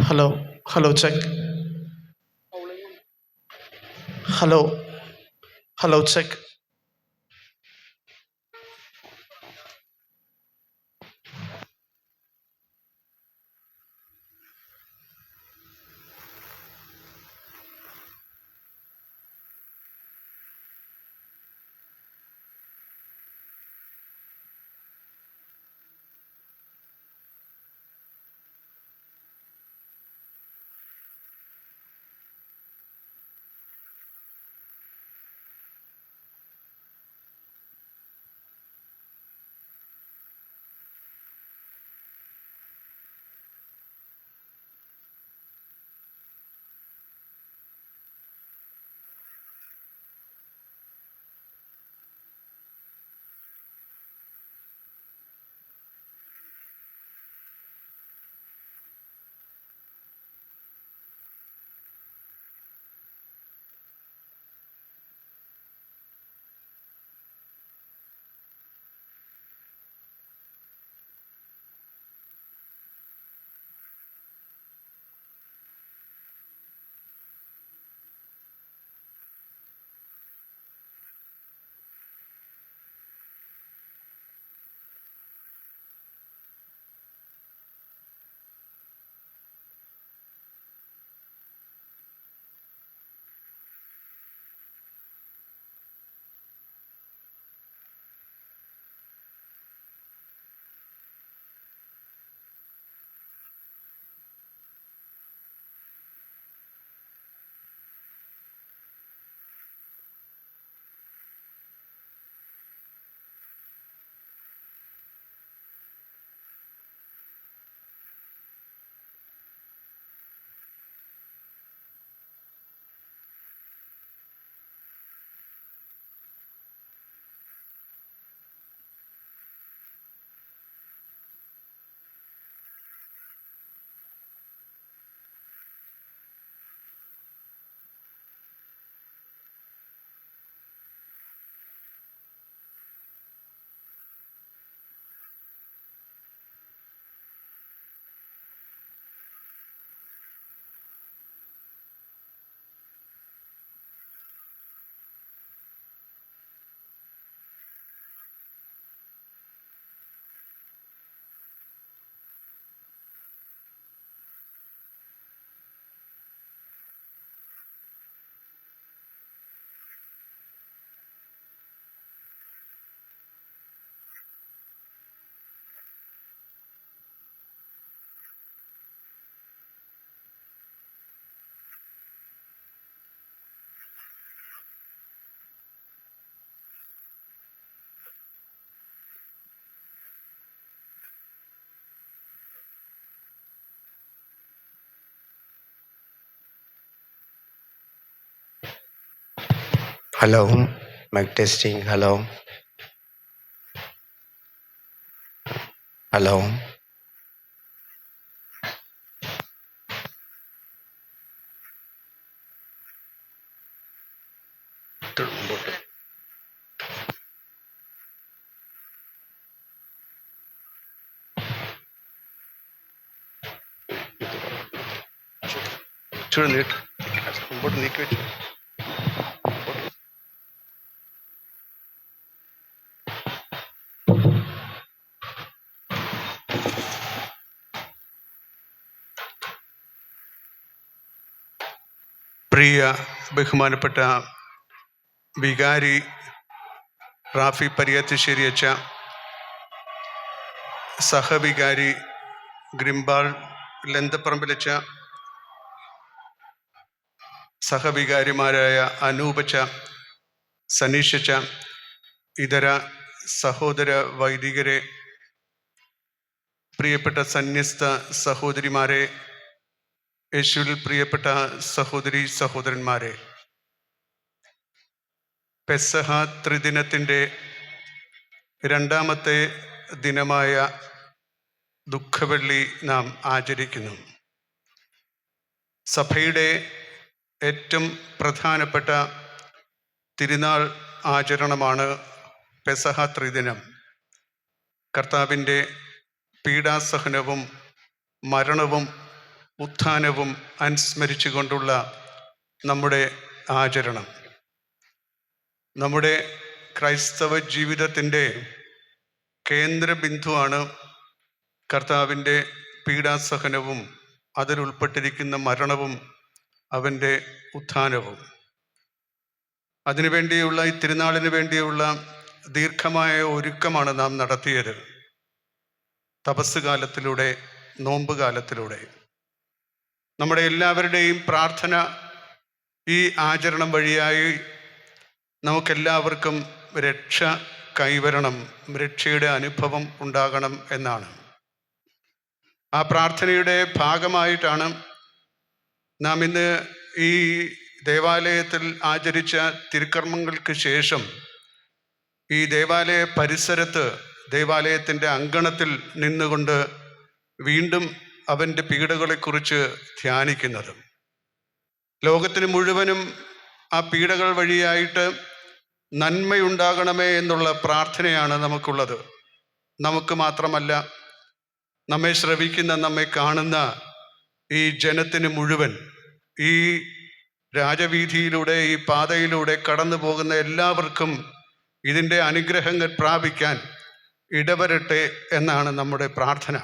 Hello, hello, check. Hello, hello, check. Hello, mic testing. Hello, hello. ചുഴി നീട്ട് മുമ്പോട്ട് നീക്കി വെച്ചു. പ്രിയ ബഹുമാനപ്പെട്ട വികാരി റാഫി പരിയത്തുശ്ശേരി അച്ച, സഹവികാരി ഗ്രിംബാൾ ലന്തപ്പറമ്പിലച്ച, സഹവികാരിമാരായ അനൂപച്ച, സനീഷച്ച, ഇതര സഹോദര വൈദികരെ, പ്രിയപ്പെട്ട സന്യസ്ത സഹോദരിമാരെ, യേശുവിൽ പ്രിയപ്പെട്ട സഹോദരി സഹോദരന്മാരെ, പെസഹ ത്രിദിനത്തിൻ്റെ രണ്ടാമത്തെ ദിനമായ ദുഃഖവെള്ളി നാം ആചരിക്കുന്നു. സഭയുടെ ഏറ്റവും പ്രധാനപ്പെട്ട തിരുനാൾ ആചരണമാണ് പെസഹ ത്രിദിനം. കർത്താവിൻ്റെ പീഡാസഹനവും മരണവും ഉത്ഥാനവും അനുസ്മരിച്ചുകൊണ്ടുള്ള നമ്മുടെ ആചരണം നമ്മുടെ ക്രൈസ്തവ ജീവിതത്തിൻ്റെ കേന്ദ്രബിന്ദുവാണ് കർത്താവിൻ്റെ പീഡാസഹനവും അതിലുൾപ്പെട്ടിരിക്കുന്ന മരണവും അവൻ്റെ ഉത്ഥാനവും. അതിനുവേണ്ടിയുള്ള ഈ തിരുനാളിന് വേണ്ടിയുള്ള ദീർഘമായ ഒരുക്കമാണ് നാം നടത്തിയത്. തപസ് കാലത്തിലൂടെ, നോമ്പ് കാലത്തിലൂടെ നമ്മുടെ എല്ലാവരുടെയും പ്രാർത്ഥന ഈ ആചരണം വഴിയായി നമുക്കെല്ലാവർക്കും രക്ഷ കൈവരണം, രക്ഷയുടെ അനുഭവം ഉണ്ടാകണം എന്നാണ്. ആ പ്രാർത്ഥനയുടെ ഭാഗമായിട്ടാണ് നാം ഇന്ന് ഈ ദേവാലയത്തിൽ ആചരിച്ച തിരുക്കർമ്മങ്ങൾക്ക് ശേഷം ഈ ദേവാലയ പരിസരത്ത്, ദേവാലയത്തിൻ്റെ അങ്കണത്തിൽ നിന്നുകൊണ്ട് വീണ്ടും അവൻ്റെ പീഡകളെക്കുറിച്ച് ധ്യാനിക്കുന്നത്. ലോകത്തിന് മുഴുവനും ആ പീഡകൾ വഴിയായിട്ട് നന്മയുണ്ടാകണമേ എന്നുള്ള പ്രാർത്ഥനയാണ് നമുക്കുള്ളത്. നമുക്ക് മാത്രമല്ല, നമ്മെ ശ്രവിക്കുന്ന, നമ്മെ കാണുന്ന ഈ ജനത്തിന് മുഴുവൻ, ഈ രാജവീഥിയിലൂടെ, ഈ പാതയിലൂടെ കടന്നു പോകുന്ന എല്ലാവർക്കും ഇതിൻ്റെ അനുഗ്രഹങ്ങൾ പ്രാപിക്കാൻ ഇടവരട്ടെ എന്നാണ് നമ്മുടെ പ്രാർത്ഥന.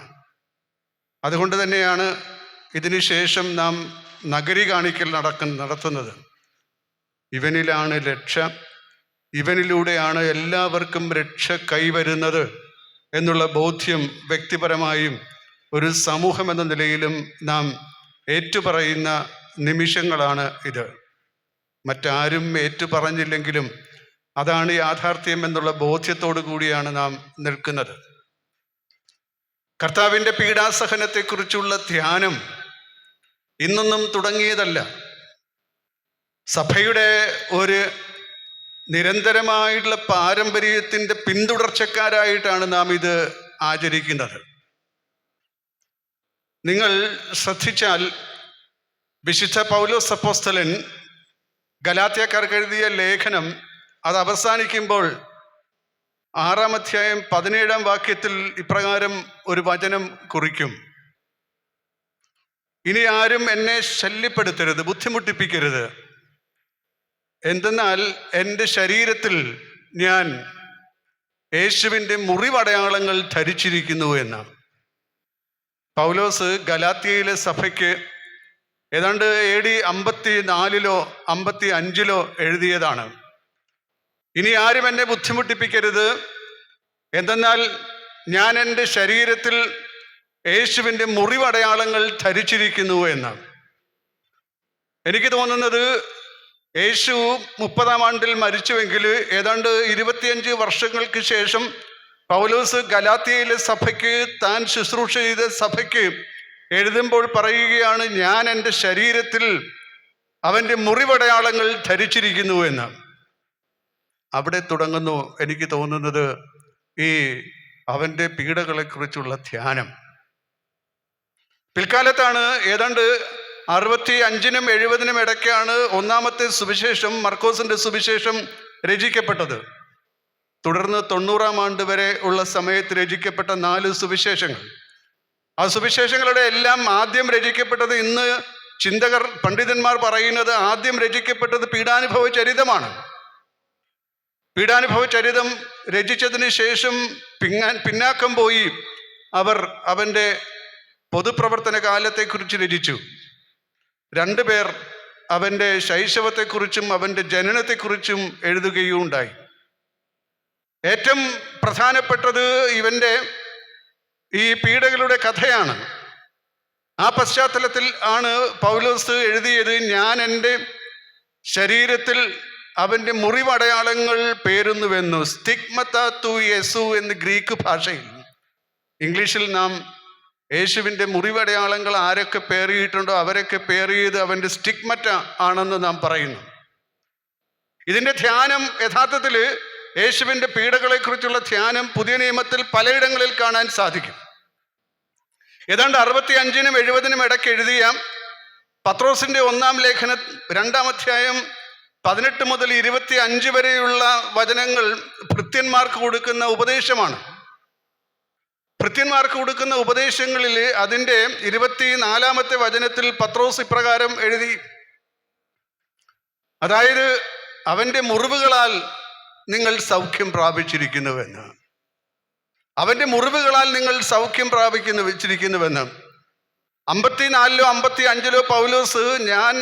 അതുകൊണ്ട് തന്നെയാണ് ഇതിനു ശേഷം നാം നഗരി കാണിക്കൽ നടത്തുന്നത്. ഇവനിലാണ് രക്ഷ, ഇവനിലൂടെയാണ് എല്ലാവർക്കും രക്ഷ കൈവരുന്നത് എന്നുള്ള ബോധ്യം വ്യക്തിപരമായും ഒരു സമൂഹം എന്ന നിലയിലും നാം ഏറ്റുപറയുന്ന നിമിഷങ്ങളാണ് ഇത്. മറ്റാരും ഏറ്റുപറഞ്ഞില്ലെങ്കിലും അതാണ് യാഥാർത്ഥ്യം എന്നുള്ള ബോധ്യത്തോടു കൂടിയാണ് നാം നിൽക്കുന്നത്. കർത്താവിൻ്റെ പീഡാസഹനത്തെക്കുറിച്ചുള്ള ധ്യാനം ഇന്നൊന്നും തുടങ്ങിയതല്ല. സഭയുടെ ഒരു നിരന്തരമായിട്ടുള്ള പാരമ്പര്യത്തിൻ്റെ പിന്തുടർച്ചക്കാരായിട്ടാണ് നാം ഇത് ആചരിക്കുന്നത്. നിങ്ങൾ ശ്രദ്ധിച്ചാൽ വിശുദ്ധ പൗലോസ് അപ്പോസ്തലൻ ഗലാത്യക്കാർക്ക് എഴുതിയ ലേഖനം അത് അവസാനിക്കുമ്പോൾ 6-ാം അധ്യായം 17-ാം വാക്യത്തിൽ ഇപ്രകാരം ഒരു വചനം കുറിക്കും: ഇനി ആരും എന്നെ ശല്യപ്പെടുത്തരുത്, ബുദ്ധിമുട്ടിപ്പിക്കരുത്. എന്തെന്നാൽ എൻ്റെ ശരീരത്തിൽ ഞാൻ യേശുവിൻ്റെ മുറിവടയാളങ്ങൾ ധരിച്ചിരിക്കുന്നു എന്നാണ്. പൗലോസ് ഗലാത്യയിലെ സഭയ്ക്ക് ഏതാണ്ട് AD 54-ലോ 55-ലോ എഴുതിയതാണ്. ഇനി ആരും എന്നെ ബുദ്ധിമുട്ടിപ്പിക്കരുത്, എന്തെന്നാൽ ഞാൻ എൻ്റെ ശരീരത്തിൽ യേശുവിൻ്റെ മുറിവടയാളങ്ങൾ ധരിച്ചിരിക്കുന്നു എന്നാണ്. എനിക്ക് തോന്നുന്നത് യേശു 30-ാം ആണ്ടിൽ മരിച്ചുവെങ്കിൽ ഏതാണ്ട് 25 വർഷങ്ങൾക്ക് ശേഷം പൗലോസ് ഗലാത്യയിലെ സഭയ്ക്ക്, താൻ ശുശ്രൂഷ ചെയ്ത സഭയ്ക്ക് എഴുതുമ്പോൾ പറയുകയാണ്, ഞാൻ എൻ്റെ ശരീരത്തിൽ അവൻ്റെ മുറിവടയാളങ്ങൾ ധരിച്ചിരിക്കുന്നു എന്ന്. അവിടെ തുടങ്ങുന്നു എനിക്ക് തോന്നുന്നത് ഈ അവൻ്റെ പീഡകളെക്കുറിച്ചുള്ള ധ്യാനം. പിൽക്കാലത്താണ് ഏതാണ്ട് 65-നും 70-നും ഇടയ്ക്കാണ് ഒന്നാമത്തെ സുവിശേഷം, മർക്കോസിൻ്റെ സുവിശേഷം രചിക്കപ്പെട്ടത്. തുടർന്ന് 90-ാം ആണ്ട് വരെ ഉള്ള സമയത്ത് രചിക്കപ്പെട്ട 4 സുവിശേഷങ്ങൾ. ആ സുവിശേഷങ്ങളുടെ എല്ലാം ആദ്യം രചിക്കപ്പെട്ടത്, ഇന്ന് ചിന്തകർ, പണ്ഡിതന്മാർ പറയുന്നത് ആദ്യം രചിക്കപ്പെട്ടത് പീഡാനുഭവ ചരിതമാണ്. പീഡാനുഭവ ചരിതം രചിച്ചതിന് ശേഷം പിന്നാക്കം പോയി അവർ അവൻ്റെ പൊതുപ്രവർത്തന കാലത്തെക്കുറിച്ച് രചിച്ചു. 2 പേർ അവൻ്റെ ശൈശവത്തെക്കുറിച്ചും അവൻ്റെ ജനനത്തെക്കുറിച്ചും എഴുതുകയും ഉണ്ടായി. ഏറ്റവും പ്രധാനപ്പെട്ടത് ഇവൻ്റെ ഈ പീഡകളുടെ കഥയാണ്. ആ പശ്ചാത്തലത്തിൽ ആണ് പൗലോസ് എഴുതിയത്, ഞാൻ എൻ്റെ ശരീരത്തിൽ അവൻ്റെ മുറിവടയാളങ്ങൾ പേരുന്നുവെന്നു. സ്റ്റിഗ്മത തു യേശു എന്ന് ഗ്രീക്ക് ഭാഷയിൽ. ഇംഗ്ലീഷിൽ നാം യേശുവിൻ്റെ മുറിവടയാളങ്ങൾ ആരൊക്കെ പേറിയിട്ടുണ്ടോ അവരൊക്കെ പേറിയത് അവൻ്റെ സ്റ്റിഗ്മറ്റ ആണെന്ന് നാം പറയുന്നു. ഇതിൻ്റെ ധ്യാനം യഥാർത്ഥത്തിൽ യേശുവിൻ്റെ പീഡകളെക്കുറിച്ചുള്ള ധ്യാനം പുതിയ നിയമത്തിൽ പലയിടങ്ങളിൽ കാണാൻ സാധിക്കും. ഏതാണ്ട് 65-നും 70-നും ഇടയ്ക്ക് എഴുതിയ പത്രോസിൻ്റെ 1-ാം ലേഖനം 2-ാം അധ്യായം 18 മുതൽ 25 വരെയുള്ള വചനങ്ങൾ ഭൃത്യന്മാർക്ക് കൊടുക്കുന്ന ഉപദേശമാണ്. ഭൃത്യന്മാർക്ക് കൊടുക്കുന്ന ഉപദേശങ്ങളിൽ അതിൻ്റെ 24-ാമത്തെ വചനത്തിൽ പത്രോസ് ഇപ്രകാരം എഴുതി, അതായത് അവൻ്റെ മുറിവുകളാൽ നിങ്ങൾ സൗഖ്യം പ്രാപിച്ചിരിക്കുന്നുവെന്ന്. അവൻ്റെ മുറിവുകളാൽ നിങ്ങൾ സൗഖ്യം വെച്ചിരിക്കുന്നുവെന്ന്. 54-ലോ 55-ലോ പൗലോസ് ഞാൻ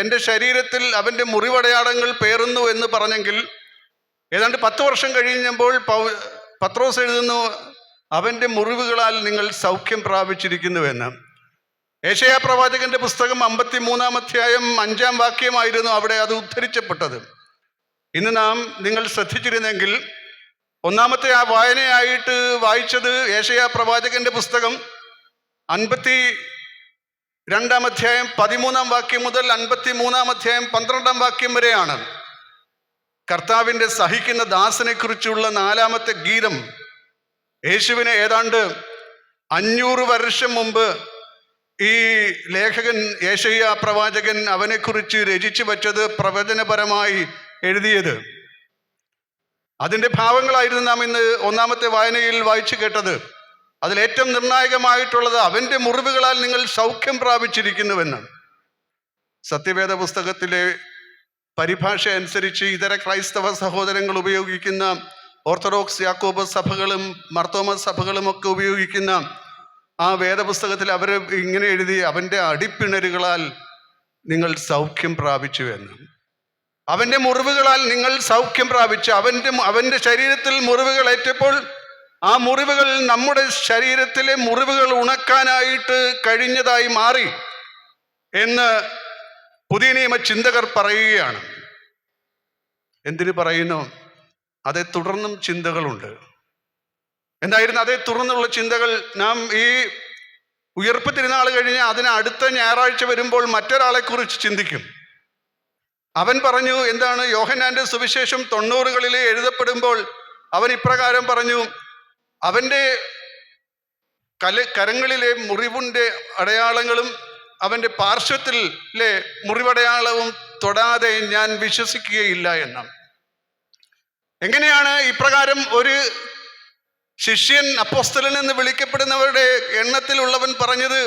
എൻ്റെ ശരീരത്തിൽ അവൻ്റെ മുറിവടയാളങ്ങൾ പേറുന്നു എന്ന് പറഞ്ഞെങ്കിൽ, ഏതാണ്ട് 10 വർഷം കഴിഞ്ഞപ്പോൾ പത്രോസ് എഴുതുന്നു അവൻ്റെ മുറിവുകളാൽ നിങ്ങൾ സൗഖ്യം പ്രാപിച്ചിരിക്കുന്നുവെന്ന്. യെശയ്യാ പ്രവാചകന്റെ പുസ്തകം 53-ാം അധ്യായം 5-ാം വാക്യമായിരുന്നു അവിടെ അത് ഉദ്ധരിച്ചപ്പെട്ടത്. ഇന്ന് നിങ്ങൾ ശ്രദ്ധിച്ചിരുന്നെങ്കിൽ ഒന്നാമത്തെ ആ വായനയായിട്ട് വായിച്ചത് യെശയ്യാ പ്രവാചകന്റെ പുസ്തകം 52-ാം അധ്യായം 13-ാം വാക്യം മുതൽ 53-ാം അധ്യായം 12-ാം വാക്യം വരെയാണ്. കർത്താവിൻ്റെ സഹിക്കുന്ന ദാസനെ കുറിച്ചുള്ള 4-ാമത്തെ ഗീതം യേശുവിനെ ഏതാണ്ട് 500 വർഷം മുമ്പ് ഈ ലേഖകൻ യെശയ്യാ പ്രവാചകൻ അവനെക്കുറിച്ച് രചിച്ചു വച്ചത്, പ്രവചനപരമായി എഴുതിയത്. അതിൻ്റെ ഭാവങ്ങളായിരുന്നു നാം ഇന്ന് ഒന്നാമത്തെ വായനയിൽ വായിച്ചു കേട്ടത്. അതിലേറ്റവും നിർണായകമായിട്ടുള്ളത് അവൻ്റെ മുറിവുകളാൽ നിങ്ങൾ സൗഖ്യം പ്രാപിച്ചിരിക്കുന്നുവെന്ന്. സത്യവേദ പുസ്തകത്തിലെ പരിഭാഷ അനുസരിച്ച് ഇതര ക്രൈസ്തവ സഹോദരങ്ങൾ ഉപയോഗിക്കുന്ന ഓർത്തഡോക്സ് യാക്കോബ് സഭകളും മർത്തോമ സഭകളും ഒക്കെ ഉപയോഗിക്കുന്ന ആ വേദപുസ്തകത്തിൽ അവർ ഇങ്ങനെ എഴുതി, അവൻ്റെ അടിപ്പിണരുകളാൽ നിങ്ങൾ സൗഖ്യം പ്രാപിച്ചു എന്ന്. അവൻ്റെ മുറിവുകളാൽ നിങ്ങൾ സൗഖ്യം പ്രാപിച്ചു. അവൻ്റെ ശരീരത്തിൽ മുറിവുകൾ ഏറ്റപ്പോൾ ആ മുറിവുകൾ നമ്മുടെ ശരീരത്തിലെ മുറിവുകൾ ഉണക്കാനായിട്ട് കഴിഞ്ഞതായി മാറി എന്ന് പുതിയ നിയമ ചിന്തകർ പറയുകയാണ്. എന്തിനു പറയുന്നു? അതേ തുടർന്നും ചിന്തകളുണ്ട്. എന്തായിരുന്നു അതേ തുടർന്നുള്ള ചിന്തകൾ? നാം ഈ ഉയർപ്പ് തിരുനാൾ കഴിഞ്ഞ് അതിന് അടുത്ത ഞായറാഴ്ച വരുമ്പോൾ മറ്റൊരാളെ കുറിച്ച് ചിന്തിക്കും. അവൻ പറഞ്ഞു, എന്താണ്? യോഹന്നാന്റെ സുവിശേഷം 90-കളിൽ എഴുതപ്പെടുമ്പോൾ അവൻ ഇപ്രകാരം പറഞ്ഞു, അവൻ്റെ കരങ്ങളിലെ മുറിവിൻ്റെ അടയാളങ്ങളും അവൻ്റെ പാർശ്വത്തിലെ മുറിവടയാളവും തൊടാതെ ഞാൻ വിശ്വസിക്കുകയില്ല എന്ന്. എങ്ങനെയാണ് ഇപ്രകാരം ഒരു ശിഷ്യൻ അപ്പോസ്തലൻ എന്ന് വിളിക്കപ്പെടുന്നവരുടെ എണ്ണത്തിലുള്ളവൻ പറഞ്ഞത്?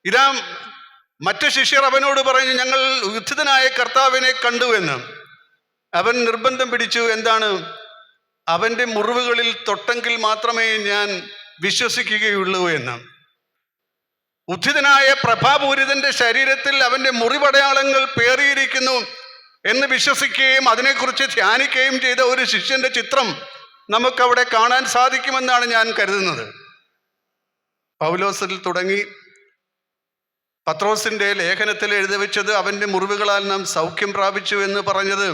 ഇതാ മറ്റു ശിഷ്യർ അവനോട് പറഞ്ഞു, ഞങ്ങൾ ഉത്ഥിതനായ കർത്താവിനെ കണ്ടുവെന്ന്. അവൻ നിർബന്ധം പിടിച്ചു, എന്താണ്? അവൻ്റെ മുറിവുകളിൽ തൊട്ടെങ്കിൽ മാത്രമേ ഞാൻ വിശ്വസിക്കുകയുള്ളൂ എന്ന്. ഉത്ഥിതനായ പ്രഭാപൂരിതന്റെ ശരീരത്തിൽ അവൻ്റെ മുറിവടയാളങ്ങൾ പേറിയിരിക്കുന്നു എന്ന് വിശ്വസിക്കുകയും അതിനെക്കുറിച്ച് ധ്യാനിക്കുകയും ചെയ്ത ഒരു ശിഷ്യന്റെ ചിത്രം നമുക്കവിടെ കാണാൻ സാധിക്കുമെന്നാണ് ഞാൻ കരുതുന്നത്. പൗലോസിൽ തുടങ്ങി പത്രോസിന്റെ ലേഖനത്തിൽ എഴുതി വെച്ചത് അവൻ്റെ മുറിവുകളാൽ നാം സൗഖ്യം പ്രാപിച്ചു എന്ന് പറഞ്ഞത്,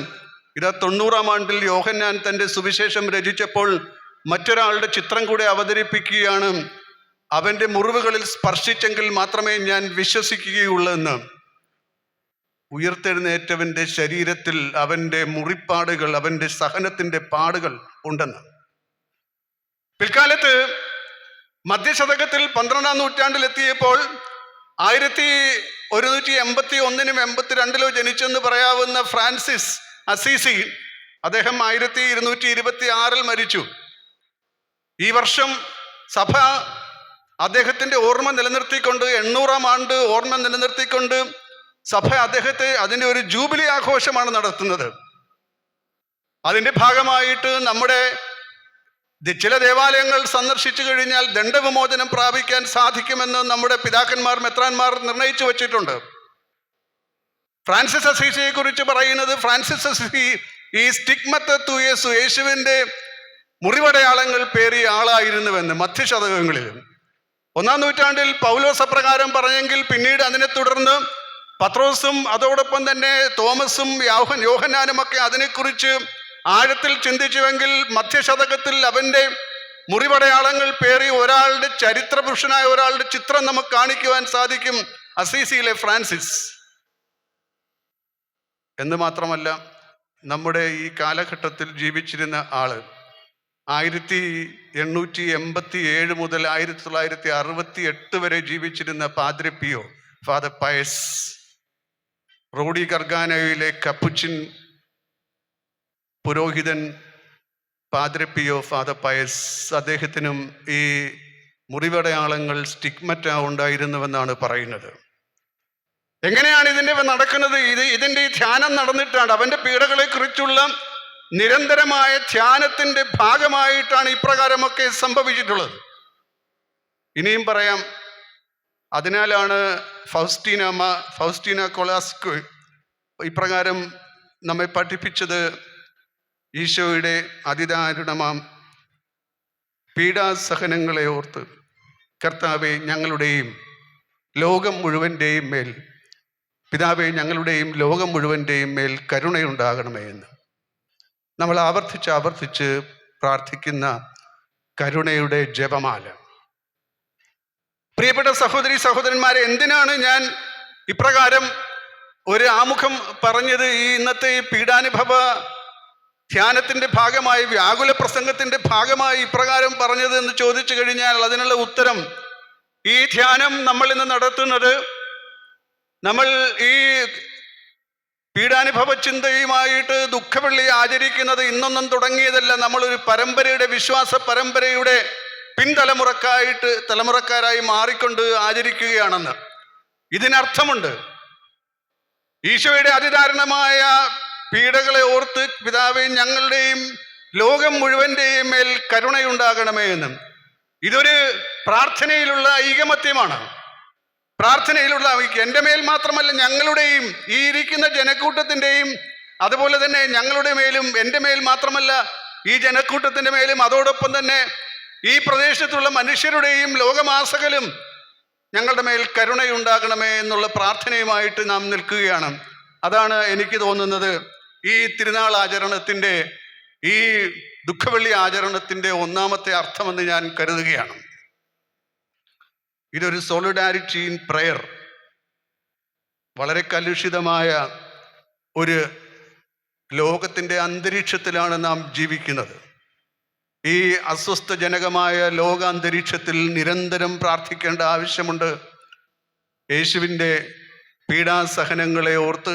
ഇതാ 90-ാം ആണ്ടിൽ യോഹന്നാൻ തൻ്റെ സുവിശേഷം രചിച്ചപ്പോൾ മറ്റൊരാളുടെ ചിത്രം കൂടെ അവതരിപ്പിക്കുകയാണ്. അവൻ്റെ മുറിവുകളിൽ സ്പർശിച്ചെങ്കിൽ മാത്രമേ ഞാൻ വിശ്വസിക്കുകയുള്ളൂ എന്ന്. ഉയർത്തെഴുന്നേറ്റവൻ്റെ ശരീരത്തിൽ അവൻ്റെ മുറിപ്പാടുകൾ, അവൻ്റെ സഹനത്തിൻ്റെ പാടുകൾ ഉണ്ടെന്ന്. പിൽക്കാലത്ത് മധ്യശതകത്തിൽ 12-ാം നൂറ്റാണ്ടിലെത്തിയപ്പോൾ 1181-നും 82-ലോ ജനിച്ചെന്ന് പറയാവുന്ന ഫ്രാൻസിസ് അസീസി, അദ്ദേഹം 1226-ൽ മരിച്ചു. ഈ വർഷം സഭ അദ്ദേഹത്തിൻ്റെ ഓർമ്മ നിലനിർത്തിക്കൊണ്ട്, 800-ാം ആണ്ട് ഓർമ്മ നിലനിർത്തിക്കൊണ്ട് സഭ അതിൻ്റെ ഒരു ജൂബിലി ആഘോഷമാണ് നടത്തുന്നത്. അതിൻ്റെ ഭാഗമായിട്ട് നമ്മുടെ ചില ദേവാലയങ്ങൾ സന്ദർശിച്ചു കഴിഞ്ഞാൽ ദണ്ഡവിമോചനം പ്രാപിക്കാൻ സാധിക്കുമെന്ന് നമ്മുടെ പിതാക്കന്മാർ, മെത്രാന്മാർ നിർണയിച്ചു വച്ചിട്ടുണ്ട്. ഫ്രാൻസിസ് അസീസിയെ കുറിച്ച് പറയുന്നത്, ഫ്രാൻസിസ് അസീസി ഈ സ്റ്റിഗ്മത്ത യേശു, യേശുവിൻ്റെ മുറിവടയാളങ്ങൾ പേറിയ ആളായിരുന്നുവെന്ന് മധ്യശതകങ്ങളിൽ. 1-ാം നൂറ്റാണ്ടിൽ പൗലോസ് അപ്രകാരം പറഞ്ഞെങ്കിൽ പിന്നീട് അതിനെ തുടർന്ന് പത്രോസും അതോടൊപ്പം തന്നെ തോമസും യോഹന്നാനുമൊക്കെ അതിനെക്കുറിച്ച് ആഴത്തിൽ ചിന്തിച്ചുവെങ്കിൽ മധ്യശതകത്തിൽ അവൻ്റെ മുറിവടയാളങ്ങൾ പേറി ഒരാളുടെ ചരിത്രപുരുഷനായ ഒരാളുടെ ചിത്രം നമുക്ക് കാണിക്കുവാൻ സാധിക്കും, അസീസിയിലെ ഫ്രാൻസിസ്. എന്ന് മാത്രമല്ല, നമ്മുടെ ഈ കാലഘട്ടത്തിൽ ജീവിച്ചിരുന്ന ആള് 1887 മുതൽ 1968 വരെ ജീവിച്ചിരുന്ന പാദ്രി പിയോ, ഫാദർ പയസ്, റോഡി ഗർഗാനോയിലെ കപ്പുച്ചിൻ പുരോഹിതൻ പാദ്രി പിയോ, ഫാദർ പയസ്, അദ്ദേഹത്തിനും ഈ മുറിവടയാളങ്ങൾ, സ്റ്റിഗ്മറ്റ ഉണ്ടായിരുന്നുവെന്നാണ് പറയുന്നത്. എങ്ങനെയാണ് ഇതിൻ്റെ നടക്കുന്നത്? ഇതിൻ്റെ ഈ ധ്യാനം നടന്നിട്ടാണ്, അവൻ്റെ പീഡകളെ കുറിച്ചുള്ള നിരന്തരമായ ധ്യാനത്തിൻ്റെ ഭാഗമായിട്ടാണ് ഇപ്രകാരമൊക്കെ സംഭവിച്ചിട്ടുള്ളത്. ഇനിയും പറയാം. അതിനാലാണ് ഫൗസ്റ്റീന കൊളാസ്ക് ഇപ്രകാരം നമ്മെ പഠിപ്പിച്ചത്: ഈശോയുടെ അതിദാരുണമാം പീഡാസഹനങ്ങളെ ഓർത്ത് കർത്താവെ ഞങ്ങളുടെയും ലോകം മുഴുവൻ്റെയും മേൽ, പിതാവെ ഞങ്ങളുടെയും ലോകം മുഴുവൻ്റെയും മേൽ കരുണയുണ്ടാകണമേ എന്ന് നമ്മൾ ആവർത്തിച്ച് പ്രാർത്ഥിക്കുന്ന കരുണയുടെ ജപമാല. പ്രിയപ്പെട്ട സഹോദരി സഹോദരന്മാരെ, എന്തിനാണ് ഞാൻ ഇപ്രകാരം ഒരു ആമുഖം പറഞ്ഞത്? ഈ ഇന്നത്തെ ഈ പീഡാനുഭവ ധ്യാനത്തിൻ്റെ ഭാഗമായി, വ്യാകുല പ്രസംഗത്തിൻ്റെ ഭാഗമായി ഇപ്രകാരം പറഞ്ഞത് എന്ന് ചോദിച്ചു കഴിഞ്ഞാൽ അതിനുള്ള ഉത്തരം, ഈ ധ്യാനം നമ്മൾ ഇന്ന് നടത്തുന്നത്, നമ്മൾ ഈ പീഡാനുഭവ ചിന്തയുമായിട്ട് ദുഃഖവെള്ളി ആചരിക്കുന്നത് ഇന്നൊന്നും തുടങ്ങിയതല്ല. നമ്മളൊരു പരമ്പരയുടെ, വിശ്വാസ പരമ്പരയുടെ തലമുറക്കാരായി മാറിക്കൊണ്ട് ആചരിക്കുകയാണെന്ന്. ഇതിനർത്ഥമുണ്ട്. ഈശോയുടെ അതിദാരുണമായ പീഡകളെ ഓർത്ത് പിതാവേ ഞങ്ങളുടെയും ലോകം മുഴുവൻ്റെയും മേൽ കരുണയുണ്ടാകണമേ എന്നും. ഇതൊരു പ്രാർത്ഥനയിലുള്ള ഐകമത്യമാണ്. പ്രാർത്ഥനയിലുള്ള എൻ്റെ മേൽ മാത്രമല്ല, ഞങ്ങളുടെയും ഈ ഇരിക്കുന്ന ജനക്കൂട്ടത്തിൻ്റെയും, അതുപോലെ തന്നെ ഞങ്ങളുടെ മേലും, എൻ്റെ മേൽ മാത്രമല്ല ഈ ജനക്കൂട്ടത്തിൻ്റെ മേലും, അതോടൊപ്പം തന്നെ ഈ പ്രദേശത്തുള്ള മനുഷ്യരുടെയും ലോകമാസകലും ഞങ്ങളുടെ മേൽ കരുണയുണ്ടാകണമേ എന്നുള്ള പ്രാർത്ഥനയുമായിട്ട് നാം നിൽക്കുകയാണ്. അതാണ് എനിക്ക് തോന്നുന്നത് ഈ തിരുനാൾ ആചരണത്തിൻ്റെ, ഈ ദുഃഖവെള്ളി ആചരണത്തിൻ്റെ ഒന്നാമത്തെ അർത്ഥമെന്ന് ഞാൻ കരുതുകയാണ്. ഇതൊരു സോളിഡാരിറ്റി ഇൻ പ്രയർ. വളരെ കലുഷിതമായ ഒരു ലോകത്തിൻ്റെ അന്തരീക്ഷത്തിലാണ് നാം ജീവിക്കുന്നത്. ഈ അസ്വസ്ഥജനകമായ ലോകാന്തരീക്ഷത്തിൽ നിരന്തരം പ്രാർത്ഥിക്കേണ്ട ആവശ്യമുണ്ട്. യേശുവിൻ്റെ പീഡാസഹനങ്ങളെ ഓർത്ത്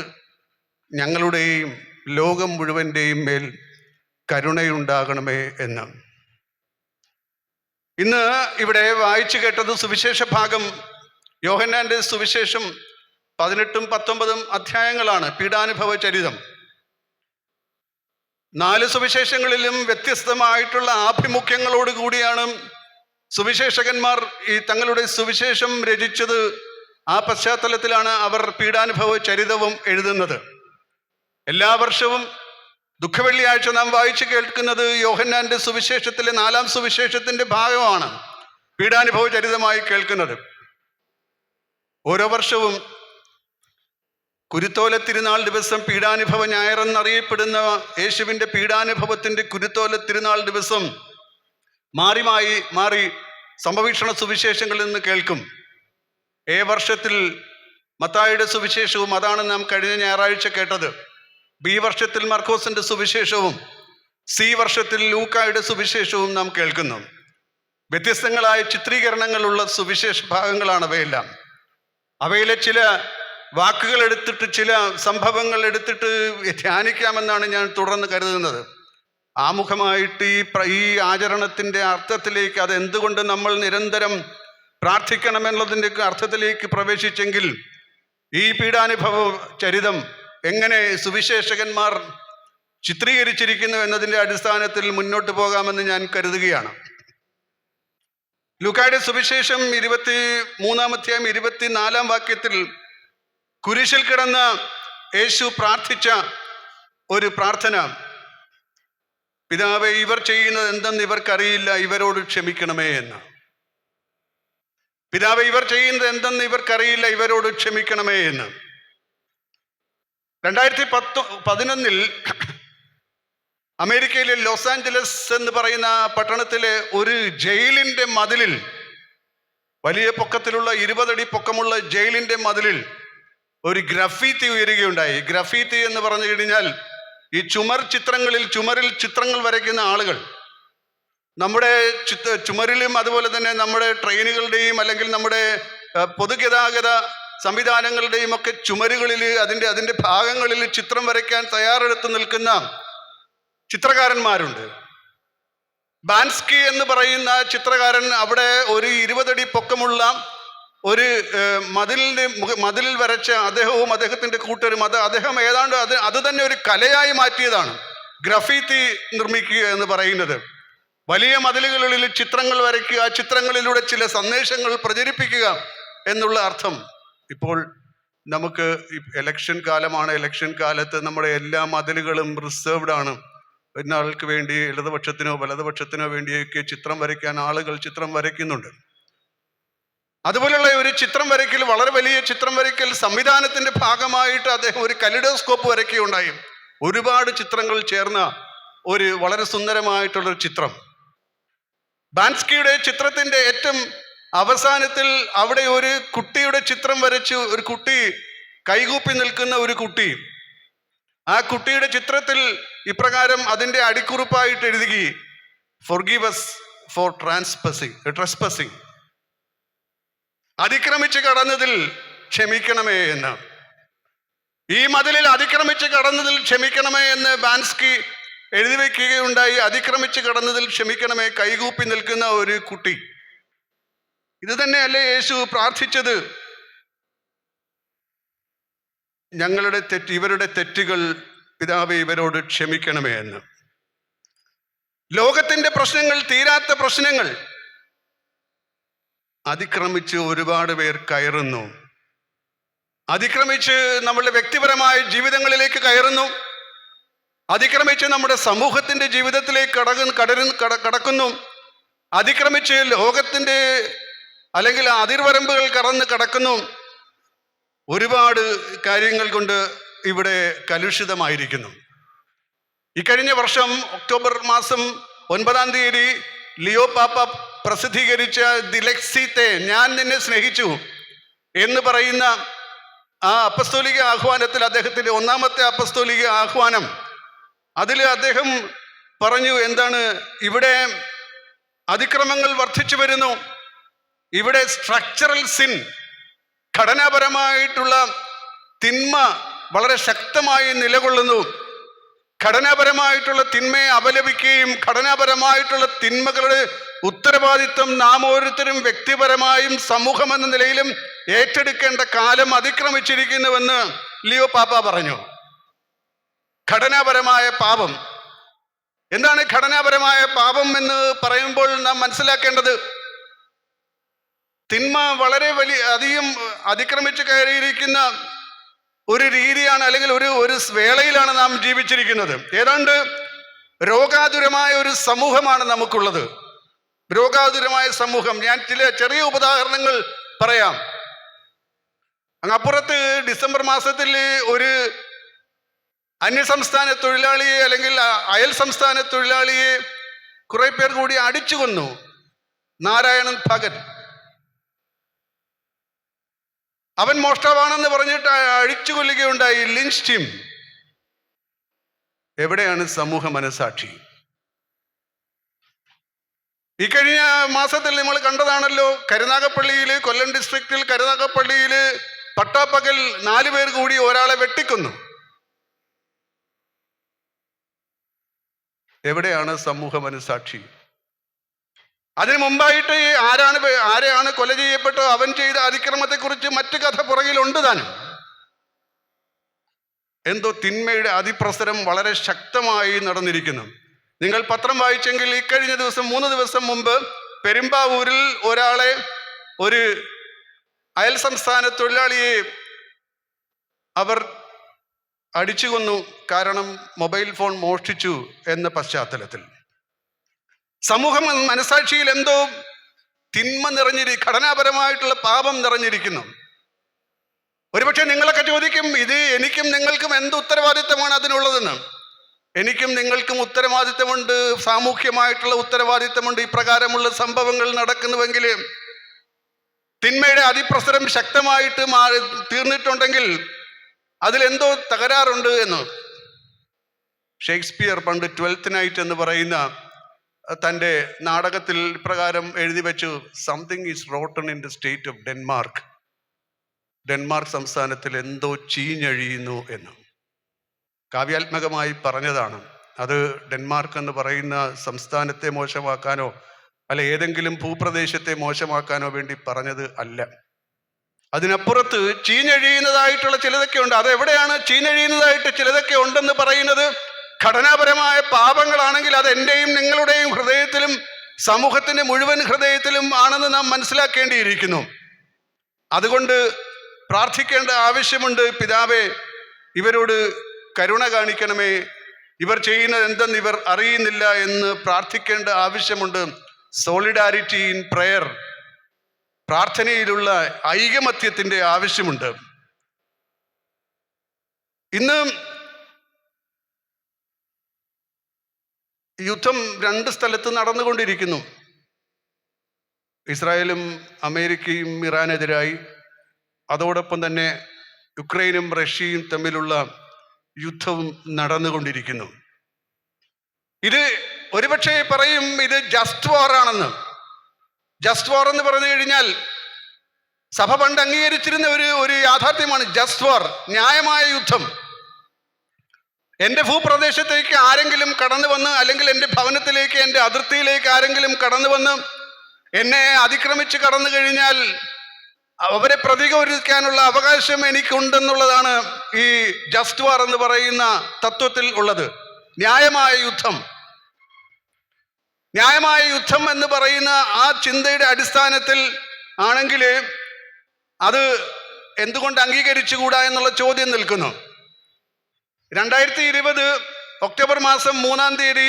ഞങ്ങളുടെയും ലോകം മുഴുവൻ്റെയും മേൽ കരുണയുണ്ടാകണമേ എന്ന്. ഇന്ന് ഇവിടെ വായിച്ചു കേട്ടത് സുവിശേഷ ഭാഗം, യോഹന്നാൻ്റെ സുവിശേഷം 18ഉം 19ഉം അധ്യായങ്ങളാണ്. പീഡാനുഭവ ചരിതം. 4 സുവിശേഷങ്ങളിലും വ്യത്യസ്തമായിട്ടുള്ള ആഭിമുഖ്യങ്ങളോട് കൂടിയാണ് സുവിശേഷകന്മാർ ഈ തങ്ങളുടെ സുവിശേഷം രചിച്ചത്. ആ പശ്ചാത്തലത്തിലാണ് അവർ പീഡാനുഭവ ചരിതവും എഴുതുന്നത്. എല്ലാ വർഷവും ദുഃഖവെള്ളിയാഴ്ച നാം വായിച്ചു കേൾക്കുന്നത് യോഹന്നാൻ്റെ സുവിശേഷത്തിലെ 4-ാം സുവിശേഷത്തിൻ്റെ ഭാഗമാണ് പീഡാനുഭവ ചരിതമായി കേൾക്കുന്നത്. ഓരോ വർഷവും കുരുത്തോല തിരുനാൾ ദിവസം, പീഡാനുഭവ ഞായറെന്നറിയപ്പെടുന്ന യേശുവിൻ്റെ പീഡാനുഭവത്തിൻ്റെ കുരുത്തോല തിരുനാൾ ദിവസം മാറി സംഭവീക്ഷണ സുവിശേഷങ്ങളിൽ നിന്ന് കേൾക്കും. വർഷത്തിൽ മത്തായിയുടെ സുവിശേഷവും, അതാണ് നാം കഴിഞ്ഞ ഞായറാഴ്ച കേട്ടത്. ബി വർഷത്തിൽ മർക്കോസിൻ്റെ സുവിശേഷവും, സി വർഷത്തിൽ ലൂക്കായുടെ സുവിശേഷവും നാം കേൾക്കുന്നു. വ്യത്യസ്തങ്ങളായ ചിത്രീകരണങ്ങളുള്ള സുവിശേഷ ഭാഗങ്ങളാണ് അവയെല്ലാം. അവയിലെ ചില വാക്കുകൾ എടുത്തിട്ട്, ചില സംഭവങ്ങൾ എടുത്തിട്ട് ധ്യാനിക്കാമെന്നാണ് ഞാൻ തുടർന്ന് കരുതുന്നത്. ആമുഖമായിട്ട് ഈ ആചരണത്തിൻ്റെ അർത്ഥത്തിലേക്ക്, അതെന്തുകൊണ്ട് നമ്മൾ നിരന്തരം പ്രാർത്ഥിക്കണമെന്നുള്ളതിൻ്റെ അർത്ഥത്തിലേക്ക് പ്രവേശിച്ചെങ്കിൽ, ഈ പീഡാനുഭവ ചരിതം എങ്ങനെ സുവിശേഷകന്മാർ ചിത്രീകരിച്ചിരിക്കുന്നു എന്നതിൻ്റെ അടിസ്ഥാനത്തിൽ മുന്നോട്ട് പോകാമെന്ന് ഞാൻ കരുതുകയാണ്. ലൂക്കായുടെ സുവിശേഷം 23-ാം അധ്യായം 24-ാം വാക്യത്തിൽ കുരിശിൽ കിടന്ന യേശു പ്രാർത്ഥിച്ച ഒരു പ്രാർത്ഥന, പിതാവേ ഇവർ ചെയ്യുന്നത് എന്തെന്ന് ഇവർക്കറിയില്ല, ഇവരോട് ക്ഷമിക്കണമേ എന്ന്. പിതാവേ ഇവർ ചെയ്യുന്നത് എന്തെന്ന് ഇവർക്കറിയില്ല, ഇവരോട് ക്ഷമിക്കണമേ എന്ന്. 2011 അമേരിക്കയിലെ ലോസ് ആഞ്ചലസ് എന്ന് പറയുന്ന പട്ടണത്തിലെ ഒരു ജയിലിൻ്റെ മതിലിൽ, വലിയ പൊക്കത്തിലുള്ള 20 അടി പൊക്കമുള്ള ജയിലിൻ്റെ മതിലിൽ ഒരു ഗ്രഫീത്തി ഉയരുകയുണ്ടായി. ഗ്രഫീത്തി എന്ന് പറഞ്ഞു കഴിഞ്ഞാൽ ഈ ചുമരിൽ ചിത്രങ്ങൾ വരയ്ക്കുന്ന ആളുകൾ. നമ്മുടെ ചുമരിലും അതുപോലെ തന്നെ നമ്മുടെ ട്രെയിനുകളുടെയും അല്ലെങ്കിൽ നമ്മുടെ പൊതുഗതാഗത സംവിധാനങ്ങളുടെയും ഒക്കെ ചുമരുകളിൽ അതിൻ്റെ ഭാഗങ്ങളിൽ ചിത്രം വരയ്ക്കാൻ തയ്യാറെടുത്ത് നിൽക്കുന്ന ചിത്രകാരന്മാരുണ്ട്. ബാൻസ്കി എന്ന് പറയുന്ന ചിത്രകാരൻ അവിടെ ഒരു 20 അടി പൊക്കമുള്ള ഒരു മതിലിൽ വരച്ച അദ്ദേഹവും അദ്ദേഹത്തിന്റെ കൂട്ടരും അദ്ദേഹം ഏതാണ്ട് അത് തന്നെ ഒരു കലയായി മാറ്റിയതാണ് ഗ്രഫീത്തി നിർമ്മിക്കുക എന്ന് പറയുന്നത്. വലിയ മതിലുകളിൽ ചിത്രങ്ങൾ വരയ്ക്കുക, ആ ചിത്രങ്ങളിലൂടെ ചില സന്ദേശങ്ങൾ പ്രചരിപ്പിക്കുക എന്നുള്ള അർത്ഥം. ഇപ്പോൾ നമുക്ക് ഇലക്ഷൻ കാലമാണ്. ഇലക്ഷൻ കാലത്ത് നമ്മുടെ എല്ലാ മതിലുകളും റിസർവ്ഡ് ആണ്. ഇന്നാൾക്ക് വേണ്ടി ഇടതുപക്ഷത്തിനോ വലതുപക്ഷത്തിനോ വേണ്ടിയൊക്കെ ചിത്രം വരയ്ക്കാൻ ആളുകൾ ചിത്രം വരയ്ക്കുന്നുണ്ട്. അതുപോലുള്ള ഒരു ചിത്രം വരയ്ക്കൽ, വളരെ വലിയ ചിത്രം വരയ്ക്കൽ സംവിധാനത്തിന്റെ ഭാഗമായിട്ട് അദ്ദേഹം ഒരു കലിഡോസ്കോപ്പ് വരയ്ക്കുകയുണ്ടായി. ഒരുപാട് ചിത്രങ്ങൾ ചേർന്ന ഒരു വളരെ സുന്ദരമായിട്ടുള്ളൊരു ചിത്രം. ബാൻസ്കിയുടെ ചിത്രത്തിന്റെ ഏറ്റവും അവസാനത്തിൽ അവിടെ ഒരു കുട്ടിയുടെ ചിത്രം വരച്ചു. ഒരു കുട്ടി കൈകൂപ്പി നിൽക്കുന്ന ഒരു കുട്ടി. ആ കുട്ടിയുടെ ചിത്രത്തിൽ ഇപ്രകാരം അതിൻ്റെ അടിക്കുറിപ്പായിട്ട് എഴുതി, "Forgive us for trespassing." അതിക്രമിച്ച് കടന്നതിൽ ക്ഷമിക്കണമേ എന്ന്. ഈ മതിലിൽ അതിക്രമിച്ച് കടന്നതിൽ ക്ഷമിക്കണമേ എന്ന് ബാൻസ്കി എഴുതി വയ്ക്കുകയുണ്ടായി. അതിക്രമിച്ച് കടന്നതിൽ ക്ഷമിക്കണമേ, കൈകൂപ്പി നിൽക്കുന്ന ഒരു കുട്ടി. ഇത് തന്നെയല്ലേ യേശു പ്രാർത്ഥിച്ചത്? ഇവരുടെ തെറ്റുകൾ പിതാവേ ഇവരോട് ക്ഷമിക്കണമേ എന്ന്. ലോകത്തിന്റെ പ്രശ്നങ്ങൾ, തീരാത്ത പ്രശ്നങ്ങൾ അതിക്രമിച്ച് ഒരുപാട് പേർ കയറുന്നു. അതിക്രമിച്ച് നമ്മളുടെ വ്യക്തിപരമായ ജീവിതങ്ങളിലേക്ക് കയറുന്നു. അതിക്രമിച്ച് നമ്മുടെ സമൂഹത്തിന്റെ ജീവിതത്തിലേക്ക് കടക്കുന്നു. അതിക്രമിച്ച് ലോകത്തിന്റെ അല്ലെങ്കിൽ അതിർവരമ്പുകൾ കടക്കുന്നു. ഒരുപാട് കാര്യങ്ങൾ കൊണ്ട് ഇവിടെ കലുഷിതമായിരിക്കുന്നു. ഇക്കഴിഞ്ഞ വർഷം ഒക്ടോബർ മാസം 9-ാം തീയതി ലിയോ പാപ്പ പ്രസിദ്ധീകരിച്ച "ദി ലെക്സിത്തെ", ഞാൻ നിന്നെ സ്നേഹിച്ചു എന്ന് പറയുന്ന ആ അപ്പസ്തോലിക ആഹ്വാനത്തിൽ, അദ്ദേഹത്തിന്റെ 1-ാമത്തെ അപ്പസ്തോലിക ആഹ്വാനം, അതിൽ അദ്ദേഹം പറഞ്ഞു എന്താണ്? ഇവിടെ അതിക്രമങ്ങൾ വർദ്ധിച്ചു വരുന്നു. ഇവിടെ സ്ട്രക്ചറൽ സിൻ, ഘടനാപരമായിട്ടുള്ള തിന്മ വളരെ ശക്തമായി നിലകൊള്ളുന്നു. ഘടനാപരമായിട്ടുള്ള തിന്മയെ അപലപിക്കുകയും ഘടനാപരമായിട്ടുള്ള തിന്മകളുടെ ഉത്തരവാദിത്വം നാം ഓരോരുത്തരും വ്യക്തിപരമായും സമൂഹമെന്ന നിലയിലും ഏറ്റെടുക്കേണ്ട കാലം അതിക്രമിച്ചിരിക്കുന്നുവെന്ന് ലിയോ പാപ്പ പറഞ്ഞു. ഘടനാപരമായ പാപം എന്താണ്? ഘടനാപരമായ പാപം എന്ന് പറയുമ്പോൾ നാം മനസ്സിലാക്കേണ്ടത്, തിന്മ വളരെ അധികം അതിക്രമിച്ച് കയറിയിരിക്കുന്ന ഒരു രീതിയാണ്, അല്ലെങ്കിൽ ഒരു വേളയിലാണ് നാം ജീവിച്ചിരിക്കുന്നത്. ഏതാണ്ട് രോഗാതുരമായ ഒരു സമൂഹമാണ് നമുക്കുള്ളത്. രോഗാതുരമായ സമൂഹം. ഞാൻ ചില ചെറിയ ഉദാഹരണങ്ങൾ പറയാം. അങ്ങപ്പുറത്ത് ഡിസംബർ മാസത്തിൽ ഒരു അന്യസംസ്ഥാന തൊഴിലാളിയെ അല്ലെങ്കിൽ അയൽ സംസ്ഥാന തൊഴിലാളിയെ കുറെ പേർ കൂടി അടിച്ചു കൊന്നു. നാരായണൻ ഭഗത്. അവൻ മോഷ്ടാവാണെന്ന് പറഞ്ഞിട്ട് അഴിച്ചു കൊല്ലുകയുണ്ടായി. Lynch team. എവിടെയാണ് സമൂഹ മനസാക്ഷി? ഇക്കഴിഞ്ഞ മാസത്തിൽ നമ്മൾ കണ്ടതാണല്ലോ, കരുനാഗപ്പള്ളിയില്, കൊല്ലം ഡിസ്ട്രിക്റ്റിൽ കരുനാഗപ്പള്ളിയില് പട്ടാപ്പകൽ 4 പേർ കൂടി ഒരാളെ വെട്ടിക്കൊന്നു. എവിടെയാണ് സമൂഹ മനസാക്ഷി? അതിനു മുമ്പായിട്ട് ആരെയാണ് കൊല ചെയ്യപ്പെട്ടോ അവൻ ചെയ്ത അതിക്രമത്തെക്കുറിച്ച് മറ്റു കഥ പുറകിലുണ്ട് താനും. എന്തോ തിന്മയുടെ അതിപ്രസരം വളരെ ശക്തമായി നടന്നിരിക്കുന്നു. നിങ്ങൾ പത്രം വായിച്ചെങ്കിൽ ഇക്കഴിഞ്ഞ ദിവസം 3 ദിവസം മുമ്പ് പെരുമ്പാവൂരിൽ ഒരു അയൽ സംസ്ഥാന തൊഴിലാളിയെ അവർ അടിച്ചു കൊന്നു. കാരണം മൊബൈൽ ഫോൺ മോഷ്ടിച്ചു എന്ന പശ്ചാത്തലത്തിൽ. സമൂഹ മനസാക്ഷിയിൽ എന്തോ തിന്മ ഘടനാപരമായിട്ടുള്ള പാപം നിറഞ്ഞിരിക്കുന്നു. ഒരുപക്ഷെ നിങ്ങളൊക്കെ ചോദിക്കും, ഇത് എനിക്കും നിങ്ങൾക്കും എന്ത് ഉത്തരവാദിത്തമാണ് അതിനുള്ളതെന്ന്. എനിക്കും നിങ്ങൾക്കും ഉത്തരവാദിത്തമുണ്ട്, സാമൂഹ്യമായിട്ടുള്ള ഉത്തരവാദിത്തമുണ്ട്. ഇപ്രകാരമുള്ള സംഭവങ്ങൾ നടക്കുന്നുവെങ്കിൽ, തിന്മയുടെ അതിപ്രസരം ശക്തമായിട്ട് തീർന്നിട്ടുണ്ടെങ്കിൽ അതിലെന്തോ തകരാറുണ്ട് എന്ന്. ഷേക്സ്പിയർ പണ്ട് 12th നൈറ്റ് എന്ന് പറയുന്ന തൻ്റെ നാടകത്തിൽ ഇപ്രകാരം എഴുതി വെച്ചു, "something is rotten in the state of Denmark." Denmark സംസ്ഥാനത്തിൽ എന്തോ ചീഞ്ഞഴിയുന്നു എന്ന് കാവ്യാത്മകമായി പറഞ്ഞതാണ്. അത് ഡെൻമാർക്ക് എന്ന് പറയുന്ന സംസ്ഥാനത്തെ മോശമാക്കാനോ അല്ല ഏതെങ്കിലും ഭൂപ്രദേശത്തെ മോശമാക്കാനോ വേണ്ടി പറഞ്ഞത് അല്ല. അതിനപ്പുറത്ത് ചീഞ്ഞഴിയുന്നതായിട്ടുള്ള ചിലതൊക്കെ ഉണ്ട്. അതെവിടെയാണ് ചീഞ്ഞഴിയുന്നതായിട്ട് ചിലതൊക്കെ ഉണ്ടെന്ന് പറയുന്നത്? ഘടനാപരമായ പാപങ്ങളാണെങ്കിൽ അത് എൻ്റെയും നിങ്ങളുടെയും ഹൃദയത്തിലും സമൂഹത്തിന്റെ മുഴുവൻ ഹൃദയത്തിലും ആണെന്ന് നാം മനസ്സിലാക്കേണ്ടിയിരിക്കുന്നു. അതുകൊണ്ട് പ്രാർത്ഥിക്കേണ്ട ആവശ്യമുണ്ട്. പിതാവേ, ഇവരോട് കരുണ കാണിക്കണമേ, ഇവർ ചെയ്യുന്നത് എന്തെന്ന് ഇവർ അറിയുന്നില്ല എന്ന് പ്രാർത്ഥിക്കേണ്ട ആവശ്യമുണ്ട്. സോളിഡാരിറ്റി ഇൻ പ്രയർ, പ്രാർത്ഥനയിലുള്ള ഐകമത്യത്തിന്റെ ആവശ്യമുണ്ട്. ഇന്ന് യുദ്ധം 2 സ്ഥലത്ത് നടന്നുകൊണ്ടിരിക്കുന്നു. ഇസ്രായേലും അമേരിക്കയും ഇറാനെതിരായി, അതോടൊപ്പം തന്നെ യുക്രൈനും റഷ്യയും തമ്മിലുള്ള യുദ്ധവും നടന്നുകൊണ്ടിരിക്കുന്നു. ഇത് ഒരുപക്ഷെ പറയും ഇത് ജസ്റ്റ് വാർ ആണെന്ന്. ജസ്റ്റ് വാർ എന്ന് പറഞ്ഞു കഴിഞ്ഞാൽ സഭ പണ്ട് അംഗീകരിച്ചിരുന്ന ഒരു യാഥാർത്ഥ്യമാണ്. ജസ്റ്റ് വാർ, ന്യായമായ യുദ്ധം. എൻ്റെ ഭൂപ്രദേശത്തേക്ക് ആരെങ്കിലും കടന്നു വന്ന്, അല്ലെങ്കിൽ എൻ്റെ ഭവനത്തിലേക്ക്, എൻ്റെ അതിർത്തിയിലേക്ക് ആരെങ്കിലും കടന്നു വന്ന് എന്നെ അതിക്രമിച്ച് കടന്നു കഴിഞ്ഞാൽ അവരെ പ്രതികരിക്കാനുള്ള അവകാശം എനിക്കുണ്ടെന്നുള്ളതാണ് ഈ ജസ്റ്റ് വാർ എന്ന് പറയുന്ന തത്വത്തിൽ ഉള്ളത്. ന്യായമായ യുദ്ധം. ന്യായമായ യുദ്ധം എന്ന് പറയുന്ന ആ ചിന്തയുടെ അടിസ്ഥാനത്തിൽ ആണെങ്കിൽ അത് എന്തുകൊണ്ട് അംഗീകരിച്ചുകൂടാ എന്നുള്ള ചോദ്യം നിൽക്കുന്നു. 2020 ഒക്ടോബർ മാസം 3-ാം തീയതി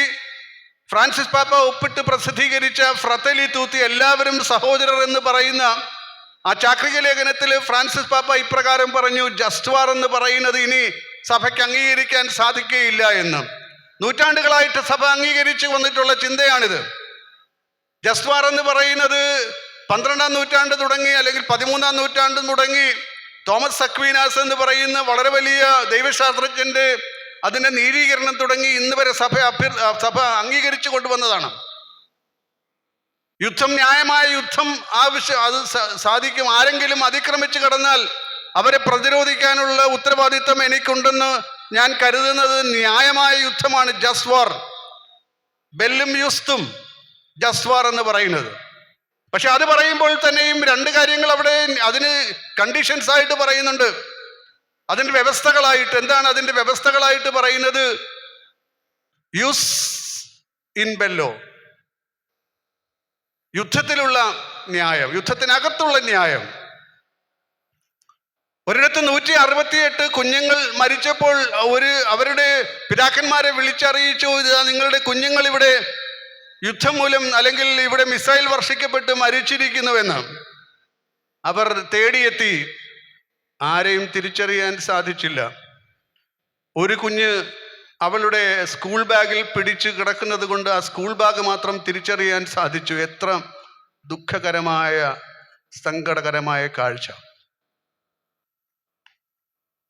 ഫ്രാൻസിസ് പാപ്പ ഒപ്പിട്ട് പ്രസിദ്ധീകരിച്ച ഫ്രത്തലി തൂത്തി, എല്ലാവരും സഹോദരർ എന്ന് പറയുന്ന ആ ചാക്രിക ലേഖനത്തിൽ ഫ്രാൻസിസ് പാപ്പ ഇപ്രകാരം പറഞ്ഞു: ജസ്റ്റ് വാർ എന്ന് പറയുന്നത് ഇനി സഭയ്ക്ക് അംഗീകരിക്കാൻ സാധിക്കുകയില്ല എന്ന്. നൂറ്റാണ്ടുകളായിട്ട് സഭ അംഗീകരിച്ചു വന്നിട്ടുള്ള ചിന്തയാണിത്. ജസ്റ്റ് വാർ എന്ന് പറയുന്നത് 12-ാം നൂറ്റാണ്ട് തുടങ്ങി, അല്ലെങ്കിൽ 13-ാം നൂറ്റാണ്ട് തുടങ്ങി തോമസ് അക്വീനാസ് എന്ന് പറയുന്ന വളരെ വലിയ ദൈവശാസ്ത്രജ്ഞന്റെ അതിൻ്റെ നീതീകരണം തുടങ്ങി ഇന്ന് വരെ സഭ അംഗീകരിച്ചു കൊണ്ടുവന്നതാണ്. യുദ്ധം, ന്യായമായ യുദ്ധം അത് സാധിക്കും. ആരെങ്കിലും അതിക്രമിച്ച് കടന്നാൽ അവരെ പ്രതിരോധിക്കാനുള്ള ഉത്തരവാദിത്തം എനിക്കുണ്ടെന്ന് ഞാൻ കരുതുന്നത് ന്യായമായ യുദ്ധമാണ് ജസ്റ്റ് വാർ. ബെല്ലും യുസ്തും ജസ്റ്റ് വാർ എന്ന് പറയുന്നത്. പക്ഷെ അത് പറയുമ്പോൾ തന്നെയും 2 കാര്യങ്ങൾ അവിടെ അതിന് കണ്ടീഷൻസ് ആയിട്ട് പറയുന്നുണ്ട്. അതിൻ്റെ വ്യവസ്ഥകളായിട്ട്. എന്താണ് അതിൻ്റെ വ്യവസ്ഥകളായിട്ട് പറയുന്നത്? യൂസ് ഇൻ ബെല്ലോ, യുദ്ധത്തിലുള്ള ന്യായം, യുദ്ധത്തിനകത്തുള്ള ന്യായം. ഒരിടത്ത് 168 കുഞ്ഞുങ്ങൾ മരിച്ചപ്പോൾ അവരുടെ പിതാക്കന്മാരെ വിളിച്ചറിയിച്ചു, നിങ്ങളുടെ കുഞ്ഞുങ്ങൾ ഇവിടെ യുദ്ധം മൂലം അല്ലെങ്കിൽ ഇവിടെ മിസൈൽ വർഷിക്കപ്പെട്ട് മരിച്ചിരിക്കുന്നുവെന്ന്. അവർ തേടിയെത്തി, ആരെയും തിരിച്ചറിയാൻ സാധിച്ചില്ല. ഒരു കുഞ്ഞ് അവളുടെ സ്കൂൾ ബാഗിൽ പിടിച്ച് കിടക്കുന്നത് കൊണ്ട് ആ സ്കൂൾ ബാഗ് മാത്രം തിരിച്ചറിയാൻ സാധിച്ചു. എത്ര ദുഃഖകരമായ, സങ്കടകരമായ കാഴ്ച!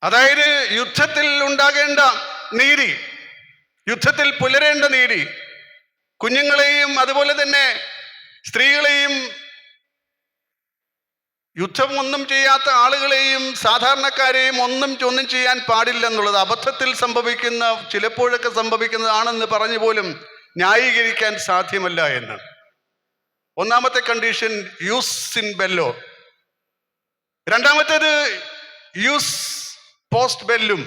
അതായത് യുദ്ധത്തിൽ ഉണ്ടാകേണ്ട നീതി, യുദ്ധത്തിൽ പുലരേണ്ട നീതി, കുഞ്ഞുങ്ങളെയും അതുപോലെ തന്നെ സ്ത്രീകളെയും, യുദ്ധം ഒന്നും ചെയ്യാത്ത ആളുകളെയും സാധാരണക്കാരെയും ഒന്നും ചെയ്യാൻ പാടില്ലെന്നുള്ളത് അബദ്ധത്തിൽ സംഭവിക്കുന്ന, ചിലപ്പോഴൊക്കെ സംഭവിക്കുന്നതാണെന്ന് പറഞ്ഞു പോലും ന്യായീകരിക്കാൻ സാധ്യമല്ല എന്ന്. ഒന്നാമത്തെ കണ്ടീഷൻ യൂസ് ഇൻ ബെല്ലോ. രണ്ടാമത്തേത് യൂസ് പോസ്റ്റ് ബെല്ലും,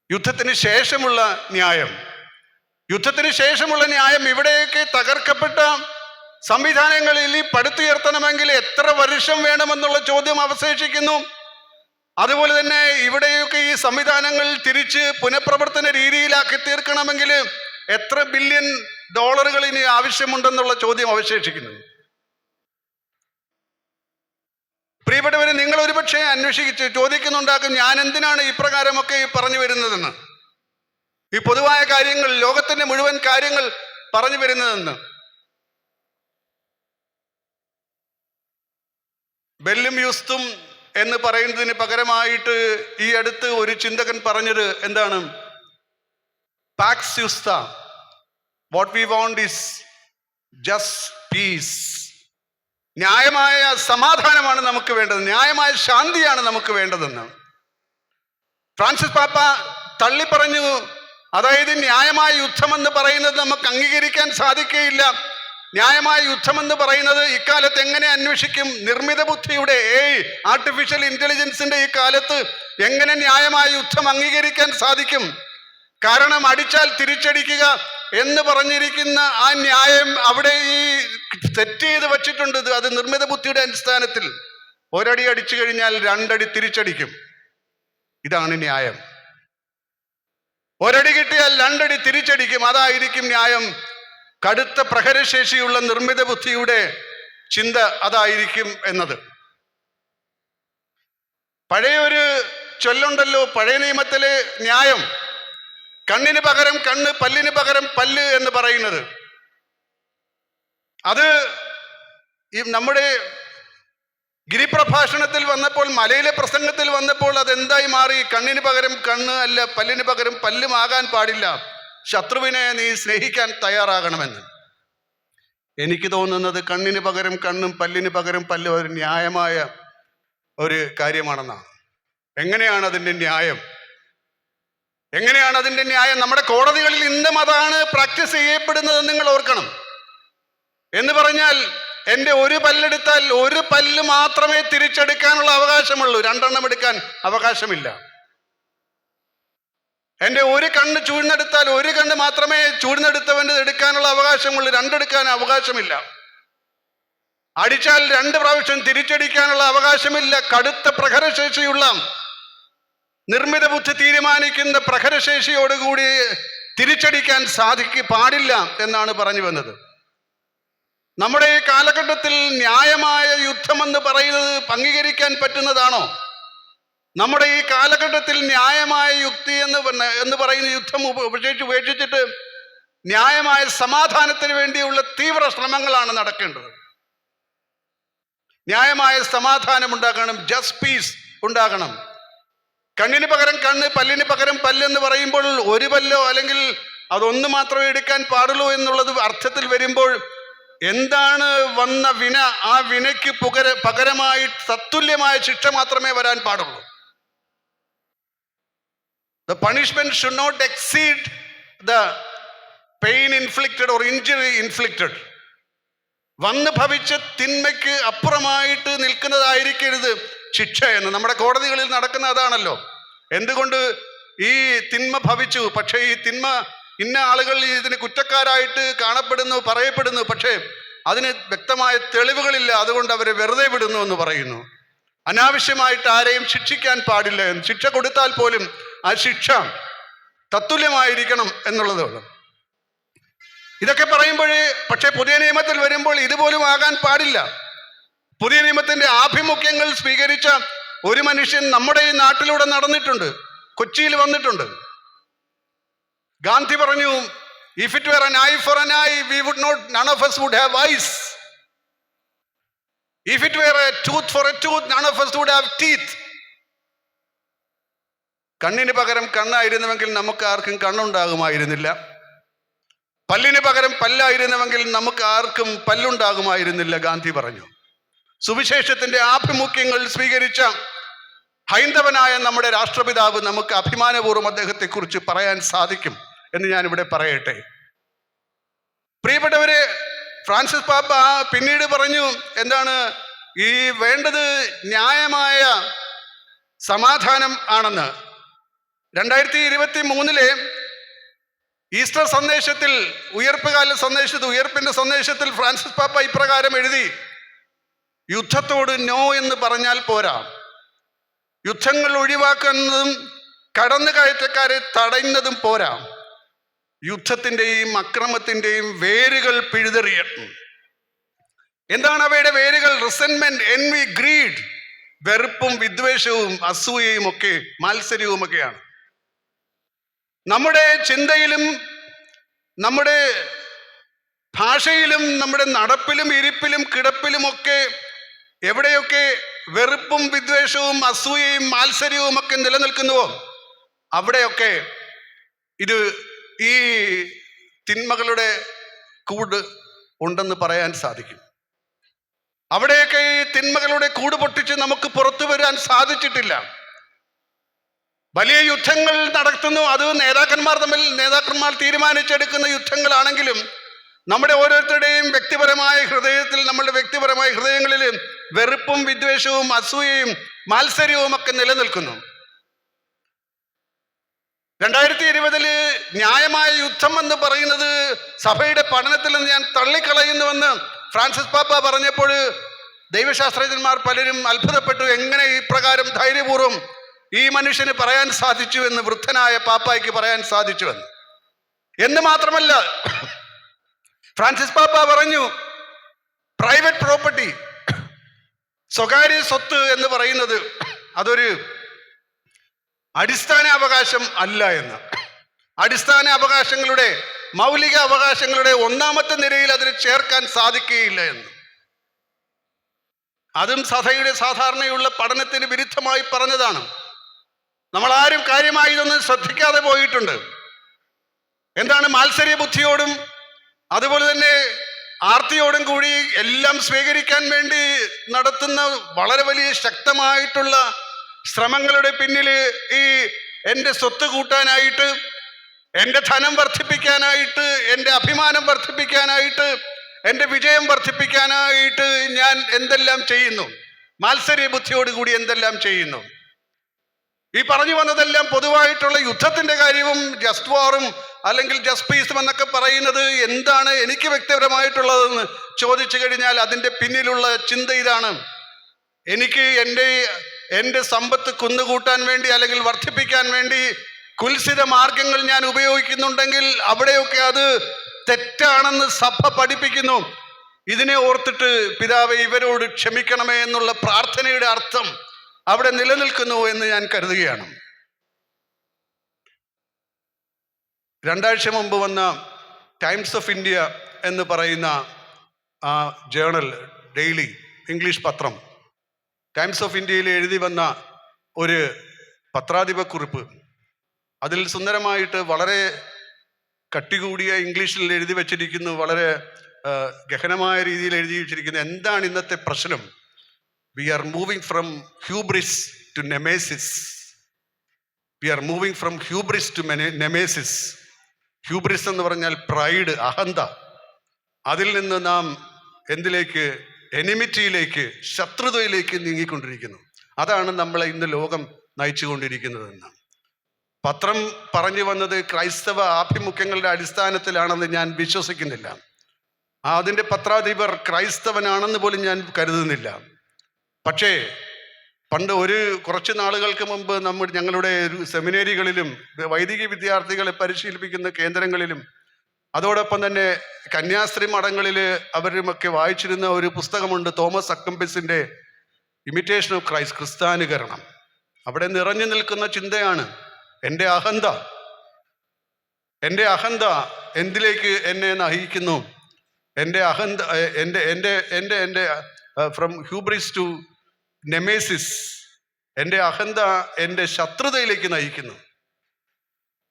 യുദ്ധത്തിന് ശേഷമുള്ള ന്യായം. യുദ്ധത്തിന് ശേഷമുള്ള ന്യായം, ഇവിടെയൊക്കെ തകർക്കപ്പെട്ട സംവിധാനങ്ങളിൽ പടുത്തുയർത്തണമെങ്കിൽ എത്ര വർഷം വേണമെന്നുള്ള ചോദ്യം അവശേഷിക്കുന്നു. അതുപോലെ തന്നെ ഇവിടെയൊക്കെ ഈ സംവിധാനങ്ങൾ തിരിച്ച് പുനഃപ്രവർത്തന രീതിയിലാക്കി തീർക്കണമെങ്കിൽ എത്ര ബില്യൺ ഡോളറുകൾ ഇനി ആവശ്യമുണ്ടെന്നുള്ള ചോദ്യം അവശേഷിക്കുന്നു. പ്രിയപ്പെട്ടവരെ, നിങ്ങൾ ഒരുപക്ഷെ ചോദിക്കുന്നുണ്ടാക്കും, ഞാൻ എന്തിനാണ് ഇപ്രകാരമൊക്കെ പറഞ്ഞു വരുന്നതെന്ന്, ഈ പൊതുവായ കാര്യങ്ങൾ, ലോകത്തിന്റെ മുഴുവൻ കാര്യങ്ങൾ പറഞ്ഞു വരുന്നതെന്ന്. ബെല്ലും യൂസ്തും എന്ന് പറയുന്നതിന് പകരമായിട്ട് ഈ അടുത്ത് ഒരു ചിന്തകൻ പറഞ്ഞത് എന്താണ്? പാക്സ് യുസ്ത, what we want is just peace. ന്യായമായ സമാധാനമാണ് നമുക്ക് വേണ്ടത്, ന്യായമായ ശാന്തിയാണ് നമുക്ക് വേണ്ടതെന്ന് ഫ്രാൻസിസ് പാപ്പ തള്ളിപ്പറഞ്ഞു. അതായത് ന്യായമായ യുദ്ധമെന്ന് പറയുന്നത് നമുക്ക് അംഗീകരിക്കാൻ സാധിക്കുകയില്ല. ന്യായമായ യുദ്ധമെന്ന് പറയുന്നത് ഇക്കാലത്ത് എങ്ങനെ അന്വേഷിക്കും? നിർമ്മിത ബുദ്ധിയുടെ ആർട്ടിഫിഷ്യൽ ഇന്റലിജൻസിന്റെ ഈ കാലത്ത് എങ്ങനെ ന്യായമായ യുദ്ധം അംഗീകരിക്കാൻ സാധിക്കും? കാരണം അടിച്ചാൽ തിരിച്ചടിക്കുക എന്ന് പറഞ്ഞിരിക്കുന്ന ആ ന്യായം അവിടെ ഈ സെറ്റ് ചെയ്ത് വച്ചിട്ടുണ്ട്. അത് നിർമ്മിത ബുദ്ധിയുടെ അടിസ്ഥാനത്തിൽ ഒരടി അടിച്ചു കഴിഞ്ഞാൽ 2 അടി തിരിച്ചടിക്കും. ഇതാണ് ന്യായം. ഒരടി കിട്ടിയാൽ 2 അടി തിരിച്ചടിക്കും. അതായിരിക്കും ന്യായം. കടുത്ത പ്രഹരശേഷിയുള്ള നിർമ്മിത ബുദ്ധിയുടെ ചിന്ത അതായിരിക്കും എന്നത്. പഴയൊരു ചൊല്ലുണ്ടല്ലോ, പഴയ നിയമത്തിലെ ന്യായം, കണ്ണിന് പകരം കണ്ണ്, പല്ലിന് പകരം പല്ല് എന്ന് പറയുന്നത്. അത് ഈ നമ്മുടെ ഗിരിപ്രഭാഷണത്തിൽ വന്നപ്പോൾ, മലയിലെ പ്രസംഗത്തിൽ വന്നപ്പോൾ അതെന്തായി മാറി? കണ്ണിന് പകരം കണ്ണ് അല്ല, പല്ലിന് പകരം പല്ലുമാകാൻ പാടില്ല. ശത്രുവിനെ നീ സ്നേഹിക്കാൻ തയ്യാറാകണമെന്ന്. എനിക്ക് തോന്നുന്നത് കണ്ണിന് പകരം കണ്ണും പല്ലിന് പകരം പല്ലും ഒരു ന്യായമായ ഒരു കാര്യമാണെന്നാണ്. എങ്ങനെയാണ് അതിൻ്റെ ന്യായം? എങ്ങനെയാണ് അതിൻ്റെ ന്യായം? നമ്മുടെ കോടതികളിൽ ഇന്നും അതാണ് പ്രാക്ടീസ് ചെയ്യപ്പെടുന്നത്, നിങ്ങൾ ഓർക്കണം. എന്ന് പറഞ്ഞാൽ എൻ്റെ ഒരു പല്ലെടുത്താൽ 1 പല്ല് മാത്രമേ തിരിച്ചെടുക്കാനുള്ള അവകാശമുള്ളൂ, 2 എണ്ണം എടുക്കാൻ അവകാശമില്ല. എൻ്റെ ഒരു കണ്ണ് ചൂഴ്ന്നെടുത്താൽ 1 കണ്ണ് മാത്രമേ ചൂഴ്ന്നെടുത്തവൻ്റെ എടുക്കാനുള്ള അവകാശമുള്ളൂ, 2 എടുക്കാൻ അവകാശമില്ല. അടിച്ചാൽ 2 പ്രാവശ്യം തിരിച്ചടിക്കാനുള്ള അവകാശമില്ല. കടുത്ത പ്രഹരശേഷിയുള്ള നിർമ്മിത ബുദ്ധി തീരുമാനിക്കുന്ന പ്രഹരശേഷിയോടുകൂടി തിരിച്ചടിക്കാൻ പാടില്ല എന്നാണ് പറഞ്ഞു വന്നത്. നമ്മുടെ ഈ കാലഘട്ടത്തിൽ ന്യായമായ യുദ്ധമെന്ന് പറയുന്നത് അംഗീകരിക്കാൻ പറ്റുന്നതാണോ? നമ്മുടെ ഈ കാലഘട്ടത്തിൽ ന്യായമായ യുക്തി എന്ന് പറയുന്ന യുദ്ധം ഉപേക്ഷിച്ചിട്ട് ന്യായമായ സമാധാനത്തിന് വേണ്ടിയുള്ള തീവ്ര ശ്രമങ്ങളാണ് നടക്കേണ്ടത്. ന്യായമായ സമാധാനം ഉണ്ടാകണം, ജസ്റ്റ് പീസ് ഉണ്ടാകണം. കണ്ണിന് പകരം കണ്ണ്, പല്ലിന് പകരം പല്ലെന്ന് പറയുമ്പോൾ 1 പല്ലോ അല്ലെങ്കിൽ അതൊന്ന് മാത്രമേ എടുക്കാൻ പാടുള്ളൂ എന്നുള്ളത് അർത്ഥത്തിൽ വരുമ്പോൾ എന്താണ് വന്ന വിന? ആ വിനയ്ക്ക് പകരമായി തത്തുല്യമായ ശിക്ഷ മാത്രമേ വരാൻ പാടുള്ളൂ. The punishment should not exceed the pain inflicted or injury inflicted. വന്ന് ഭവിച്ച തിന്മയ്ക്ക് അപ്പുറമായിട്ട് നിൽക്കുന്നതായിരിക്കരുത് ശിക്ഷ എന്ന് നമ്മുടെ കോടതികളിൽ നടക്കുന്ന അതാണല്ലോ. എന്തുകൊണ്ട് ഈ തിന്മ ഭവിച്ചു, പക്ഷേ ഈ തിന്മ ഇന്ന ആളുകൾ ഇതിന് കുറ്റക്കാരായിട്ട് കാണപ്പെടുന്നു, പറയപ്പെടുന്നു, പക്ഷേ അതിന് വ്യക്തമായ തെളിവുകളില്ല, അതുകൊണ്ട് അവരെ വെറുതെ വിടുന്നു എന്ന് പറയുന്നു. അനാവശ്യമായിട്ട് ആരെയും ശിക്ഷിക്കാൻ പാടില്ല എന്ന്. ശിക്ഷ കൊടുത്താൽ പോലും ആ ശിക്ഷ തത്തുല്യമായിരിക്കണം എന്നുള്ളതാണ്. ഇതൊക്കെ പറയുമ്പോഴേ പക്ഷെ പുതിയ നിയമത്തിൽ വരുമ്പോൾ ഇതുപോലും ആകാൻ പാടില്ല. പുതിയ നിയമത്തിന്റെ ആഭിമുഖ്യങ്ങൾ സ്വീകരിച്ച ഒരു മനുഷ്യൻ നമ്മുടെ ഈ നാട്ടിലൂടെ നടന്നിട്ടുണ്ട്, കൊച്ചിയിൽ വന്നിട്ടുണ്ട്. ഗാന്ധി പറഞ്ഞു, if it were an eye for an eye, none of us would have eyes. If it were a tooth for a tooth, none of us would have teeth. കണ്ണിന് പകരം കണ്ണായിരുന്നുവെങ്കിൽ നമുക്ക് ആർക്കും കണ്ണുണ്ടാകുമായിരുന്നില്ല. പല്ലിന് പകരം പല്ലായിരുന്നുവെങ്കിൽ നമുക്ക് ആർക്കും പല്ലുണ്ടാകുമായിരുന്നില്ല, ഗാന്ധി പറഞ്ഞു. സുവിശേഷത്തിന്റെ ആഭിമുഖ്യങ്ങൾ സ്വീകരിച്ച ഹൈന്ദവനായ നമ്മുടെ രാഷ്ട്രപിതാവ് നമുക്ക് അഭിമാനപൂർവ്വം അദ്ദേഹത്തെക്കുറിച്ച് പറയാൻ സാധിക്കും എന്ന് ഞാനിവിടെ പറയട്ടെ. പ്രിയപ്പെട്ടവരെ, ഫ്രാൻസിസ് പാപ്പ പിന്നീട് പറഞ്ഞു, എന്താണ് ഈ വേണ്ടത്? ന്യായമായ സമാധാനം ആണെന്ന്. 2023 ഈസ്റ്റർ സന്ദേശത്തിൽ, ഉയർപ്പിന്റെ സന്ദേശത്തിൽ ഫ്രാൻസിസ് പാപ്പ ഇപ്രകാരം എഴുതി: യുദ്ധത്തോട് നോ എന്ന് പറഞ്ഞാൽ പോരാ, യുദ്ധങ്ങൾ ഒഴിവാക്കുന്നതും കടന്നുകയറ്റക്കാരെ തടയുന്നതും പോരാ, യുദ്ധത്തിൻ്റെയും അക്രമത്തിൻ്റെയും വേരുകൾ പിഴുതെറിയണം. എന്താണ് അവയുടെ വേരുകൾ? റിസെന്റ്മെന്റ്, എൻവി, ഗ്രീഡ്, വെറുപ്പും വിദ്വേഷവും അസൂയയും ഒക്കെ, മാത്സര്യവും ഒക്കെയാണ്. നമ്മുടെ ചിന്തയിലും നമ്മുടെ ഭാഷയിലും നമ്മുടെ നടപ്പിലും ഇരിപ്പിലും കിടപ്പിലുമൊക്കെ എവിടെയൊക്കെ വെറുപ്പും വിദ്വേഷവും അസൂയയും മാത്സര്യവും ഒക്കെ നിലനിൽക്കുന്നുവോ അവിടെയൊക്കെ ഈ തിന്മകളുടെ കൂട് ഉണ്ടെന്ന് പറയാൻ സാധിക്കും. അവിടെയൊക്കെ ഈ തിന്മകളുടെ കൂട് പൊട്ടിച്ച് നമുക്ക് പുറത്തു വരാൻ സാധിച്ചിട്ടില്ല. വലിയ യുദ്ധങ്ങൾ നടത്തുന്നു. അത് നേതാക്കന്മാർ തീരുമാനിച്ചെടുക്കുന്ന യുദ്ധങ്ങളാണെങ്കിലും നമ്മുടെ ഓരോരുത്തരുടെയും വ്യക്തിപരമായ ഹൃദയങ്ങളിൽ വെറുപ്പും വിദ്വേഷവും അസൂയയും മാത്സര്യവും ഒക്കെ നിലനിൽക്കുന്നു. 2020 ന്യായമായ യുദ്ധം എന്ന് പറയുന്നത് സഭയുടെ പഠനത്തിൽ നിന്ന് ഞാൻ തള്ളിക്കളയുന്നുവെന്ന് ഫ്രാൻസിസ് പാപ്പ പറഞ്ഞപ്പോൾ ദൈവശാസ്ത്രജ്ഞന്മാർ പലരും അത്ഭുതപ്പെട്ടു. എങ്ങനെ ഈ പ്രകാരം ധൈര്യപൂർവ്വം ഈ മനുഷ്യന് പറയാൻ സാധിച്ചു എന്ന്, വൃദ്ധനായ പാപ്പായ്ക്ക് പറയാൻ സാധിച്ചുവെന്ന്. എന്ന് മാത്രമല്ല, ഫ്രാൻസിസ് പാപ്പ പറഞ്ഞു, പ്രൈവറ്റ് പ്രോപ്പർട്ടി, സ്വകാര്യ സ്വത്ത് എന്ന് പറയുന്നത് അതൊരു അടിസ്ഥാന അവകാശം അല്ല എന്ന്. അടിസ്ഥാന അവകാശങ്ങളുടെ, മൗലിക അവകാശങ്ങളുടെ ഒന്നാമത്തെ നിരയിൽ അതിന് ചേർക്കാൻ സാധിക്കുകയില്ല എന്ന്. അതും സഭയുടെ സാധാരണയുള്ള പഠനത്തിന് വിരുദ്ധമായി പറഞ്ഞതാണ്. നമ്മളാരും കാര്യമായി ഇതൊന്നും ശ്രദ്ധിക്കാതെ പോയിട്ടുണ്ട്. എന്താണ് മാത്സര്യ ബുദ്ധിയോടും അതുപോലെ തന്നെ ആർത്തിയോടും കൂടി എല്ലാം സ്വീകരിക്കാൻ വേണ്ടി നടത്തുന്ന വളരെ വലിയ ശക്തമായിട്ടുള്ള ശ്രമങ്ങളുടെ പിന്നിൽ ഈ എൻ്റെ സ്വത്ത് കൂട്ടാനായിട്ട്, എൻ്റെ ധനം വർദ്ധിപ്പിക്കാനായിട്ട്, എൻ്റെ അഭിമാനം വർദ്ധിപ്പിക്കാനായിട്ട്, എൻ്റെ വിജയം വർദ്ധിപ്പിക്കാനായിട്ട് ഞാൻ എന്തെല്ലാം ചെയ്യുന്നു, മാത്സര്യ ബുദ്ധിയോടുകൂടി എന്തെല്ലാം ചെയ്യുന്നു. ഈ പറഞ്ഞു വന്നതെല്ലാം പൊതുവായിട്ടുള്ള യുദ്ധത്തിൻ്റെ കാര്യവും ജസ്റ്റ് വാറും അല്ലെങ്കിൽ ജസ്റ്റ് പീസും എന്നൊക്കെ പറയുന്നത് എന്താണ് എനിക്ക് വ്യക്തിപരമായിട്ടുള്ളതെന്ന് ചോദിച്ചു കഴിഞ്ഞാൽ അതിൻ്റെ പിന്നിലുള്ള ചിന്ത ഇതാണ്: എനിക്ക് എൻ്റെ സമ്പത്ത് കുന്നുകൂട്ടാൻ വേണ്ടി അല്ലെങ്കിൽ വർദ്ധിപ്പിക്കാൻ വേണ്ടി കുൽസിത മാർഗങ്ങൾ ഞാൻ ഉപയോഗിക്കുന്നുണ്ടെങ്കിൽ അവിടെയൊക്കെ അത് തെറ്റാണെന്ന് സഭ പഠിപ്പിക്കുന്നു. ഇതിനെ ഓർത്തിട്ട് പിതാവേ ഇവരോട് ക്ഷമിക്കണമേ എന്നുള്ള പ്രാർത്ഥനയുടെ അർത്ഥം അവിടെ നിലനിൽക്കുന്നു എന്ന് ഞാൻ കരുതുകയാണ്. 2 ആഴ്ച മുമ്പ് വന്ന ടൈംസ് ഓഫ് ഇന്ത്യ എന്ന് പറയുന്ന ആ ജേണൽ, ഡെയിലി ഇംഗ്ലീഷ് പത്രം, ടൈംസ് ഓഫ് ഇന്ത്യയിൽ എഴുതി വന്ന ഒരു പത്രാധിപക്കുറിപ്പ്, അതിൽ സുന്ദരമായിട്ട് വളരെ കട്ടികൂടിയ ഇംഗ്ലീഷിൽ എഴുതി വച്ചിരിക്കുന്നു, വളരെ ഗഹനമായ രീതിയിൽ എഴുതി വച്ചിരിക്കുന്നു. എന്താണ് ഇന്നത്തെ പ്രശ്നം? We are moving from hubris to nemesis. We are moving from hubris to nemesis. ഹ്യൂബ്രിസ് എന്ന് പറഞ്ഞാൽ പ്രൈഡ്, അഹന്ത. അതിൽ നിന്ന് നാം എന്തിലേക്ക്? എനിമിറ്റിയിലേക്ക്, ശത്രുതയിലേക്ക് നീങ്ങിക്കൊണ്ടിരിക്കുന്നു. അതാണ് നമ്മളെ ഇന്ന് ലോകം നയിച്ചുകൊണ്ടിരിക്കുന്നതെന്ന് പത്രം പറഞ്ഞു വന്നത് ക്രൈസ്തവ ആഭിമുഖ്യങ്ങളുടെ അടിസ്ഥാനത്തിലാണെന്ന് ഞാൻ വിശ്വസിക്കുന്നില്ല. അതിൻ്റെ പത്രാധിപർ ക്രൈസ്തവനാണെന്ന് പോലും ഞാൻ കരുതുന്നില്ല. പക്ഷേ പണ്ട് കുറച്ച് നാളുകൾക്ക് മുമ്പ് ഞങ്ങളുടെ സെമിനേരികളിലും വൈദിക വിദ്യാർത്ഥികളെ പരിശീലിപ്പിക്കുന്ന കേന്ദ്രങ്ങളിലും അതോടൊപ്പം തന്നെ കന്യാസ്ത്രീ മഠങ്ങളിൽ അവരുമൊക്കെ വായിച്ചിരുന്ന ഒരു പുസ്തകമുണ്ട്, തോമസ് അക്കംപിസിൻ്റെ ഇമിറ്റേഷൻ ഓഫ് ക്രൈസ്റ്റ്, ക്രിസ്ത്യാനികരണം. അവിടെ നിറഞ്ഞു നിൽക്കുന്ന ചിന്തയാണ് എൻ്റെ അഹന്ത എന്തിലേക്ക് എന്നെ നയിക്കുന്നു? എൻ്റെ അഹന്ത എൻ്റെ ഫ്രം ഹ്യൂബ്രിസ് ടു നെമേസിസ്, എൻ്റെ അഹന്ത എൻ്റെ ശത്രുതയിലേക്ക് നയിക്കുന്നു.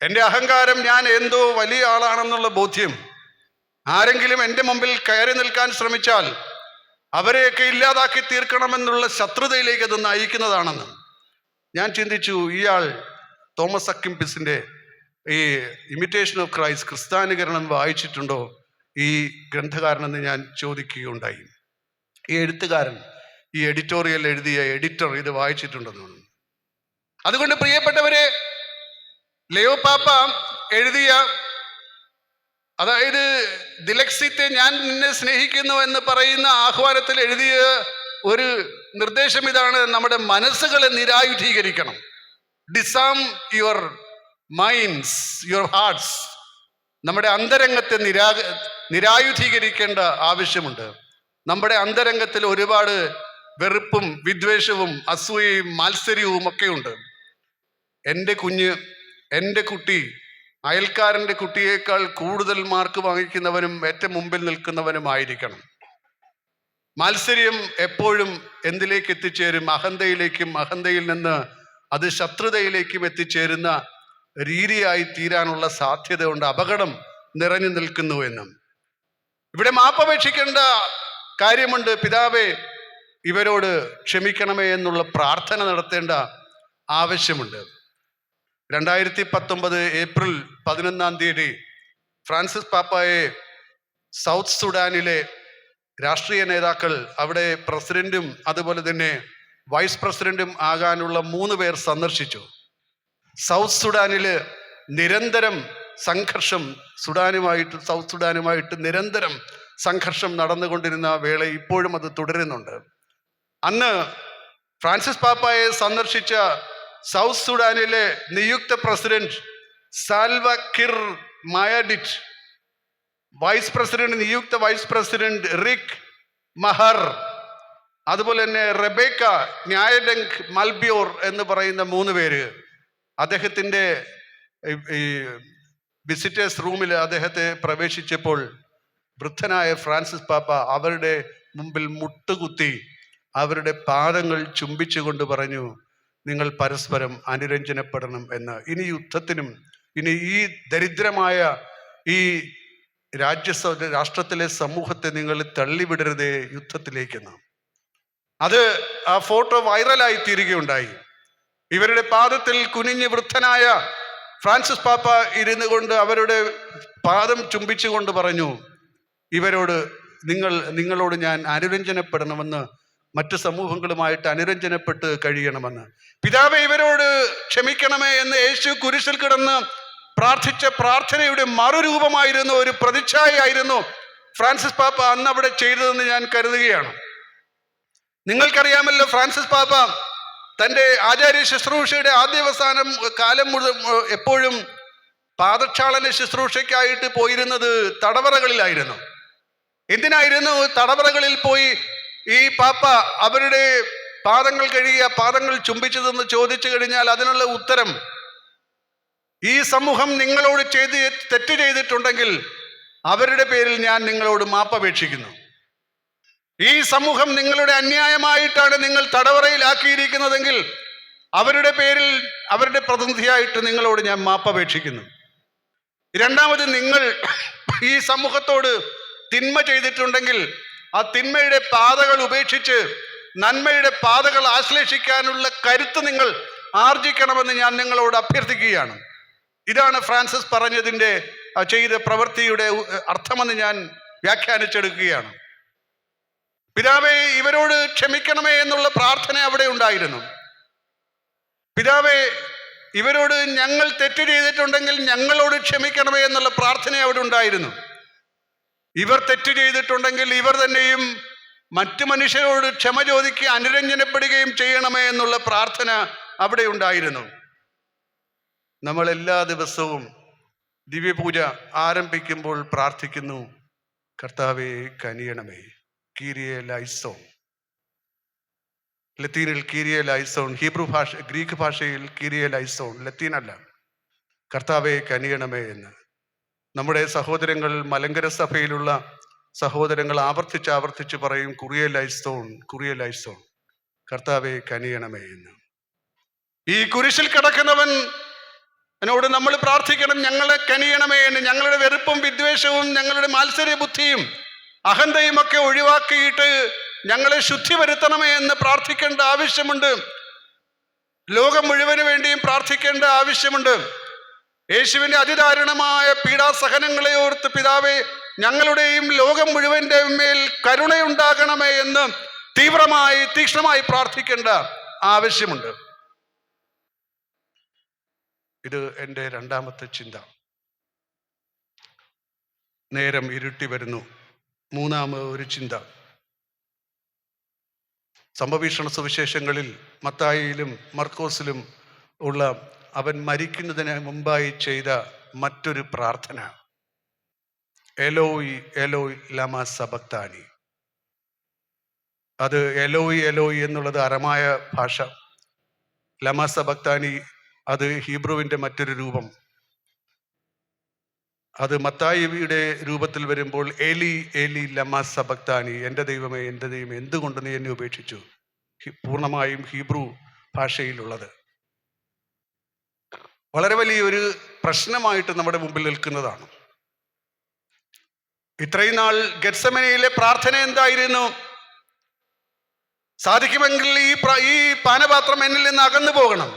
എൻ്റെ അഹങ്കാരം, ഞാൻ എന്തോ വലിയ ആളാണെന്നുള്ള ബോധ്യം, ആരെങ്കിലും എൻ്റെ മുമ്പിൽ കയറി നിൽക്കാൻ ശ്രമിച്ചാൽ അവരെയൊക്കെ ഇല്ലാതാക്കി തീർക്കണമെന്നുള്ള ശത്രുതയിലേക്ക് അത് നയിക്കുന്നതാണെന്ന് ഞാൻ ചിന്തിച്ചു. ഇയാൾ തോമസ് അക്കിംപിസിൻ്റെ ഈ ഇമിറ്റേഷൻ ഓഫ് ക്രൈസ്റ്റ്, ക്രിസ്ത്യാനികരണം വായിച്ചിട്ടുണ്ടോ ഈ ഗ്രന്ഥകാരനെന്ന് ഞാൻ ചോദിക്കുകയുണ്ടായി. ഈ എഴുത്തുകാരൻ, ഈ എഡിറ്റോറിയൽ എഴുതിയ എഡിറ്റർ ഇത് വായിച്ചിട്ടുണ്ടെന്നാണ്. അതുകൊണ്ട് പ്രിയപ്പെട്ടവരെ, ലിയോ പാപ്പ എഴുതിയ, അതായത് ദിലക്സിത്തെ ഞാൻ നിന്നെ സ്നേഹിക്കുന്നു എന്ന് പറയുന്ന ആഹ്വാനത്തിൽ എഴുതിയ ഒരു നിർദ്ദേശം ഇതാണ്: നമ്മുടെ മനസ്സുകളെ നിരായുധീകരിക്കണം. Disarm your minds, your hearts. നമ്മുടെ അന്തരംഗത്തെ നിരായുധീകരിക്കേണ്ട ആവശ്യമുണ്ട്. നമ്മുടെ അന്തരംഗത്തിൽ ഒരുപാട് വെറുപ്പും വിദ്വേഷവും അസൂയയും മാത്സര്യവും ഒക്കെ ഉണ്ട്. എൻ്റെ കുട്ടി അയൽക്കാരൻ്റെ കുട്ടിയേക്കാൾ കൂടുതൽ മാർക്ക് വാങ്ങിക്കുന്നവനും ഏറ്റവും മുമ്പിൽ നിൽക്കുന്നവനുമായിരിക്കണം. മാത്സര്യം എപ്പോഴും എന്തിലേക്ക് എത്തിച്ചേരും? അഹന്തയിലേക്കും, അഹന്തയിൽ നിന്ന് അത് ശത്രുതയിലേക്കും എത്തിച്ചേരുന്ന രീതിയായി തീരാനുള്ള സാധ്യത ഉണ്ട്. അപകടം നിറഞ്ഞു നിൽക്കുന്നു എന്നും ഇവിടെ മാപ്പപേക്ഷിക്കേണ്ട കാര്യമുണ്ട്. പിതാവേ ഇവരോട് ക്ഷമിക്കണമേ എന്നുള്ള പ്രാർത്ഥന നടത്തേണ്ട ആവശ്യമുണ്ട്. 2019 ഏപ്രിൽ 11 ഫ്രാൻസിസ് പാപ്പായെ സൗത്ത് സുഡാനിലെ രാഷ്ട്രീയ നേതാക്കൾ, അവിടെ പ്രസിഡന്റും അതുപോലെ തന്നെ വൈസ് പ്രസിഡന്റും ആകാനുള്ള 3 പേർ സന്ദർശിച്ചു. സൗത്ത് സുഡാനില് നിരന്തരം സംഘർഷം, സൗത്ത് സുഡാനുമായിട്ട് നിരന്തരം സംഘർഷം നടന്നുകൊണ്ടിരുന്ന വേള ഇപ്പോഴും അത് തുടരുന്നുണ്ട്. അന്ന് ഫ്രാൻസിസ് പാപ്പായെ സന്ദർശിച്ച സൗത്ത് സുഡാനിലെ നിയുക്ത പ്രസിഡന്റ് സാൽവ കിർ മായഡിറ്റ്, നിയുക്ത വൈസ് പ്രസിഡന്റ് റിക് മഹർ, അതുപോലെ തന്നെ റെബേക്ക ന്യായഡങ്ക് മൽബ്യോർ എന്ന് പറയുന്ന 3 പേര് അദ്ദേഹത്തിൻ്റെ ഈ വിസിറ്റേഴ്സ് റൂമിൽ അദ്ദേഹത്തെ പ്രവേശിച്ചപ്പോൾ വൃദ്ധനായ ഫ്രാൻസിസ് പാപ്പ അവരുടെ മുമ്പിൽ മുട്ടുകുത്തി അവരുടെ പാദങ്ങൾ ചുംബിച്ചുകൊണ്ട് പറഞ്ഞു, നിങ്ങൾ പരസ്പരം അനുരഞ്ജനപ്പെടണം എന്ന്. ഇനി യുദ്ധത്തിനും, ഇനി ഈ ദരിദ്രമായ ഈ രാഷ്ട്രത്തിലെ സമൂഹത്തെ നിങ്ങൾ തള്ളിവിടരുതേ യുദ്ധത്തിലേക്കെന്ന്. ആ ഫോട്ടോ വൈറലായി തീരുകയുണ്ടായി. ഇവരുടെ പാദത്തിൽ കുനിഞ്ഞ് വൃദ്ധനായ ഫ്രാൻസിസ് പാപ്പ ഇരുന്നു കൊണ്ട് അവരുടെ പാദം ചുംബിച്ചുകൊണ്ട് പറഞ്ഞു, നിങ്ങളോട് ഞാൻ അനുരഞ്ജനപ്പെടണമെന്ന്, മറ്റ് സമൂഹങ്ങളുമായിട്ട് അനുരഞ്ജനപ്പെട്ട് കഴിയണമെന്ന്. പിതാവേ, ഇവരോട് ക്ഷമിക്കണമേ എന്ന് യേശു കുരിശിൽ കിടന്ന് പ്രാർത്ഥിച്ച പ്രാർത്ഥനയുടെ മറുരൂപമായിരുന്നു, ഒരു പ്രതിച്ഛായയായിരുന്നു ഫ്രാൻസിസ് പാപ്പ അന്ന് അവിടെ ചെയ്തതെന്ന് ഞാൻ കരുതുകയാണ്. നിങ്ങൾക്കറിയാമല്ലോ, ഫ്രാൻസിസ് പാപ്പ തൻ്റെ ആചാര്യ ശുശ്രൂഷയുടെ ആദ്യാവസാനം കാലം എപ്പോഴും പാദക്ഷാളന ശുശ്രൂഷയ്ക്കായിട്ട് പോയിരുന്നത് തടവറകളിലായിരുന്നു. എന്തിനായിരുന്നു തടവറകളിൽ പോയി ഈ പാപ്പ അവരുടെ പാദങ്ങൾ കഴുകിയ, പാദങ്ങൾ ചുംബിച്ചതെന്ന് ചോദിച്ചു കഴിഞ്ഞാൽ അതിനുള്ള ഉത്തരം, ഈ സമൂഹം നിങ്ങളോട് തെറ്റ് ചെയ്തിട്ടുണ്ടെങ്കിൽ അവരുടെ പേരിൽ ഞാൻ നിങ്ങളോട് മാപ്പപേക്ഷിക്കുന്നു. ഈ സമൂഹം നിങ്ങളുടെ അന്യായമായിട്ടാണ് നിങ്ങൾ തടവറയിലാക്കിയിരിക്കുന്നതെങ്കിൽ അവരുടെ പേരിൽ, അവരുടെ പ്രതിനിധിയായിട്ട് നിങ്ങളോട് ഞാൻ മാപ്പപേക്ഷിക്കുന്നു. രണ്ടാമത്, നിങ്ങൾ ഈ സമൂഹത്തോട് തിന്മ ചെയ്തിട്ടുണ്ടെങ്കിൽ ആ തിന്മയുടെ പാതകൾ ഉപേക്ഷിച്ച് നന്മയുടെ പാതകൾ ആശ്ലേഷിക്കാനുള്ള കരുത്ത് നിങ്ങൾ ആർജിക്കണമെന്ന് ഞാൻ നിങ്ങളോട് അഭ്യർത്ഥിക്കുകയാണ്. ഇതാണ് ഫ്രാൻസിസ് ചെയ്ത പ്രവൃത്തിയുടെ അർത്ഥമെന്ന് ഞാൻ വ്യാഖ്യാനിച്ചെടുക്കുകയാണ്. പിതാവേ, ഇവരോട് ക്ഷമിക്കണമേ എന്നുള്ള പ്രാർത്ഥന അവിടെ ഉണ്ടായിരുന്നു. പിതാവേ, ഇവരോട് ഞങ്ങൾ തെറ്റ് ചെയ്തിട്ടുണ്ടെങ്കിൽ ഞങ്ങളോട് ക്ഷമിക്കണമേ എന്നുള്ള പ്രാർത്ഥന അവിടെ ഉണ്ടായിരുന്നു. ഇവർ തെറ്റ് ചെയ്തിട്ടുണ്ടെങ്കിൽ ഇവർ തന്നെയും മറ്റു മനുഷ്യരോട് ക്ഷമ ചോദിക്കുക, അനുരഞ്ജനപ്പെടുകയും ചെയ്യണമേ എന്നുള്ള പ്രാർത്ഥന അവിടെ ഉണ്ടായിരുന്നു. നമ്മൾ എല്ലാ ദിവസവും ദിവ്യപൂജ ആരംഭിക്കുമ്പോൾ പ്രാർത്ഥിക്കുന്നു, കർത്താവേ കനിയണമേ. കീരിയെ ലൈസോൺ, ലത്തീനിൽ കീരിയെ ലൈസോൺ, ഗ്രീക്ക് ഭാഷയിൽ കീരിയെ ലൈസോൺ, ലത്തീനല്ല, കർത്താവേ കനിയണമേ എന്ന്. നമ്മുടെ സഹോദരങ്ങൾ, മലങ്കര സഭയിലുള്ള സഹോദരങ്ങൾ ആവർത്തിച്ച് പറയും, കുറിയെ ലൈസോൺ, കർത്താവേ കനിയണമേ എന്ന്. ഈ കുരിശിൽ കിടക്കുന്നവൻ എന്നോട് നമ്മൾ പ്രാർത്ഥിക്കണം, ഞങ്ങളെ കനിയണമേ എന്ന്. ഞങ്ങളുടെ വെറുപ്പും വിദ്വേഷവും ഞങ്ങളുടെ മാത്സര്യ ബുദ്ധിയും അഹന്തയും ഒക്കെ ഒഴിവാക്കിയിട്ട് ഞങ്ങളെ ശുദ്ധി വരുത്തണമേ എന്ന് പ്രാർത്ഥിക്കേണ്ട ആവശ്യമുണ്ട്. ലോകം മുഴുവന് വേണ്ടിയും പ്രാർത്ഥിക്കേണ്ട ആവശ്യമുണ്ട്. യേശുവിൻ്റെ അതിദാരുണമായ പീഡാസഹനങ്ങളെ ഓർത്ത് പിതാവേ, ഞങ്ങളുടെയും ലോകം മുഴുവൻ്റെ മേൽ കരുണയുണ്ടാകണമേ എന്ന് തീക്ഷ്ണമായി പ്രാർത്ഥിക്കേണ്ട ആവശ്യമുണ്ട്. ഇത് എൻ്റെ രണ്ടാമത്തെ ചിന്ത. നേരം ഇരുട്ടി വരുന്നു. മൂന്നാമത് ഒരു ചിന്ത, സംഭവീക്ഷണ സുവിശേഷങ്ങളിൽ മത്തായിയിലും മർക്കോസിലും ഉള്ള അവൻ മരിക്കുന്നതിന് മുമ്പായി ചെയ്ത മറ്റൊരു പ്രാർത്ഥന, എലോയ് എലോയ് ലമാ സബക്താനി. അത് എലോയ് എന്നുള്ളത് അരമായ ഭാഷ, ലമാ സബക്താനി അത് ഹീബ്രുവിൻ്റെ മറ്റൊരു രൂപം. അത് മത്തായിയുടെ രൂപത്തിൽ വരുമ്പോൾ ഏലി ഏലി ലമാ സബക്താനി, എൻ്റെ ദൈവമേ എന്തുകൊണ്ട് നീ എന്നെ ഉപേക്ഷിച്ചു, പൂർണ്ണമായും ഹീബ്രു ഭാഷയിലുള്ളത്. വളരെ വലിയൊരു പ്രശ്നമായിട്ട് നമ്മുടെ മുമ്പിൽ നിൽക്കുന്നതാണ്. ഇത്രയും നാൾ ഗെത്സമനയിലെ പ്രാർത്ഥന എന്തായിരുന്നു? സാധിക്കുമെങ്കിൽ ഈ പാനപാത്രം എന്നിൽ നിന്ന് അകന്നു പോകണം,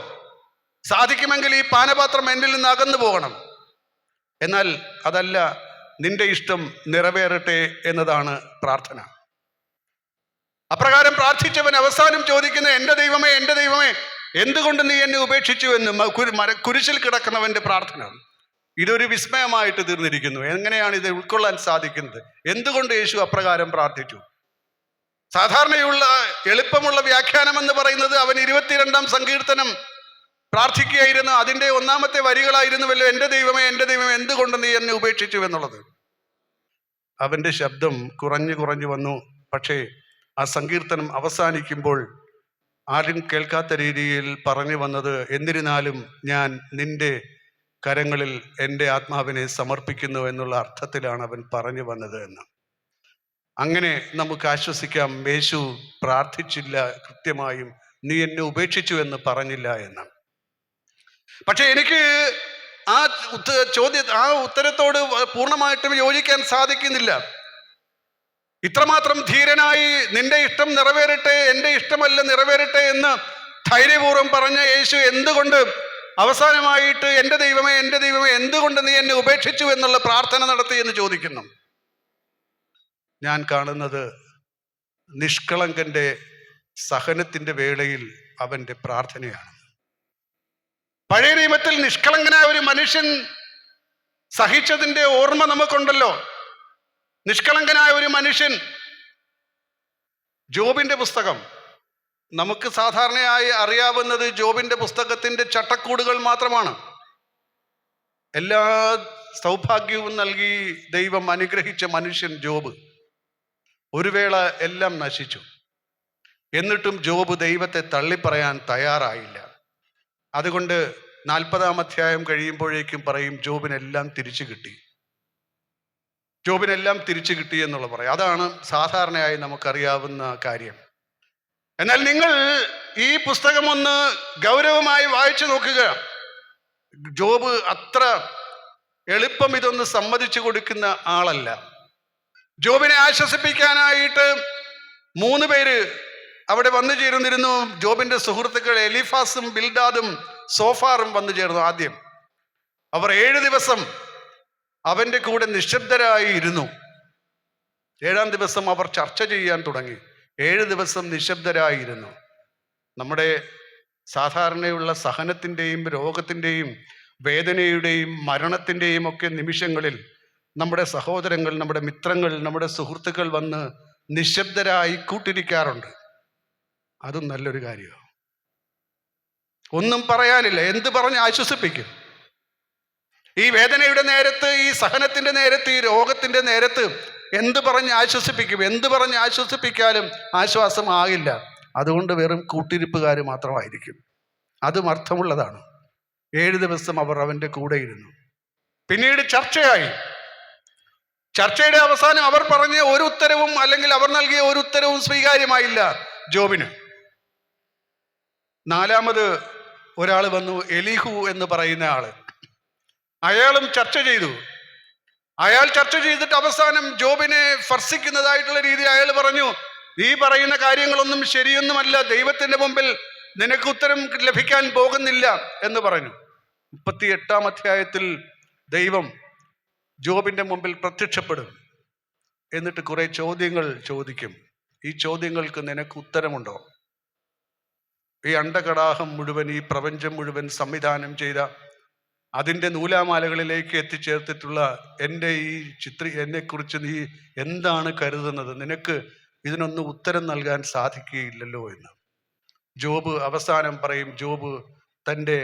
സാധിക്കുമെങ്കിൽ ഈ പാനപാത്രം എന്നിൽ നിന്ന് അകന്നു പോകണം. എന്നാൽ അതല്ല, നിന്റെ ഇഷ്ടം നിറവേറട്ടെ എന്നതാണ് പ്രാർത്ഥന. അപ്രകാരം പ്രാർത്ഥിച്ചവൻ അവസാനം ചോദിക്കുന്ന, എൻ്റെ ദൈവമേ, എൻ്റെ ദൈവമേ, എന്തുകൊണ്ട് നീ എന്നെ ഉപേക്ഷിച്ചു എന്ന് കുരിശിൽ കിടക്കുന്നവന്റെ പ്രാർത്ഥന. ഇതൊരു വിസ്മയമായിട്ട് തീർന്നിരിക്കുന്നു. എങ്ങനെയാണ് ഇത് ഉൾക്കൊള്ളാൻ സാധിക്കുന്നത്? എന്തുകൊണ്ട് യേശു അപ്രകാരം പ്രാർത്ഥിച്ചു? സാധാരണയുള്ള എളുപ്പമുള്ള വ്യാഖ്യാനം എന്ന് പറയുന്നത് അവൻ 22-ാം സങ്കീർത്തനം പ്രാർത്ഥിക്കുകയായിരുന്നു. അതിൻ്റെ 1-ാമത്തെ വരികളായിരുന്നുവല്ലോ, എൻ്റെ ദൈവമേ, എൻ്റെ ദൈവമേ, എന്തുകൊണ്ട് നീ എന്നെ ഉപേക്ഷിച്ചു എന്നുള്ളത്. അവൻ്റെ ശബ്ദം കുറഞ്ഞു കുറഞ്ഞു വന്നു. പക്ഷേ ആ സങ്കീർത്തനം അവസാനിക്കുമ്പോൾ ആരും കേൾക്കാത്ത രീതിയിൽ പറഞ്ഞു വന്നത്, എന്നിരുന്നാലും ഞാൻ നിന്റെ കരങ്ങളിൽ എൻ്റെ ആത്മാവിനെ സമർപ്പിക്കുന്നു എന്നുള്ള അർത്ഥത്തിലാണ് അവൻ പറഞ്ഞു വന്നത് എന്ന്. അങ്ങനെ നമുക്ക് ആശ്വസിക്കാം. യേശു പ്രാർത്ഥിച്ചില്ല കൃത്യമായും, നീ എന്നെ ഉപേക്ഷിച്ചു എന്ന് പറഞ്ഞില്ല എന്ന്. പക്ഷെ എനിക്ക് ആ ഉത്തരത്തോട് പൂർണ്ണമായിട്ടും യോജിക്കാൻ സാധിക്കുന്നില്ല. ഇത്രമാത്രം ധീരനായി നിന്റെ ഇഷ്ടം നിറവേറട്ടെ, എൻ്റെ ഇഷ്ടമല്ല നിറവേറട്ടെ എന്ന് ധൈര്യപൂർവ്വം പറഞ്ഞ യേശു എന്തുകൊണ്ട് അവസാനമായിട്ട് എൻ്റെ ദൈവമേ, എൻ്റെ ദൈവമേ, എന്തുകൊണ്ട് നീ എന്നെ ഉപേക്ഷിച്ചു എന്നുള്ള പ്രാർത്ഥന നടത്തി എന്ന് ചോദിക്കുന്നു? ഞാൻ കാണുന്നത് നിഷ്കളങ്കന്റെ സഹനത്തിൻ്റെ വേളയിൽ അവൻ്റെ പ്രാർത്ഥനയാണ്. പഴയ നിയമത്തിൽ നിഷ്കളങ്കനായ ഒരു മനുഷ്യൻ സഹിച്ചതിൻ്റെ ഓർമ്മ നമുക്കുണ്ടല്ലോ. നിഷ്കളങ്കനായ ഒരു മനുഷ്യൻ, ജോബിന്റെ പുസ്തകം നമുക്ക് സാധാരണയായി അറിയാവുന്നത് ജോബിന്റെ പുസ്തകത്തിന്റെ ചട്ടക്കൂടുകൾ മാത്രമാണ്. എല്ലാ സൗഭാഗ്യവും നൽകി ദൈവം അനുഗ്രഹിച്ച മനുഷ്യൻ ജോബ്. ഒരു വേള എല്ലാം നശിച്ചു. എന്നിട്ടും ജോബ് ദൈവത്തെ തള്ളിപ്പറയാൻ തയ്യാറായില്ല. അതുകൊണ്ട് 40-ാം അധ്യായം കഴിയുമ്പോഴേക്കും പറയും, ജോബിനെല്ലാം തിരിച്ചു കിട്ടി, ജോബിനെല്ലാം തിരിച്ചു കിട്ടി എന്നുള്ള പറയും. അതാണ് സാധാരണയായി നമുക്കറിയാവുന്ന കാര്യം. എന്നാൽ നിങ്ങൾ ഈ പുസ്തകം ഒന്ന് ഗൗരവമായി വായിച്ചു നോക്കുക. ജോബ് അത്ര എളുപ്പം ഇതൊന്ന് സമ്മതിച്ചു കൊടുക്കുന്ന ആളല്ല. ജോബിനെ ആശ്വസിപ്പിക്കാനായിട്ട് 3 പേര് അവിടെ വന്നു ചേർന്നിരുന്നു. ജോബിന്റെ സുഹൃത്തുക്കൾ എലിഫാസും ബിൽദാദും സോഫാറും വന്നു ചേർന്നു. ആദ്യം അവർ 7 ദിവസം അവൻ്റെ കൂടെ നിശബ്ദരായി ഇരുന്നു. 7-ാം ദിവസം അവർ ചർച്ച ചെയ്യാൻ തുടങ്ങി. 7 ദിവസം നിശബ്ദരായിരുന്നു. നമ്മുടെ സാധാരണയുള്ള സഹനത്തിൻ്റെയും രോഗത്തിൻ്റെയും വേദനയുടെയും മരണത്തിൻ്റെയും ഒക്കെ നിമിഷങ്ങളിൽ നമ്മുടെ സഹോദരങ്ങൾ, നമ്മുടെ മിത്രങ്ങൾ, നമ്മുടെ സുഹൃത്തുക്കൾ വന്ന് നിശബ്ദരായി കൂട്ടിരിക്കാറുണ്ട്. അതും നല്ലൊരു കാര്യമാണ്. ഒന്നും പറയാനില്ല, എന്ത് പറഞ്ഞ് ആശ്വസിപ്പിക്കും? ഈ വേദനയുടെ നേരത്ത്, ഈ സഹനത്തിൻ്റെ നേരത്ത്, ഈ രോഗത്തിൻ്റെ നേരത്ത് എന്ത് പറഞ്ഞ് ആശ്വസിപ്പിക്കും? എന്ത് പറഞ്ഞ് ആശ്വസിപ്പിക്കാനും ആശ്വാസം ആകില്ല. അതുകൊണ്ട് വെറും കൂട്ടിരിപ്പുകാർ മാത്രമായിരിക്കും. അതും അർത്ഥമുള്ളതാണ്. 7 ദിവസം അവർ അവൻ്റെ കൂടെ ഇരുന്നു. പിന്നീട് ചർച്ചയായി. ചർച്ചയുടെ അവസാനം അവർ പറഞ്ഞ ഒരു ഉത്തരവും, അല്ലെങ്കിൽ അവർ നൽകിയ ഒരു ഉത്തരവും സ്വീകാര്യമായില്ല ജോബിന്. 4-മത് ഒരാൾ വന്നു, എലീഹു എന്ന് പറയുന്ന ആള്. അയാളും ചർച്ച ചെയ്തു. അയാൾ ചർച്ച ചെയ്തിട്ട് അവസാനം ജോബിനെ ഭർസിക്കുന്നതായിട്ടുള്ള രീതിയിൽ അയാൾ പറഞ്ഞു, നീ പറയുന്ന കാര്യങ്ങളൊന്നും ശരിയൊന്നുമല്ല, ദൈവത്തിന്റെ മുമ്പിൽ നിനക്ക് ഉത്തരം ലഭിക്കാൻ പോകുന്നില്ല എന്ന് പറഞ്ഞു. 38-ാം അധ്യായത്തിൽ ദൈവം ജോബിന്റെ മുമ്പിൽ പ്രത്യക്ഷപ്പെടും. എന്നിട്ട് കുറെ ചോദ്യങ്ങൾ ചോദിക്കും. ഈ ചോദ്യങ്ങൾക്ക് നിനക്ക് ഉത്തരമുണ്ടോ? ഈ അണ്ടകടാഹം മുഴുവൻ, ഈ പ്രപഞ്ചം മുഴുവൻ സംവിധാനം ചെയ്ത, അതിൻ്റെ നൂലാമാലകളിലേക്ക് എത്തിച്ചേർത്തിട്ടുള്ള എൻ്റെ ഈ എന്നെക്കുറിച്ച് നീ എന്താണ് കരുതുന്നത്? നിനക്ക് ഇതിനൊന്നും ഉത്തരം നൽകാൻ സാധിക്കുകയില്ലല്ലോ എന്ന്. ജോബ് അവസാനം പറയും, ജോബ് തൻ്റെ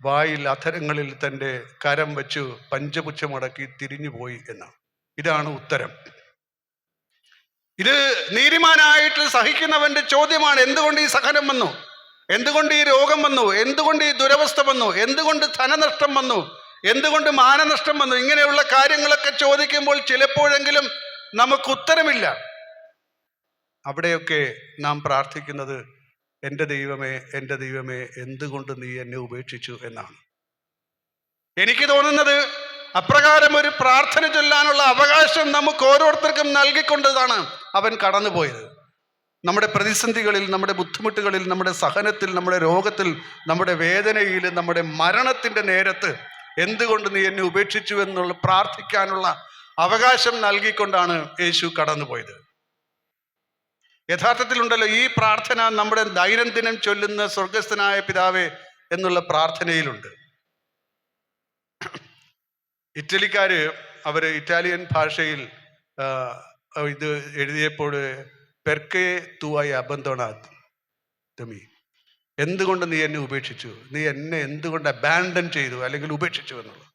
വായിൽ, അധരങ്ങളിൽ തൻ്റെ കരം വെച്ച് പഞ്ചപുച്ഛമടക്കി തിരിഞ്ഞുപോയി എന്ന്. ഇതാണ് ഉത്തരം. ഇത് നീതിമാനായിട്ട് സഹിക്കുന്നവന്റെ ചോദ്യമാണ്. എന്തുകൊണ്ട് ഈ സഹനം വന്നു? എന്തുകൊണ്ട് ഈ രോഗം വന്നു? എന്തുകൊണ്ട് ഈ ദുരവസ്ഥ വന്നു? എന്തുകൊണ്ട് ധനനഷ്ടം വന്നു? എന്തുകൊണ്ട് മാനനഷ്ടം വന്നു? ഇങ്ങനെയുള്ള കാര്യങ്ങളൊക്കെ ചോദിക്കുമ്പോൾ ചിലപ്പോഴെങ്കിലും നമുക്ക് ഉത്തരമില്ല. അവിടെയൊക്കെ നാം പ്രാർത്ഥിക്കുന്നത്, എൻ്റെ ദൈവമേ, എൻ്റെ ദൈവമേ, എന്തുകൊണ്ട് നീ എന്നെ ഉപേക്ഷിച്ചു എന്നാണ്. എനിക്ക് തോന്നുന്നത് അപ്രകാരം ഒരു പ്രാർത്ഥന ചൊല്ലാനുള്ള അവകാശം നമുക്ക് ഓരോരുത്തർക്കും നൽകിക്കൊണ്ടതാണ് അവൻ കടന്നുപോയത്. നമ്മുടെ പ്രതിസന്ധികളിൽ, നമ്മുടെ ബുദ്ധിമുട്ടുകളിൽ, നമ്മുടെ സഹനത്തിൽ, നമ്മുടെ രോഗത്തിൽ, നമ്മുടെ വേദനയിൽ, നമ്മുടെ മരണത്തിൻ്റെ നേരത്ത് എന്തുകൊണ്ട് നീ എന്നെ ഉപേക്ഷിച്ചു എന്നുള്ള പ്രാർത്ഥിക്കാനുള്ള അവകാശം നൽകിക്കൊണ്ടാണ് യേശു കടന്നുപോയത്. യഥാർത്ഥത്തിലുണ്ടല്ലോ, ഈ പ്രാർത്ഥന നമ്മുടെ ദൈനംദിനം ചൊല്ലുന്ന സ്വർഗസ്ഥനായ പിതാവേ എന്നുള്ള പ്രാർത്ഥനയിലുണ്ട്. ഇറ്റലിക്കാര് അവർ ഇറ്റാലിയൻ ഭാഷയിൽ ഇത് എഴുതിയപ്പോൾ പെർക്കെ തുവായി അബന്ധോണാത് തമി, എന്തുകൊണ്ട് നീ എന്നെ ഉപേക്ഷിച്ചു, നീ എന്നെ എന്തുകൊണ്ട് അബാൻഡൻ ചെയ്തു അല്ലെങ്കിൽ ഉപേക്ഷിച്ചു എന്നുള്ളത്.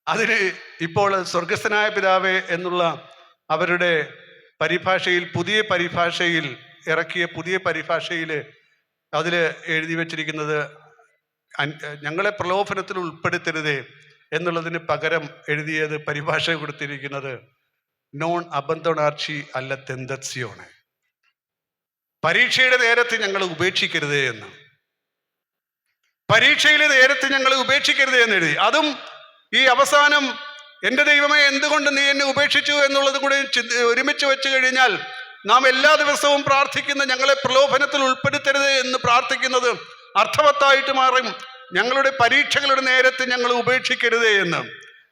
അതിന് ഇപ്പോൾ സ്വർഗസ്ഥനായ പിതാവേ എന്നുള്ള അവരുടെ പരിഭാഷയിൽ, പുതിയ പരിഭാഷയിൽ ഇറക്കിയ പുതിയ പരിഭാഷയിൽ അതിൽ എഴുതി വച്ചിരിക്കുന്നത് ഞങ്ങളെ പ്രലോഭനത്തിൽ ഉൾപ്പെടുത്തരുതേ എന്നുള്ളതിന് പകരം എഴുതിയത് പരിഭാഷ കൊടുത്തിരിക്കുന്നത് നോൺ അബന്ധോണാർച്ചി അല്ല തെന്തത്സിയോണ്, പരീക്ഷയുടെ നേരത്ത് ഞങ്ങൾ ഉപേക്ഷിക്കരുതേ എന്ന്. പരീക്ഷയിലെ നേരത്ത് ഞങ്ങൾ ഉപേക്ഷിക്കരുതേ എന്ന് എഴുതി. അതും ഈ അവസാനം എൻ്റെ ദൈവമേ എന്തുകൊണ്ട് നീ എന്നെ ഉപേക്ഷിച്ചു എന്നുള്ളത് കൂടി ഒരുമിച്ച് വെച്ച് കഴിഞ്ഞാൽ നാം എല്ലാ ദിവസവും പ്രാർത്ഥിക്കുന്ന ഞങ്ങളെ പ്രലോഭനത്തിൽ ഉൾപ്പെടുത്തരുത് എന്ന് പ്രാർത്ഥിക്കുന്നത് അർത്ഥവത്തായിട്ട് മാറും. ഞങ്ങളുടെ പരീക്ഷകളുടെ നേരത്ത് ഞങ്ങൾ ഉപേക്ഷിക്കരുതേ എന്ന്,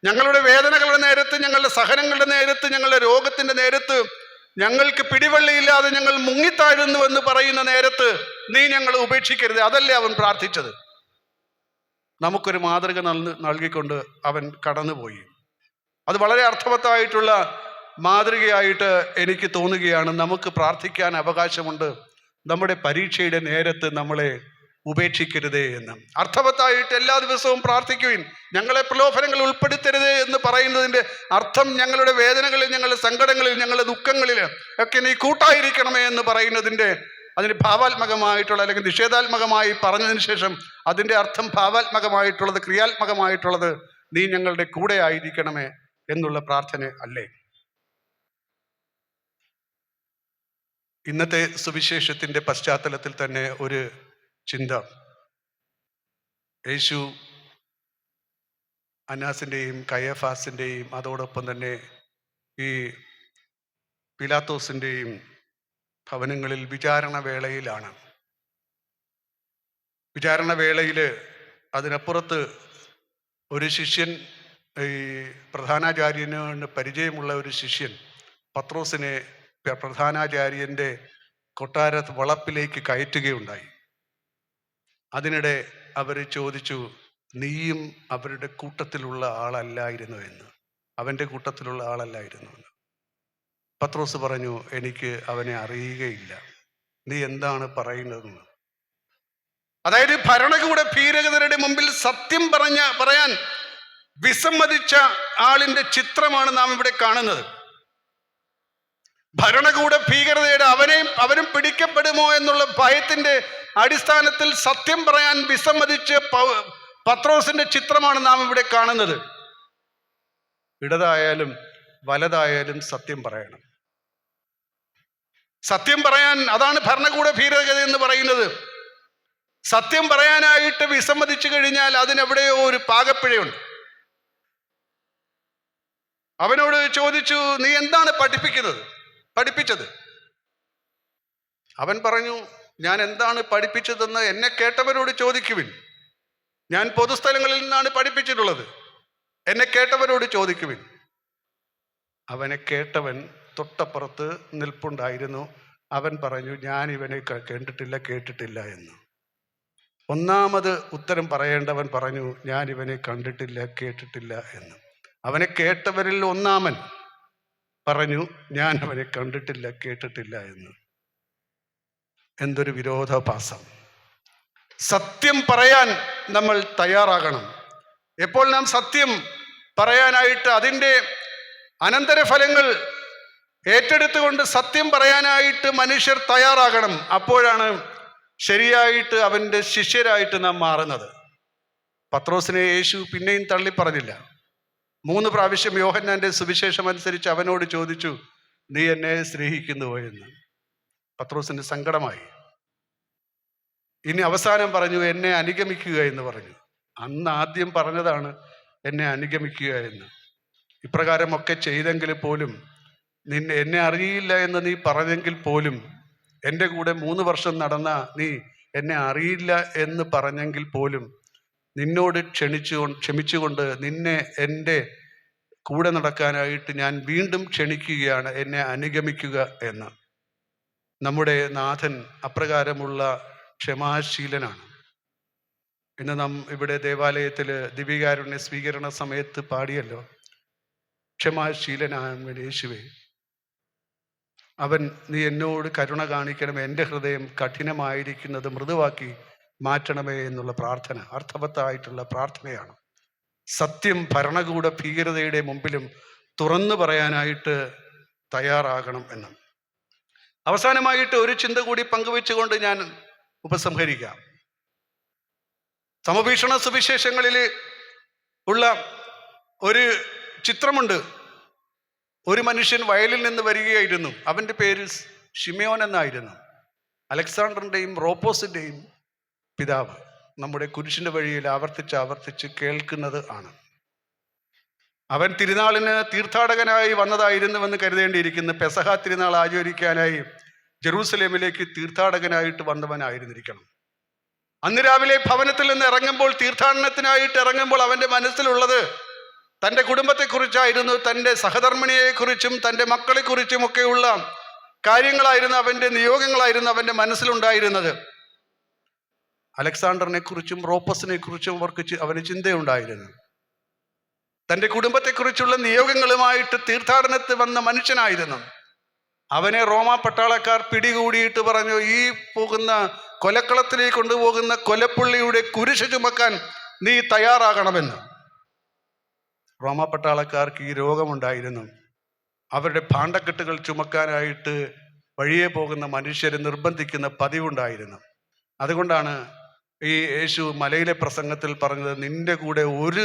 ഞങ്ങളുടെ വേദനകളുടെ നേരത്ത്, ഞങ്ങളുടെ സഹനങ്ങളുടെ നേരത്ത്, ഞങ്ങളുടെ രോഗത്തിൻ്റെ നേരത്ത്, ഞങ്ങൾക്ക് പിടിവള്ളിയില്ലാതെ ഞങ്ങൾ മുങ്ങിത്താഴുന്നു എന്ന് പറയുന്ന നേരത്ത് നീ ഞങ്ങളെ ഉപേക്ഷിക്കരുത്. അതല്ലേ അവൻ പ്രാർത്ഥിച്ചത്. നമുക്കൊരു മാതൃക നൽകിക്കൊണ്ട് അവൻ കടന്നുപോയി. അത് വളരെ അർത്ഥവത്തായിട്ടുള്ള മാതൃകയായിട്ട് എനിക്ക് തോന്നുകയാണ്. നമുക്ക് പ്രാർത്ഥിക്കാൻ അവകാശമുണ്ട്, നമ്മുടെ പരീക്ഷയുടെ നേരത്ത് നമ്മളെ ഉപേക്ഷിക്കരുതേ എന്ന്. അർത്ഥവത്തായിട്ട് എല്ലാ ദിവസവും പ്രാർത്ഥിക്കുവിൻ, ഞങ്ങളെ പ്രലോഭനങ്ങൾ ഉൾപ്പെടുത്തരുതേ എന്ന് പറയുന്നതിൻ്റെ അർത്ഥം ഞങ്ങളുടെ വേദനകളിൽ, ഞങ്ങളുടെ സങ്കടങ്ങളിൽ, ഞങ്ങളുടെ ദുഃഖങ്ങളിൽ ഒക്കെ നീ കൂട്ടായിരിക്കണമേ എന്ന് പറയുന്നതിൻ്റെ അതിന് ഭാവാത്മകമായിട്ടുള്ള അല്ലെങ്കിൽ നിഷേധാത്മകമായി പറഞ്ഞതിന് ശേഷം അതിൻ്റെ അർത്ഥം ഭാവാത്മകമായിട്ടുള്ളത്, ക്രിയാത്മകമായിട്ടുള്ളത് നീ ഞങ്ങളുടെ കൂടെ ആയിരിക്കണമേ എന്നുള്ള പ്രാർത്ഥന അല്ലേ? ഇന്നത്തെ സുവിശേഷത്തിൻ്റെ പശ്ചാത്തലത്തിൽ തന്നെ ഒരു ചിന്ത, യേശു അന്നാസിൻ്റെയും കയഫാസിൻ്റെയും അതോടൊപ്പം തന്നെ ഈ പിലാത്തോസിൻ്റെയും ഭവനങ്ങളിൽ വിചാരണ വേളയിലാണ്. വിചാരണ വേളയിൽ അതിനപ്പുറത്ത് ഒരു ശിഷ്യൻ, ഈ പ്രധാനാചാര്യന് പരിചയമുള്ള ഒരു ശിഷ്യൻ പത്രോസിനെ പ്രധാനാചാര്യൻ്റെ കൊട്ടാര വളപ്പിലേക്ക് കയറ്റുകയുണ്ടായി. അതിനിടെ അവർ ചോദിച്ചു, നീയും അവരുടെ കൂട്ടത്തിലുള്ള ആളല്ലായിരുന്നു എന്ന്, അവൻ്റെ കൂട്ടത്തിലുള്ള ആളല്ലായിരുന്നു എന്ന്. പത്രോസ് പറഞ്ഞു, എനിക്ക് അവനെ അറിയുകയില്ല, നീ എന്താണ് പറയുന്നതെന്ന്. അതായത് ഭരണകൂട ഭീകരതയുടെ മുമ്പിൽ സത്യം പറയാൻ വിസമ്മതിച്ച ആളിന്റെ ചിത്രമാണ് നാം ഇവിടെ കാണുന്നത്. ഭരണകൂട ഭീകരതയുടെ അവരും പിടിക്കപ്പെടുമോ എന്നുള്ള ഭയത്തിന്റെ അടിസ്ഥാനത്തിൽ സത്യം പറയാൻ വിസമ്മതിച്ച് പത്രോസിന്റെ ചിത്രമാണ് നാം ഇവിടെ കാണുന്നത്. ഇടതായാലും വലതായാലും സത്യം പറയണം. സത്യം പറയാൻ, അതാണ് ഭരണകൂട ഭീകരത എന്ന് പറയുന്നത്. സത്യം പറയാനായിട്ട് വിസമ്മതിച്ചു കഴിഞ്ഞാൽ അതിനെവിടെയോ ഒരു പാകപ്പിഴയുണ്ട്. അവനോട് ചോദിച്ചു, നീ എന്താണ് പഠിപ്പിച്ചത്? അവൻ പറഞ്ഞു, ഞാൻ എന്താണ് പഠിപ്പിച്ചതെന്ന് എന്നെ കേട്ടവരോട് ചോദിക്കുവിൻ. ഞാൻ പൊതുസ്ഥലങ്ങളിൽ നിന്നാണ് പഠിപ്പിച്ചിട്ടുള്ളത്, എന്നെ കേട്ടവരോട് ചോദിക്കുവിൻ. അവനെ കേട്ടവൻ തൊട്ടപ്പുറത്ത് നിൽപ്പുണ്ടായിരുന്നു. അവൻ പറഞ്ഞു, ഞാൻ ഇവനെ കേട്ടിട്ടില്ല എന്ന്. ഒന്നാമത് ഉത്തരം പറയേണ്ടവൻ പറഞ്ഞു, ഞാൻ ഇവനെ കണ്ടിട്ടില്ല, കേട്ടിട്ടില്ല എന്ന്. അവനെ കേട്ടവരിൽ ഒന്നാമൻ പറഞ്ഞു, ഞാൻ അവനെ കണ്ടിട്ടില്ല, കേട്ടിട്ടില്ല എന്ന്. എന്തൊരു വിരോധാഭാസം! സത്യം പറയാൻ നമ്മൾ തയ്യാറാകണം. എപ്പോൾ നാം സത്യം പറയാനായിട്ട് അതിൻ്റെ അനന്തരഫലങ്ങൾ ഏറ്റെടുത്തുകൊണ്ട് സത്യം പറയാനായിട്ട് മനുഷ്യർ തയ്യാറാകണം. അപ്പോഴാണ് ശരിയായിട്ട് അവൻ്റെ ശിഷ്യരായിട്ട് നാം മാറുന്നത്. പത്രോസിനെ യേശു പിന്നെയും തള്ളിപ്പറഞ്ഞില്ല. 3 പ്രാവശ്യം യോഹന്നാന്റെ സുവിശേഷം അനുസരിച്ച് അവനോട് ചോദിച്ചു, നീ എന്നെ സ്നേഹിക്കുന്നുവോ എന്ന്. പത്രോസിന് സങ്കടമായി. ഇനി അവസാനം പറഞ്ഞു, എന്നെ അനുഗമിക്കുക എന്ന് പറഞ്ഞു. അന്ന് ആദ്യം പറഞ്ഞതാണ് എന്നെ അനുഗമിക്കുക എന്ന്. ഇപ്രകാരമൊക്കെ ചെയ്തെങ്കിൽ പോലും, എന്നെ അറിയില്ല എന്ന് നീ പറഞ്ഞെങ്കിൽ പോലും എൻ്റെ കൂടെ 3 വർഷം നടന്ന നീ എന്നെ അറിയില്ല എന്ന് പറഞ്ഞെങ്കിൽ പോലും നിന്നോട് ക്ഷമിച്ചുകൊണ്ട് നിന്നെ എൻ്റെ കൂടെ നടക്കാനായിട്ട് ഞാൻ വീണ്ടും ക്ഷണിക്കുകയാണ്, എന്നെ അനുഗമിക്കുക എന്ന്. നമ്മുടെ നാഥൻ അപ്രകാരമുള്ള ക്ഷമാശീലനാണ്. ഇന്ന് നാം ഇവിടെ ദേവാലയത്തിൽ ദിവ്യകാരുണ്യ സ്വീകരണ സമയത്ത് പാടിയല്ലോ, ക്ഷമാശീലനായ യേശുവേ, അവൻ നീ എന്നോട് കരുണ കാണിക്കണമേ, എൻ്റെ ഹൃദയം കഠിനമായിരിക്കുന്നത് മൃദുവാക്കി മാറ്റണമേ എന്നുള്ള പ്രാർത്ഥന അർത്ഥവത്തായിട്ടുള്ള പ്രാർത്ഥനയാണ്. സത്യം ഭരണകൂട ഭീകരതയുടെ മുമ്പിലും തുറന്നു പറയാനായിട്ട് തയ്യാറാകണം എന്ന്. അവസാനമായിട്ട് ഒരു ചിന്ത കൂടി പങ്കുവെച്ചുകൊണ്ട് ഞാൻ ഉപസംഹരിക്കാം. സമഭീഷണ സുവിശേഷങ്ങളിൽ ഉള്ള ഒരു ചിത്രമുണ്ട്. ഒരു മനുഷ്യൻ വയലിൽ നിന്ന് വരികയായിരുന്നു. അവൻ്റെ പേര് ഷിമയോൻ എന്നായിരുന്നു. അലക്സാണ്ടറിൻ്റെയും റോപ്പോസിൻ്റെയും പിതാവ്. നമ്മുടെ കുരിശിൻ്റെ വഴിയിൽ ആവർത്തിച്ച് കേൾക്കുന്നത് ആണ്. അവൻ തിരുനാളിന് തീർത്ഥാടകനായി വന്നതായിരുന്നുവെന്ന് കരുതേണ്ടിയിരിക്കുന്നു. പെസഹ തിരുനാൾ ആചരിക്കാനായി ജെറൂസലേമിലേക്ക് തീർത്ഥാടകനായിട്ട് വന്നവനായിരുന്നിരിക്കണം. അന്ന് രാവിലെ ഭവനത്തിൽ നിന്ന് ഇറങ്ങുമ്പോൾ, തീർത്ഥാടനത്തിനായിട്ട് ഇറങ്ങുമ്പോൾ അവൻ്റെ മനസ്സിലുള്ളത് തൻ്റെ കുടുംബത്തെക്കുറിച്ചായിരുന്നു, തൻ്റെ സഹധർമ്മിണിയെക്കുറിച്ചും തൻ്റെ മക്കളെക്കുറിച്ചും ഒക്കെയുള്ള കാര്യങ്ങളായിരുന്നു, അവൻ്റെ നിയോഗങ്ങളായിരുന്നു അവൻ്റെ മനസ്സിലുണ്ടായിരുന്നത്. അലക്സാണ്ടറിനെ കുറിച്ചും റോപ്പസിനെ കുറിച്ചും അവന് ചിന്തയുണ്ടായിരുന്നു. തൻ്റെ കുടുംബത്തെക്കുറിച്ചുള്ള നിയോഗങ്ങളുമായിട്ട് തീർത്ഥാടനത്തിൽ വന്ന മനുഷ്യനായിരുന്നു. അവനെ റോമാ പട്ടാളക്കാർ പിടികൂടിയിട്ട് പറഞ്ഞു, ഈ പോകുന്ന കൊലക്കളത്തിലേക്ക് കൊണ്ടുപോകുന്ന കൊലപ്പുള്ളിയുടെ കുരിശ് ചുമക്കാൻ നീ തയ്യാറാകണമെന്ന്. റോമാ പട്ടാളക്കാർക്ക് ഈ രോഗമുണ്ടായിരുന്നു. അവരുടെ ഭാണ്ഡക്കെട്ടുകൾ ചുമക്കാനായിട്ട് വഴിയെ പോകുന്ന മനുഷ്യരെ നിർബന്ധിക്കുന്ന പതിവുണ്ടായിരുന്നു. അതുകൊണ്ടാണ് ഈ യേശു മലയിലെ പ്രസംഗത്തിൽ പറഞ്ഞത്, നിന്റെ കൂടെ 1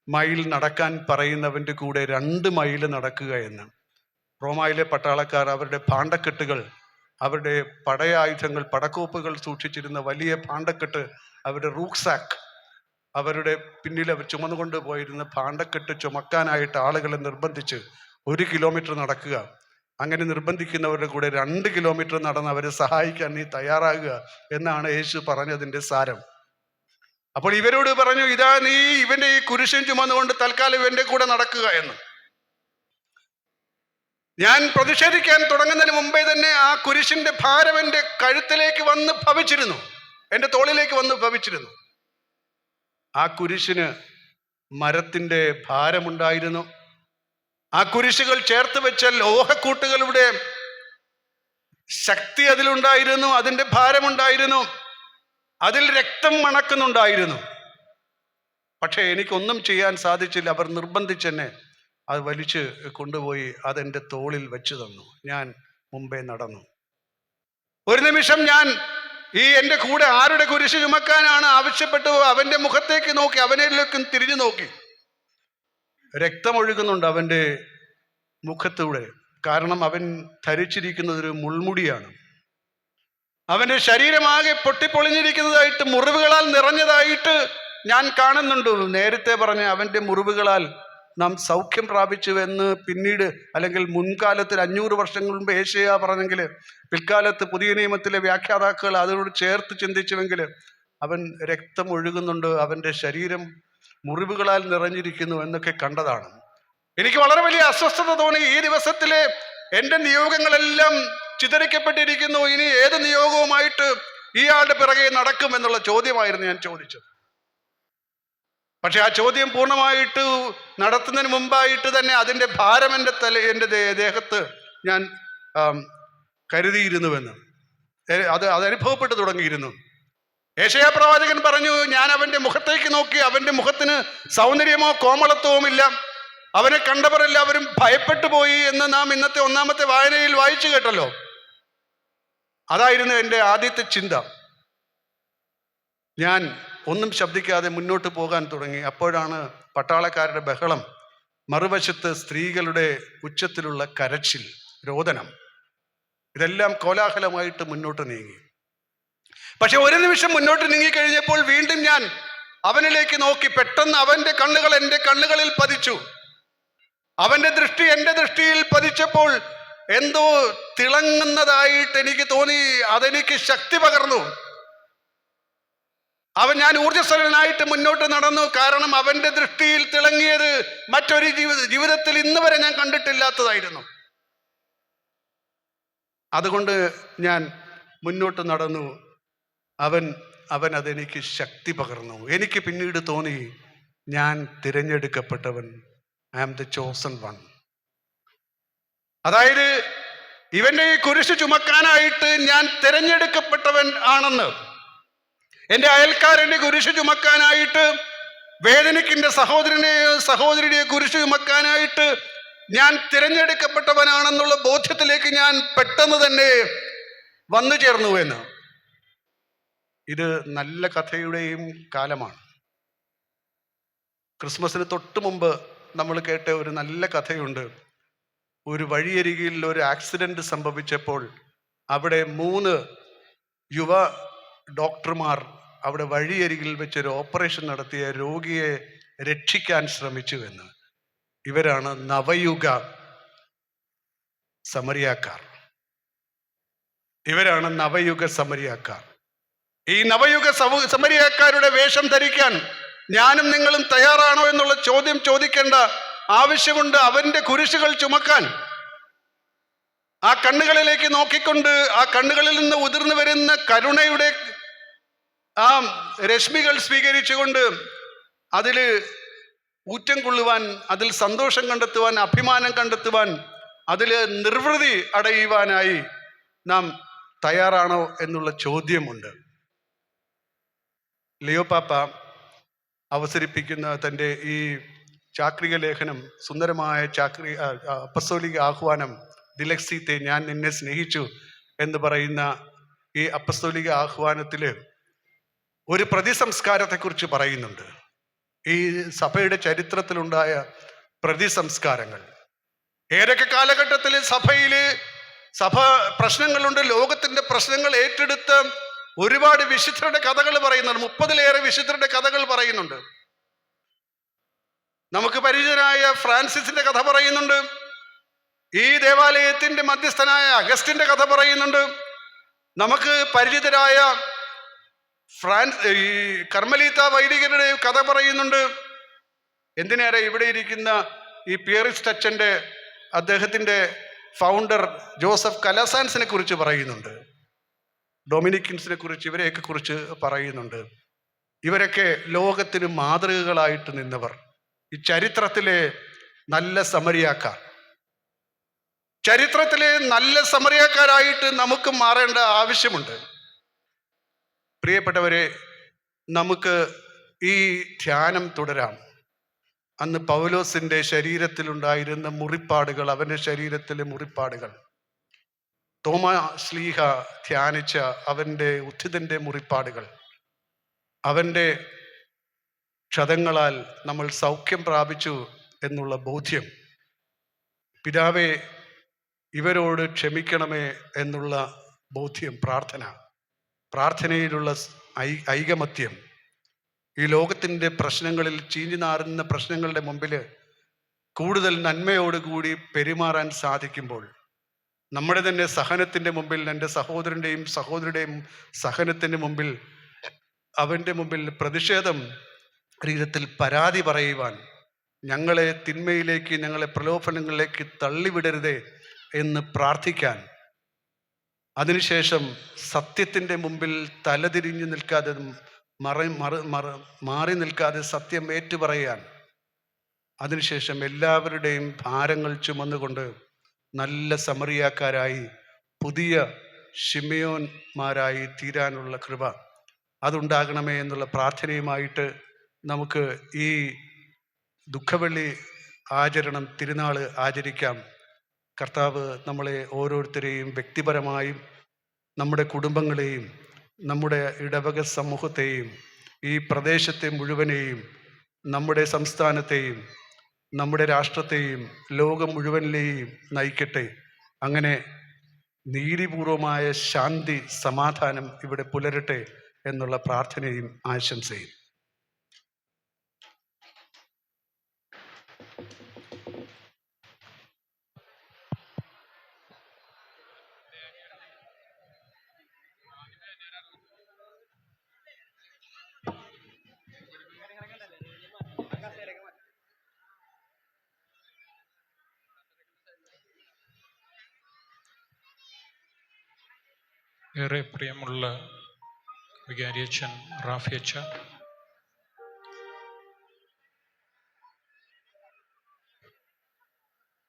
മൈൽ നടക്കാൻ പറയുന്നവൻ്റെ കൂടെ 2 മൈൽ നടക്കുക എന്ന്. റോമായിലെ പട്ടാളക്കാർ അവരുടെ ഭാണ്ഡക്കെട്ടുകൾ, അവരുടെ പടയായുധങ്ങൾ, പടക്കോപ്പുകൾ സൂക്ഷിച്ചിരുന്ന വലിയ ഭാണ്ഡക്കെട്ട്, അവരുടെ റൂക്സാക്ക്, അവരുടെ പിന്നിൽ അവർ ചുമന്നുകൊണ്ട് പോയിരുന്ന ഭാണ്ഡക്കെട്ട് ചുമക്കാനായിട്ട് ആളുകളെ നിർബന്ധിച്ച് 1 കിലോമീറ്റർ നടക്കുക. അങ്ങനെ നിർബന്ധിക്കുന്നവരുടെ കൂടെ 2 കിലോമീറ്റർ നടന്ന് അവരെ സഹായിക്കാൻ നീ തയ്യാറാകുക എന്നാണ് യേശു പറഞ്ഞതിൻ്റെ സാരം. അപ്പോൾ ഇവരോട് പറഞ്ഞു, ഇതാ നീ ഇവന്റെ ഈ കുരിശൻ ചുമന്നുകൊണ്ട് തൽക്കാലം ഇവന്റെ കൂടെ നടക്കുക എന്ന്. ഞാൻ പ്രതിഷേധിക്കാൻ തുടങ്ങുന്നതിന് മുമ്പേ തന്നെ ആ കുരിശിന്റെ ഭാരം എൻ്റെ കഴുത്തിലേക്ക് വന്ന് ഭവിച്ചിരുന്നു, എൻ്റെ തോളിലേക്ക് വന്ന് ഭവിച്ചിരുന്നു. ആ കുരിശിന് മരത്തിൻ്റെ ഭാരമുണ്ടായിരുന്നു. ആ കുരിശുകൾ ചേർത്ത് വെച്ച ലോഹക്കൂട്ടുകളുടെ ശക്തി അതിലുണ്ടായിരുന്നു, അതിൻ്റെ ഭാരമുണ്ടായിരുന്നു, അതിൽ രക്തം മണക്കുന്നുണ്ടായിരുന്നു. പക്ഷേ എനിക്കൊന്നും ചെയ്യാൻ സാധിച്ചില്ല. അവർ നിർബന്ധിച്ചെന്നെ അത് വലിച്ച് കൊണ്ടുപോയി അതെൻ്റെ തോളിൽ വെച്ചു തന്നു. ഞാൻ മുമ്പേ നടന്നു. ഒരു നിമിഷം ഞാൻ ഈ എൻ്റെ കൂടെ ആരുടെ കുരിശ് ചുമക്കാനാണ് ആവശ്യപ്പെട്ടു അവൻ്റെ മുഖത്തേക്ക് നോക്കി, അവനിലേക്കും തിരിഞ്ഞു നോക്കി. രക്തമൊഴുകുന്നുണ്ട് അവൻ്റെ മുഖത്തൂടെ. കാരണം അവൻ ധരിച്ചിരിക്കുന്നതൊരു മുൾമുടിയാണ്. അവൻ്റെ ശരീരമാകെ പൊട്ടിപ്പൊളിഞ്ഞിരിക്കുന്നതായിട്ട്, മുറിവുകളാൽ നിറഞ്ഞതായിട്ട് ഞാൻ കാണുന്നുണ്ട്. നേരത്തെ പറഞ്ഞ അവൻ്റെ മുറിവുകളാൽ നാം സൗഖ്യം പ്രാപിച്ചുവെന്ന് പിന്നീട്, അല്ലെങ്കിൽ മുൻകാലത്തിൽ 500 വർഷങ്ങൾ മുമ്പ് ഏശയ്യാ പറഞ്ഞെങ്കിൽ, പിൽക്കാലത്ത് പുതിയ നിയമത്തിലെ വ്യാഖ്യാതാക്കൾ അതിനോട് ചേർത്ത് ചിന്തിച്ചുവെങ്കിൽ, അവൻ രക്തം ഒഴുകുന്നുണ്ട്, അവൻ്റെ ശരീരം മുറിവുകളാൽ നിറഞ്ഞിരിക്കുന്നു എന്നൊക്കെ കണ്ടതാണ്. എനിക്ക് വളരെ വലിയ അസ്വസ്ഥത തോന്നി. ഈ ദിവസത്തിലെ എൻ്റെ നിയോഗങ്ങളെല്ലാം ചിതറിക്കപ്പെട്ടിരിക്കുന്നു. ഇനി ഏത് നിയോഗവുമായിട്ട് ഇയാളുടെ പിറകെ നടക്കും എന്നുള്ള ചോദ്യമായിരുന്നു ഞാൻ ചോദിച്ചത്. പക്ഷെ ആ ചോദ്യം പൂർണ്ണമായിട്ട് നടത്തുന്നതിന് മുമ്പായിട്ട് തന്നെ അതിൻ്റെ ഭാരം എൻ്റെ ദേഹത്ത് ഞാൻ കരുതിയിരുന്നുവെന്ന് അത് അനുഭവപ്പെട്ടു തുടങ്ങിയിരുന്നു. ഏശയ്യാ പ്രവാചകൻ പറഞ്ഞു, ഞാൻ അവൻ്റെ മുഖത്തേക്ക് നോക്കി, അവൻ്റെ മുഖത്തിന് സൗന്ദര്യമോ കോമളത്വവും ഇല്ല, അവനെ കണ്ടവർ എല്ലാവരും ഭയപ്പെട്ടു പോയി എന്ന് നാം ഇന്നത്തെ 1ാമത്തെ വായനയിൽ വായിച്ചു കേട്ടല്ലോ. അതായിരുന്നു എൻ്റെ ആദ്യത്തെ ചിന്ത. ഞാൻ ഒന്നും ശബ്ദിക്കാതെ മുന്നോട്ട് പോകാൻ തുടങ്ങി. അപ്പോഴാണ് പട്ടാളക്കാരുടെ ബഹളം, മറുവശത്ത് സ്ത്രീകളുടെ ഉച്ചത്തിലുള്ള കരച്ചിൽ, രോദനം, ഇതെല്ലാം കോലാഹലമായിട്ട് മുന്നോട്ട് നീങ്ങി. പക്ഷെ ഒരു നിമിഷം മുന്നോട്ട് നീങ്ങിക്കഴിഞ്ഞപ്പോൾ വീണ്ടും ഞാൻ അവനിലേക്ക് നോക്കി. പെട്ടെന്ന് അവൻ്റെ കണ്ണുകൾ എൻ്റെ കണ്ണുകളിൽ പതിച്ചു. അവൻ്റെ ദൃഷ്ടി എൻ്റെ ദൃഷ്ടിയിൽ പതിച്ചപ്പോൾ എന്തോ തിളങ്ങുന്നതായിട്ട് എനിക്ക് തോന്നി. അതെനിക്ക് ശക്തി പകർന്നു. ഞാൻ ഊർജ്ജസ്വലനായിട്ട് മുന്നോട്ട് നടന്നു. കാരണം അവന്റെ ദൃഷ്ടിയിൽ തിളങ്ങിയത് മറ്റൊരു ജീവിതത്തിൽ ഇന്ന് വരെ ഞാൻ കണ്ടിട്ടില്ലാത്തതായിരുന്നു. അതുകൊണ്ട് ഞാൻ മുന്നോട്ട് നടന്നു. അവൻ അതെനിക്ക് ശക്തി പകർന്നു. എനിക്ക് പിന്നീട് തോന്നി, ഞാൻ തിരഞ്ഞെടുക്കപ്പെട്ടവൻ. I am the chosen one. അതായത് ഇവന്റെ ഈ കുരിശ് ചുമക്കാനായിട്ട് ഞാൻ തിരഞ്ഞെടുക്കപ്പെട്ടവൻ ആണെന്ന്. എൻ്റെ അയൽക്കാരൻ്റെ കുരിശ് ചുമക്കാനായിട്ട്, വേദനിക്കുന്ന സഹോദരിയെ കുരിശ് ചുമക്കാനായിട്ട് ഞാൻ തിരഞ്ഞെടുക്കപ്പെട്ടവനാണെന്നുള്ള ബോധ്യത്തിലേക്ക് ഞാൻ പെട്ടെന്ന് തന്നെ വന്നു ചേർന്നു എന്ന്. ഇത് നല്ല കഥയുടെയും കാലമാണ്. ക്രിസ്മസിന് തൊട്ട് മുമ്പ് നമ്മൾ കേട്ട ഒരു നല്ല കഥയുണ്ട്. ഒരു വഴിയരികിൽ ഒരു ആക്സിഡന്റ് സംഭവിച്ചപ്പോൾ അവിടെ 3 യുവ ഡോക്ടർമാർ അവിടെ വഴിയരികിൽ വെച്ചൊരു ഓപ്പറേഷൻ നടത്തിയ രോഗിയെ രക്ഷിക്കാൻ ശ്രമിച്ചു എന്ന്. ഇവരാണ് നവയുഗ സമരിയാക്കാർ. ഈ നവയുഗ സമരിയാക്കാരുടെ വേഷം ധരിക്കാൻ ഞാനും നിങ്ങളും തയ്യാറാണോ എന്നുള്ള ചോദ്യം ചോദിക്കേണ്ട ആവശ്യമുണ്ട്. അവന്റെ കുരിശുകൾ ചുമക്കാൻ, ആ കണ്ണുകളിലേക്ക് നോക്കിക്കൊണ്ട്, ആ കണ്ണുകളിൽ നിന്ന് ഉതിർന്നു വരുന്ന കരുണയുടെ ആ രശ്മികൾ സ്വീകരിച്ചുകൊണ്ട് അതിൽ ഊറ്റം കൊള്ളുവാൻ, അതിൽ സന്തോഷം കണ്ടെത്തുവാൻ, അഭിമാനം കണ്ടെത്തുവാൻ, അതിൽ നിർവൃതി അടയുവാനായി നാം തയ്യാറാണോ എന്നുള്ള ചോദ്യമുണ്ട്. ലിയോ പാപ്പ അവതരിപ്പിക്കുന്ന തൻ്റെ ഈ ചാക്രിക ലേഖനം, സുന്ദരമായ അപ്പസ്തോലിക ആഹ്വാനം, ദിലക്സീത്തെ ഞാൻ നിന്നെ സ്നേഹിച്ചു എന്ന് പറയുന്ന ഈ അപ്പസ്തോലിക ആഹ്വാനത്തിൽ ഒരു പ്രതിസംസ്കാരത്തെക്കുറിച്ച് പറയുന്നുണ്ട്. ഈ സഭയുടെ ചരിത്രത്തിലുണ്ടായ പ്രതിസംസ്കാരങ്ങൾ, ഏതൊക്കെ കാലഘട്ടത്തിൽ സഭ പ്രശ്നങ്ങളുണ്ട്. ലോകത്തിന്റെ പ്രശ്നങ്ങൾ ഏറ്റെടുത്ത് ഒരുപാട് വിശുദ്ധരുടെ കഥകൾ പറയുന്നുണ്ട്. 30-ലേറെ വിശുദ്ധരുടെ കഥകൾ പറയുന്നുണ്ട്. നമുക്ക് പരിചിതനായ ഫ്രാൻസിസിന്റെ കഥ പറയുന്നുണ്ട്. ഈ ദേവാലയത്തിന്റെ മധ്യസ്ഥനായ അഗസ്റ്റിന്റെ കഥ പറയുന്നുണ്ട്. നമുക്ക് പരിചിതരായ ഈ കർമ്മലീത്ത വൈദികരുടെ കഥ പറയുന്നുണ്ട്. എന്തിനേറെ ഇവിടെ ഇരിക്കുന്ന ഈ പിയറിസ്റ്റ് അച്ഛൻ്റെ, അദ്ദേഹത്തിൻ്റെ ഫൗണ്ടർ ജോസഫ് കലാസാൻസിനെ കുറിച്ച് പറയുന്നുണ്ട്. ഡൊമിനിക്കൻസിനെ കുറിച്ച്, ഇവരെയൊക്കെ കുറിച്ച് പറയുന്നുണ്ട്. ഇവരൊക്കെ ലോകത്തിന് മാതൃകകളായിട്ട് നിന്നവർ. ഈ ചരിത്രത്തിലെ നല്ല സമരിയാക്കാരായിട്ട് നമുക്ക് മാറേണ്ട ആവശ്യമുണ്ട്. പ്രിയപ്പെട്ടവരെ, നമുക്ക് ഈ ധ്യാനം തുടരാം. അന്ന് പൗലോസിന്റെ ശരീരത്തിലുണ്ടായിരുന്ന മുറിപ്പാടുകൾ, അവന്റെ ശരീരത്തിലെ മുറിപ്പാടുകൾ, തോമാ ശ്ലീഹ ധ്യാനിച്ച അവന്റെ ഉത്ഥിതന്റെ മുറിപ്പാടുകൾ, അവന്റെ ക്ഷതങ്ങളാൽ നമ്മൾ സൗഖ്യം പ്രാപിച്ചു എന്നുള്ള ബോധ്യം, പിതാവേ ഇവരോട് ക്ഷമിക്കണമേ എന്നുള്ള ബോധ്യം, പ്രാർത്ഥനയിലുള്ള ഐകമത്യം, ഈ ലോകത്തിൻ്റെ പ്രശ്നങ്ങളിൽ, ചീഞ്ഞു നാറുന്ന പ്രശ്നങ്ങളുടെ മുമ്പിൽ കൂടുതൽ നന്മയോടുകൂടി പെരുമാറാൻ സാധിക്കുമ്പോൾ, നമ്മുടെ തന്നെ സഹനത്തിൻ്റെ മുമ്പിൽ, എൻ്റെ സഹോദരൻ്റെയും സഹനത്തിൻ്റെ മുമ്പിൽ, അവൻ്റെ മുമ്പിൽ പ്രതിഷേധം രീതിയിൽ പരാതി പറയുവാൻ, ഞങ്ങളെ തിന്മയിലേക്ക്, ഞങ്ങളെ പ്രലോഭനങ്ങളിലേക്ക് തള്ളിവിടരുതേ എന്ന് പ്രാർത്ഥിക്കാൻ, അതിനുശേഷം സത്യത്തിൻ്റെ മുമ്പിൽ തലതിരിഞ്ഞു നിൽക്കാതെ, മാറി നിൽക്കാതെ സത്യം ഏറ്റുപറയാൻ, അതിനുശേഷം എല്ലാവരുടെയും ഭാരങ്ങൾ ചുമന്നുകൊണ്ട് നല്ല സമറിയാക്കാരായി, പുതിയ ശിമയോന്മാരായി തീരാനുള്ള കൃപ അതുണ്ടാകണമേ എന്നുള്ള പ്രാർത്ഥനയുമായിട്ട് നമുക്ക് ഈ ദുഃഖവെള്ളി തിരുനാൾ ആചരിക്കാം. കർത്താവ് നമ്മളെ ഓരോരുത്തരെയും വ്യക്തിപരമായും, നമ്മുടെ കുടുംബങ്ങളെയും, നമ്മുടെ ഇടവക സമൂഹത്തെയും, ഈ പ്രദേശത്തെ മുഴുവനെയും, നമ്മുടെ സംസ്ഥാനത്തെയും, നമ്മുടെ രാഷ്ട്രത്തെയും, ലോകം മുഴുവനിലെയും നയിക്കട്ടെ. അങ്ങനെ നീതിപൂർവമായ ശാന്തി, സമാധാനം ഇവിടെ പുലരട്ടെ എന്നുള്ള പ്രാർത്ഥനയും ആശംസയും. ഏറെ പ്രിയമുള്ള വികാരിയച്ഛൻ റാഫിയച്ഛ,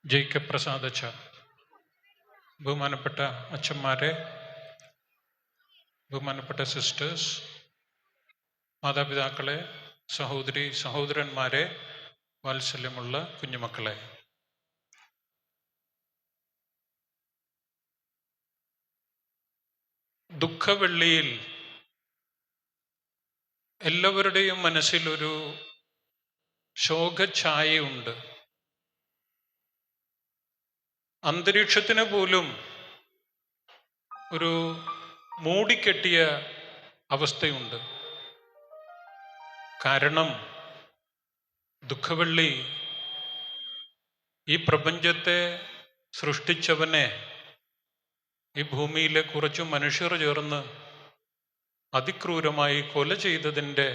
ജേക്കബ് പ്രസാദ് അച്ഛ, ബഹുമാനപ്പെട്ട അച്ഛന്മാരെ, ബഹുമാനപ്പെട്ട സിസ്റ്റേഴ്സ്, മാതാപിതാക്കളെ, സഹോദരി സഹോദരന്മാരെ, വാത്സല്യമുള്ള കുഞ്ഞുമക്കളെ, ദുഃഖവെള്ളിയിൽ എല്ലാവരുടെയും മനസ്സിലൊരു ശോകഛായയുണ്ട്. അന്തരീക്ഷത്തിന് പോലും ഒരു മൂടിക്കെട്ടിയ അവസ്ഥയുണ്ട്. കാരണം ദുഃഖവെള്ളി ഈ പ്രപഞ്ചത്തെ സൃഷ്ടിച്ചവനെ ഈ ഭൂമിയിലെ കുറച്ചു മനുഷ്യർ ചേർന്ന് അതിക്രൂരമായി കൊല ചെയ്തതിൻ്റെ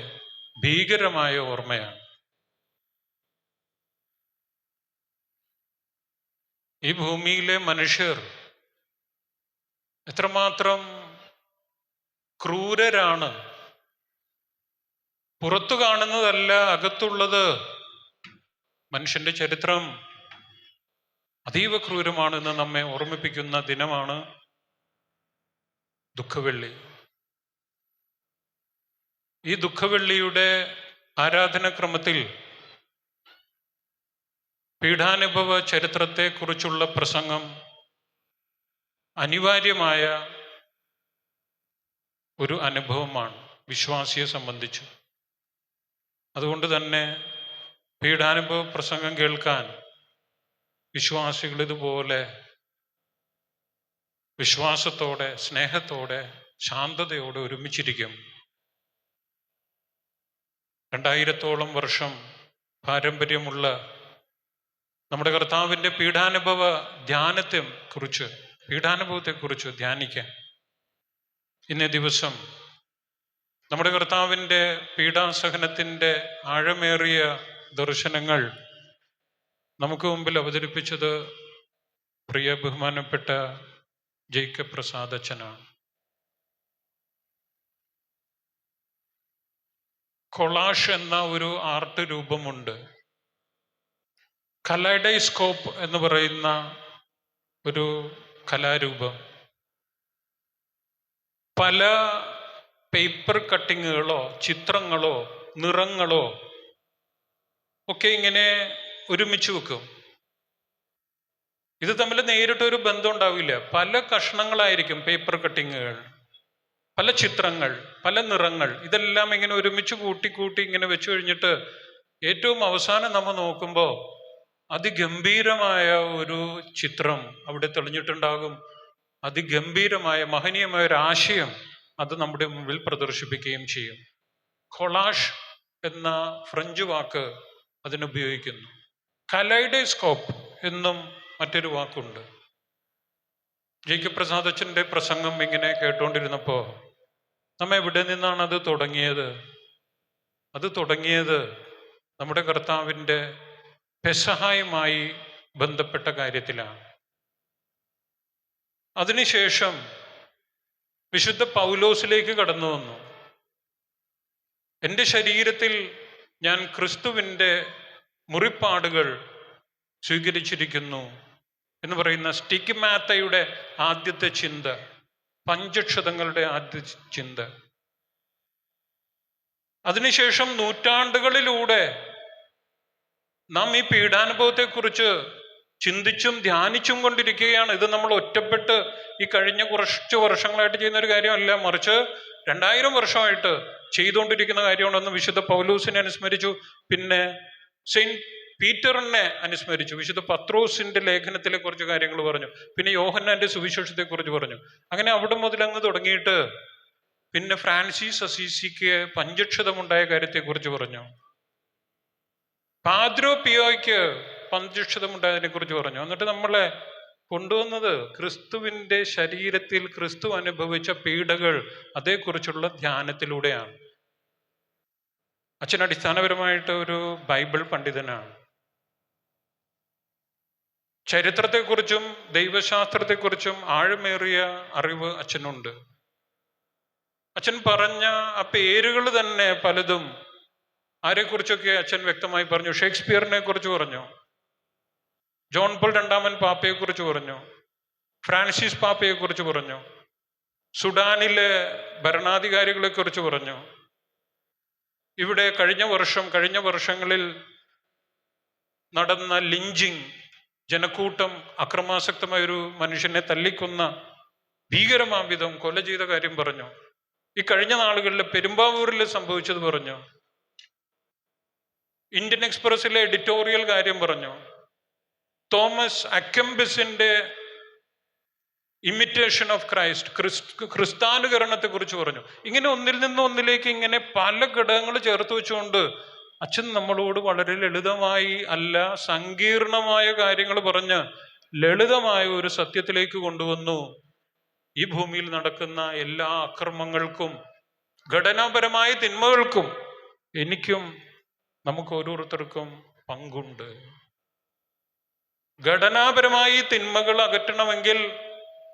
ഭീകരമായ ഓർമ്മയാണ്. ഈ ഭൂമിയിലെ മനുഷ്യർ എത്രമാത്രം ക്രൂരരാണ്. പുറത്തു കാണുന്നതല്ല, അകത്തുള്ളത്. മനുഷ്യന്റെ ചരിത്രം അതീവ ക്രൂരമാണെന്ന് നമ്മെ ഓർമ്മിപ്പിക്കുന്ന ദിനമാണ് ദുഃഖവെള്ളി. ഈ ദുഃഖവെള്ളിയുടെ ആരാധനാക്രമത്തിൽ പീഡാനുഭവ ചരിത്രത്തെക്കുറിച്ചുള്ള പ്രസംഗം അനിവാര്യമായ ഒരു അനുഭവമാണ് വിശ്വാസിയെ സംബന്ധിച്ച്. അതുകൊണ്ട് തന്നെ പീഡാനുഭവ പ്രസംഗം കേൾക്കാൻ വിശ്വാസികൾ ഇതുപോലെ വിശ്വാസത്തോടെ, സ്നേഹത്തോടെ, ശാന്തതയോടെ ഒരുമിച്ചിരിക്കും. 2000-ഓളം വർഷം പാരമ്പര്യമുള്ള നമ്മുടെ കർത്താവിൻ്റെ പീഡാനുഭവത്തെക്കുറിച്ച് ധ്യാനിക്കാൻ ഇന്നേ ദിവസം നമ്മുടെ കർത്താവിൻ്റെ പീഡാസഹനത്തിൻ്റെ ആഴമേറിയ ദർശനങ്ങൾ നമുക്ക് മുമ്പിൽ അവതരിപ്പിച്ചത് പ്രിയ ബഹുമാനപ്പെട്ട ജേക്കബ് പ്രസാദ് അച്ഛനാണ്. കൊളാഷ് എന്ന ഒരു ആർട്ട് രൂപമുണ്ട്. കലൈഡോസ്കോപ്പ് എന്ന് പറയുന്ന ഒരു കലാരൂപം. പല പേപ്പർ കട്ടിങ്ങുകളോ ചിത്രങ്ങളോ നിറങ്ങളോ ഒക്കെ ഇങ്ങനെ ഒരുമിച്ച് വെക്കും. ഇത് തമ്മിൽ നേരിട്ടൊരു ബന്ധം ഉണ്ടാവില്ല. പല കഷ്ണങ്ങളായിരിക്കും പേപ്പർ കട്ടിങ്ങുകൾ, പല ചിത്രങ്ങൾ, പല നിറങ്ങൾ. ഇതെല്ലാം ഇങ്ങനെ ഒരുമിച്ച് കൂട്ടി ഇങ്ങനെ വെച്ച് കഴിഞ്ഞിട്ട് ഏറ്റവും അവസാനം നമ്മൾ നോക്കുമ്പോൾ അതിഗംഭീരമായ ഒരു ചിത്രം അവിടെ തെളിഞ്ഞിട്ടുണ്ടാകും. അതിഗംഭീരമായ മഹനീയമായ ഒരു ആശയം അത് നമ്മുടെ മുമ്പിൽ പ്രദർശിപ്പിക്കുകയും ചെയ്യും. കൊളാഷ് എന്ന ഫ്രഞ്ച് വാക്ക് അതിനുപയോഗിക്കുന്നു. കലൈഡോസ്കോപ്പ് എന്നും മറ്റൊരു വാക്കുണ്ട്. ജേക്കബ് പ്രസാദ് അച്ഛൻ്റെ പ്രസംഗം ഇങ്ങനെ കേട്ടുകൊണ്ടിരുന്നപ്പോൾ നമ്മ എവിടെ നിന്നാണ് അത് തുടങ്ങിയത്? അത് തുടങ്ങിയത് നമ്മുടെ കർത്താവിൻ്റെ പെസഹായുമായി ബന്ധപ്പെട്ട കാര്യത്തിലാണ്. അതിനുശേഷം വിശുദ്ധ പൗലോസിലേക്ക് കടന്നു വന്നു. എൻ്റെ ശരീരത്തിൽ ഞാൻ ക്രിസ്തുവിൻ്റെ മുറിപ്പാടുകൾ സ്വീകരിച്ചിരിക്കുന്നു എന്ന് പറയുന്ന സ്റ്റിഗ്മാത്തയുടെ ആദ്യത്തെ ചിന്ത, പഞ്ചക്ഷതങ്ങളുടെ ആദ്യ ചിന്ത. അതിനുശേഷം നൂറ്റാണ്ടുകളിലൂടെ നാം ഈ പീഡാനുഭവത്തെക്കുറിച്ച് ചിന്തിച്ചും ധ്യാനിച്ചും കൊണ്ടിരിക്കുകയാണ്. ഇത് നമ്മൾ ഒറ്റപ്പെട്ട് ഈ കഴിഞ്ഞ കുറച്ച് വർഷങ്ങളായിട്ട് ചെയ്യുന്ന ഒരു കാര്യമല്ല, മറിച്ച് 2000 വർഷമായിട്ട് ചെയ്തുകൊണ്ടിരിക്കുന്ന കാര്യമാണെന്ന് വിശുദ്ധ പൗലോസിനെ അനുസ്മരിച്ചു. പിന്നെ സെയിന്റ് പീറ്ററിനെ അനുസ്മരിച്ചു. വിശുദ്ധ പത്രോസിന്റെ ലേഖനത്തിലെ കുറച്ച് കാര്യങ്ങൾ പറഞ്ഞു. പിന്നെ യോഹന്നാന്റെ സുവിശേഷത്തെക്കുറിച്ച് പറഞ്ഞു. അങ്ങനെ അവിടെ മുതൽ അങ്ങ് തുടങ്ങിയിട്ട് പിന്നെ ഫ്രാൻസിസ് അസീസിക്ക് പഞ്ചക്ഷതമുണ്ടായ കാര്യത്തെക്കുറിച്ച് പറഞ്ഞു. പാദ്രോ പിയോയ്ക്ക് പഞ്ചക്ഷതമുണ്ടായതിനെ കുറിച്ച് പറഞ്ഞു. എന്നിട്ട് നമ്മളെ കൊണ്ടുവന്നത് ക്രിസ്തുവിൻ്റെ ശരീരത്തിൽ ക്രിസ്തു അനുഭവിച്ച പീഡകൾ അതേക്കുറിച്ചുള്ള ധ്യാനത്തിലൂടെയാണ്. അച്ഛൻ അടിസ്ഥാനപരമായിട്ട് ഒരു ബൈബിൾ പണ്ഡിതനാണ്. ചരിത്രത്തെക്കുറിച്ചും ദൈവശാസ്ത്രത്തെക്കുറിച്ചും ആഴമേറിയ അറിവ് അച്ഛനുണ്ട്. അച്ഛൻ പറഞ്ഞ ആ പേരുകൾ തന്നെ പലതും ആരെക്കുറിച്ചൊക്കെ അച്ഛൻ വ്യക്തമായി പറഞ്ഞു. ഷേക്സ്പിയറിനെ കുറിച്ച് പറഞ്ഞു, ജോൺ പോൾ രണ്ടാമൻ പാപ്പയെ കുറിച്ച് പറഞ്ഞു, ഫ്രാൻസിസ് പാപ്പയെ കുറിച്ച് പറഞ്ഞു, സുഡാനിലെ ഭരണാധികാരികളെ കുറിച്ച് പറഞ്ഞു. ഇവിടെ കഴിഞ്ഞ വർഷങ്ങളിൽ നടന്ന ലിഞ്ചിങ്, ജനക്കൂട്ടം അക്രമാസക്തമായ ഒരു മനുഷ്യനെ തല്ലിക്കൊന്ന ഭീകരമാംവിധം കൊല ചെയ്ത കാര്യം പറഞ്ഞു. ഈ കഴിഞ്ഞ നാളുകളിൽ പെരുമ്പാവൂരിൽ സംഭവിച്ചത് പറഞ്ഞു. ഇന്ത്യൻ എക്സ്പ്രസിലെ എഡിറ്റോറിയൽ കാര്യം പറഞ്ഞു. തോമസ് അക്കംബസിന്റെ ഇമിറ്റേഷൻ ഓഫ് ക്രിസ്താനുകരണത്തെ കുറിച്ച് പറഞ്ഞു. ഇങ്ങനെ ഒന്നിൽ നിന്ന് ഒന്നിലേക്ക് ഇങ്ങനെ പല ഘടകങ്ങൾ ചേർത്ത് വെച്ചുകൊണ്ട് അച്ഛൻ നമ്മളോട് വളരെ ലളിതമായി അല്ല, സങ്കീർണമായ കാര്യങ്ങൾ പറഞ്ഞ് ലളിതമായ ഒരു സത്യത്തിലേക്ക് കൊണ്ടുവന്നു. ഈ ഭൂമിയിൽ നടക്കുന്ന എല്ലാ അക്രമങ്ങൾക്കും ഘടനാപരമായ തിന്മകൾക്കും എനിക്കും നമുക്ക് ഓരോരുത്തർക്കും പങ്കുണ്ട്. ഘടനാപരമായി തിന്മകൾ അകറ്റണമെങ്കിൽ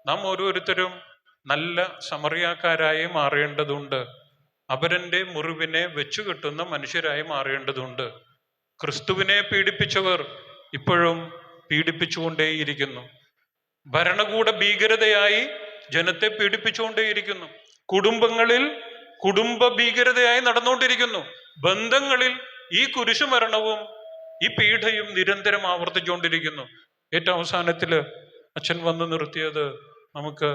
നാം ഓരോരുത്തരും നല്ല സമറിയാക്കാരായി മാറേണ്ടതുണ്ട്. അപരന്റെ മുറിവിനെ വെച്ചുകെട്ടുന്ന മനുഷ്യരായി മാറേണ്ടതുണ്ട്. ക്രിസ്തുവിനെ പീഡിപ്പിച്ചവർ ഇപ്പോഴും പീഡിപ്പിച്ചുകൊണ്ടേയിരിക്കുന്നു. ഭരണകൂട ഭീകരതയായി ജനത്തെ പീഡിപ്പിച്ചുകൊണ്ടേയിരിക്കുന്നു. കുടുംബങ്ങളിൽ കുടുംബ ഭീകരതയായി നടന്നുകൊണ്ടിരിക്കുന്നു. ബന്ധങ്ങളിൽ ഈ കുരിശുമരണവും ഈ പീഡയും നിരന്തരം ആവർത്തിച്ചുകൊണ്ടിരിക്കുന്നു. ഏറ്റവും അവസാനത്തില് അച്ഛൻ വന്ന് നിർത്തിയത് നമുക്ക്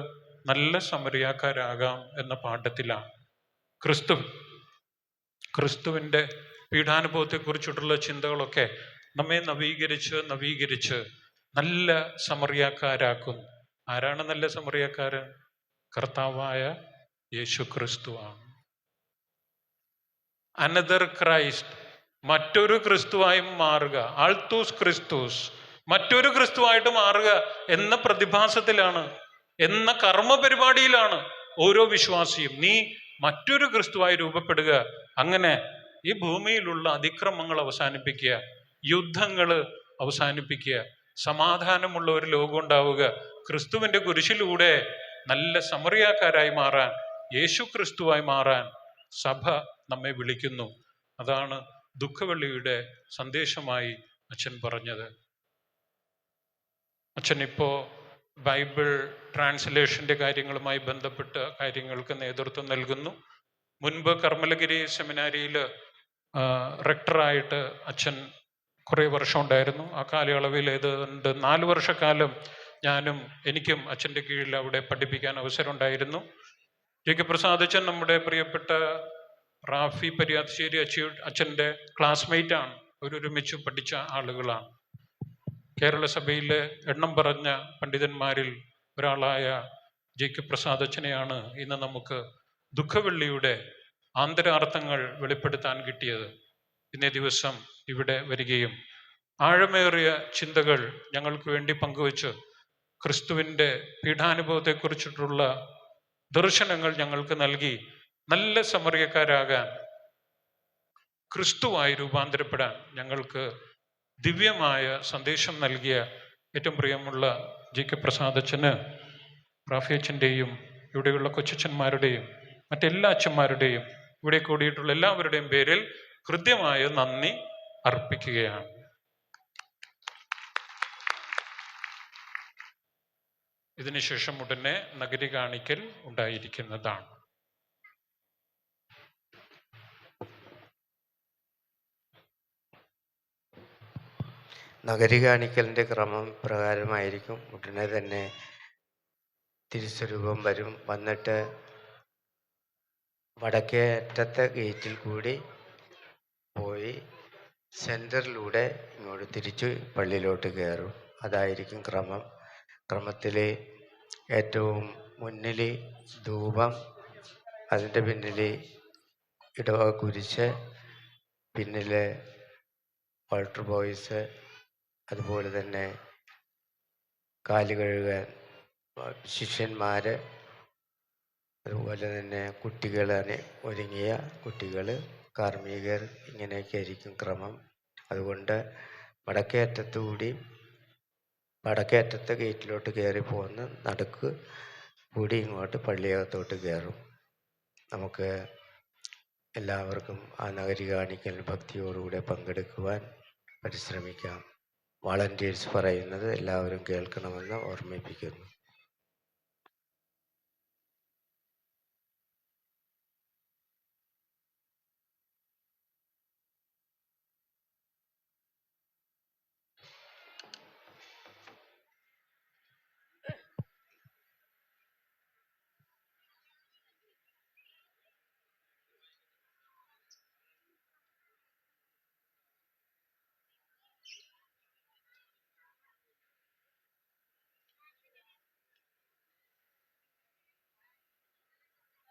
നല്ല സമറിയാക്കാരാകാം എന്ന പാഠത്തിലാണ്. ക്രിസ്തുവിൻ്റെ പീഡാനുഭവത്തെക്കുറിച്ചിട്ടുള്ള ചിന്തകളൊക്കെ നമ്മെ നവീകരിച്ച് നല്ല സമറിയാക്കാരാക്കുന്നു. ആരാണ് നല്ല സമറിയാക്കാരൻ? കർത്താവായ യേശു ക്രിസ്തുവാണ്. അനദർ ക്രൈസ്റ്റ്, മറ്റൊരു ക്രിസ്തുവായി മാറുക, ആൾത്തൂസ് ക്രിസ്തുസ്, മറ്റൊരു ക്രിസ്തുവായിട്ട് മാറുക എന്ന പ്രതിഭാസത്തിലാണ്, എന്ന കർമ്മ പരിപാടിയിലാണ് ഓരോ വിശ്വാസിയും. നീ മറ്റൊരു ക്രിസ്തുവായി രൂപപ്പെടുക. അങ്ങനെ ഈ ഭൂമിയിലുള്ള അതിക്രമങ്ങൾ അവസാനിപ്പിക്കുക, യുദ്ധങ്ങൾ അവസാനിപ്പിക്കുക, സമാധാനമുള്ള ഒരു ലോകം ഉണ്ടാവുക. ക്രിസ്തുവിൻ്റെ കുരിശിലൂടെ നല്ല സമറിയാക്കാരായി മാറാൻ, യേശു ക്രിസ്തുവായി മാറാൻ സഭ നമ്മെ വിളിക്കുന്നു. അതാണ് ദുഃഖവെള്ളിയുടെ സന്ദേശമായി അച്ഛൻ പറഞ്ഞത്. അച്ഛൻ ഇപ്പോൾ ബൈബിൾ ട്രാൻസ്ലേഷൻ്റെ കാര്യങ്ങളുമായി ബന്ധപ്പെട്ട കാര്യങ്ങൾക്ക് നേതൃത്വം നൽകുന്നു. മുൻപ് കർമ്മലഗിരി സെമിനാരിയിൽ റെക്ടറായിട്ട് അച്ഛൻ കുറേ വർഷം ഉണ്ടായിരുന്നു. ആ കാലയളവിൽ ഏതാണ്ട് 4 വർഷക്കാലം എനിക്കും അച്ഛൻ്റെ കീഴിൽ അവിടെ പഠിപ്പിക്കാൻ അവസരം ഉണ്ടായിരുന്നു. ജെ.കെ. പ്രസാദ് അച്ഛൻ നമ്മുടെ പ്രിയപ്പെട്ട റാഫി പരിയാശ്ശേരി അച്ഛൻ്റെ ക്ലാസ്മേറ്റാണ്. ഒരുമിച്ച് പഠിച്ച ആളുകളാണ്. കേരള സഭയിലെ എണ്ണം പറഞ്ഞ പണ്ഡിതന്മാരിൽ ഒരാളായ ജെ.കെ. പ്രസാദ് അച്ഛനെയാണ് ഇന്ന് നമുക്ക് ദുഃഖവെള്ളിയുടെ ആന്തരാർത്ഥങ്ങൾ വെളിപ്പെടുത്താൻ കിട്ടിയത്. ഇന്നേ ദിവസം ഇവിടെ വരികയും ആഴമേറിയ ചിന്തകൾ ഞങ്ങൾക്ക് വേണ്ടി പങ്കുവച്ച് ക്രിസ്തുവിൻ്റെ പീഡാനുഭവത്തെക്കുറിച്ചിട്ടുള്ള ദർശനങ്ങൾ ഞങ്ങൾക്ക് നൽകി നല്ല സമറിയക്കാരാകാൻ, ക്രിസ്തുവായി രൂപാന്തരപ്പെടാൻ ഞങ്ങൾക്ക് ദിവ്യമായ സന്ദേശം നൽകിയ ഏറ്റവും പ്രിയമുള്ള ജെ.കെ. പ്രസാദ് അച്ഛന്, റാഫി അച്ഛൻ്റെയും ഇവിടെയുള്ള കൊച്ചച്ഛന്മാരുടെയും മറ്റെല്ലാ അച്ഛന്മാരുടെയും ഇവിടെ കൂടിയിട്ടുള്ള എല്ലാവരുടെയും പേരിൽ ഹൃദ്യമായ നന്ദി അർപ്പിക്കുകയാണ്. ഇതിനുശേഷം ഉടനെ നഗരി കാണിക്കൽ ഉണ്ടായിരിക്കുന്നതാണ്. നഗരി കാണിക്കലിൻ്റെ ക്രമം പ്രകാരമായിരിക്കും. ഉടനെ തന്നെ തിരുസ്വരൂപം വന്നിട്ട് വടക്കേ അറ്റത്തെ ഗേറ്റിൽ കൂടി പോയി സെൻറ്ററിലൂടെ ഇങ്ങോട്ട് തിരിച്ച് പള്ളിയിലോട്ട് കയറും. അതായിരിക്കും ക്രമത്തിൽ ഏറ്റവും മുന്നിൽ ധൂപം, അതിൻ്റെ പിന്നിൽ ഇടവ കുരിശ്, പിന്നിൽ വാൾട്ടർ ബോയ്സ്, അതുപോലെ തന്നെ കാല് കഴുകാൻ ശിഷ്യന്മാർ, അതുപോലെ തന്നെ കുട്ടികൾ, ഒരുങ്ങിയ കുട്ടികൾ, കാർമ്മികർ, ഇങ്ങനെയൊക്കെ ആയിരിക്കും ക്രമം. അതുകൊണ്ട് വടക്കേ അറ്റത്തെ ഗേറ്റിലോട്ട് കയറി പോകുന്ന നടുക്ക് കൂടി ഇങ്ങോട്ട് പള്ളിയകത്തോട്ട് കയറും. നമുക്ക് എല്ലാവർക്കും ആ നഗരി കാണിക്കൽ ഭക്തിയോടുകൂടെ പങ്കെടുക്കുവാൻ പരിശ്രമിക്കാം. വളണ്ടിയേഴ്സ് പറയുന്നത് എല്ലാവരും കേൾക്കണമെന്ന് ഓർമ്മിപ്പിക്കുന്നു.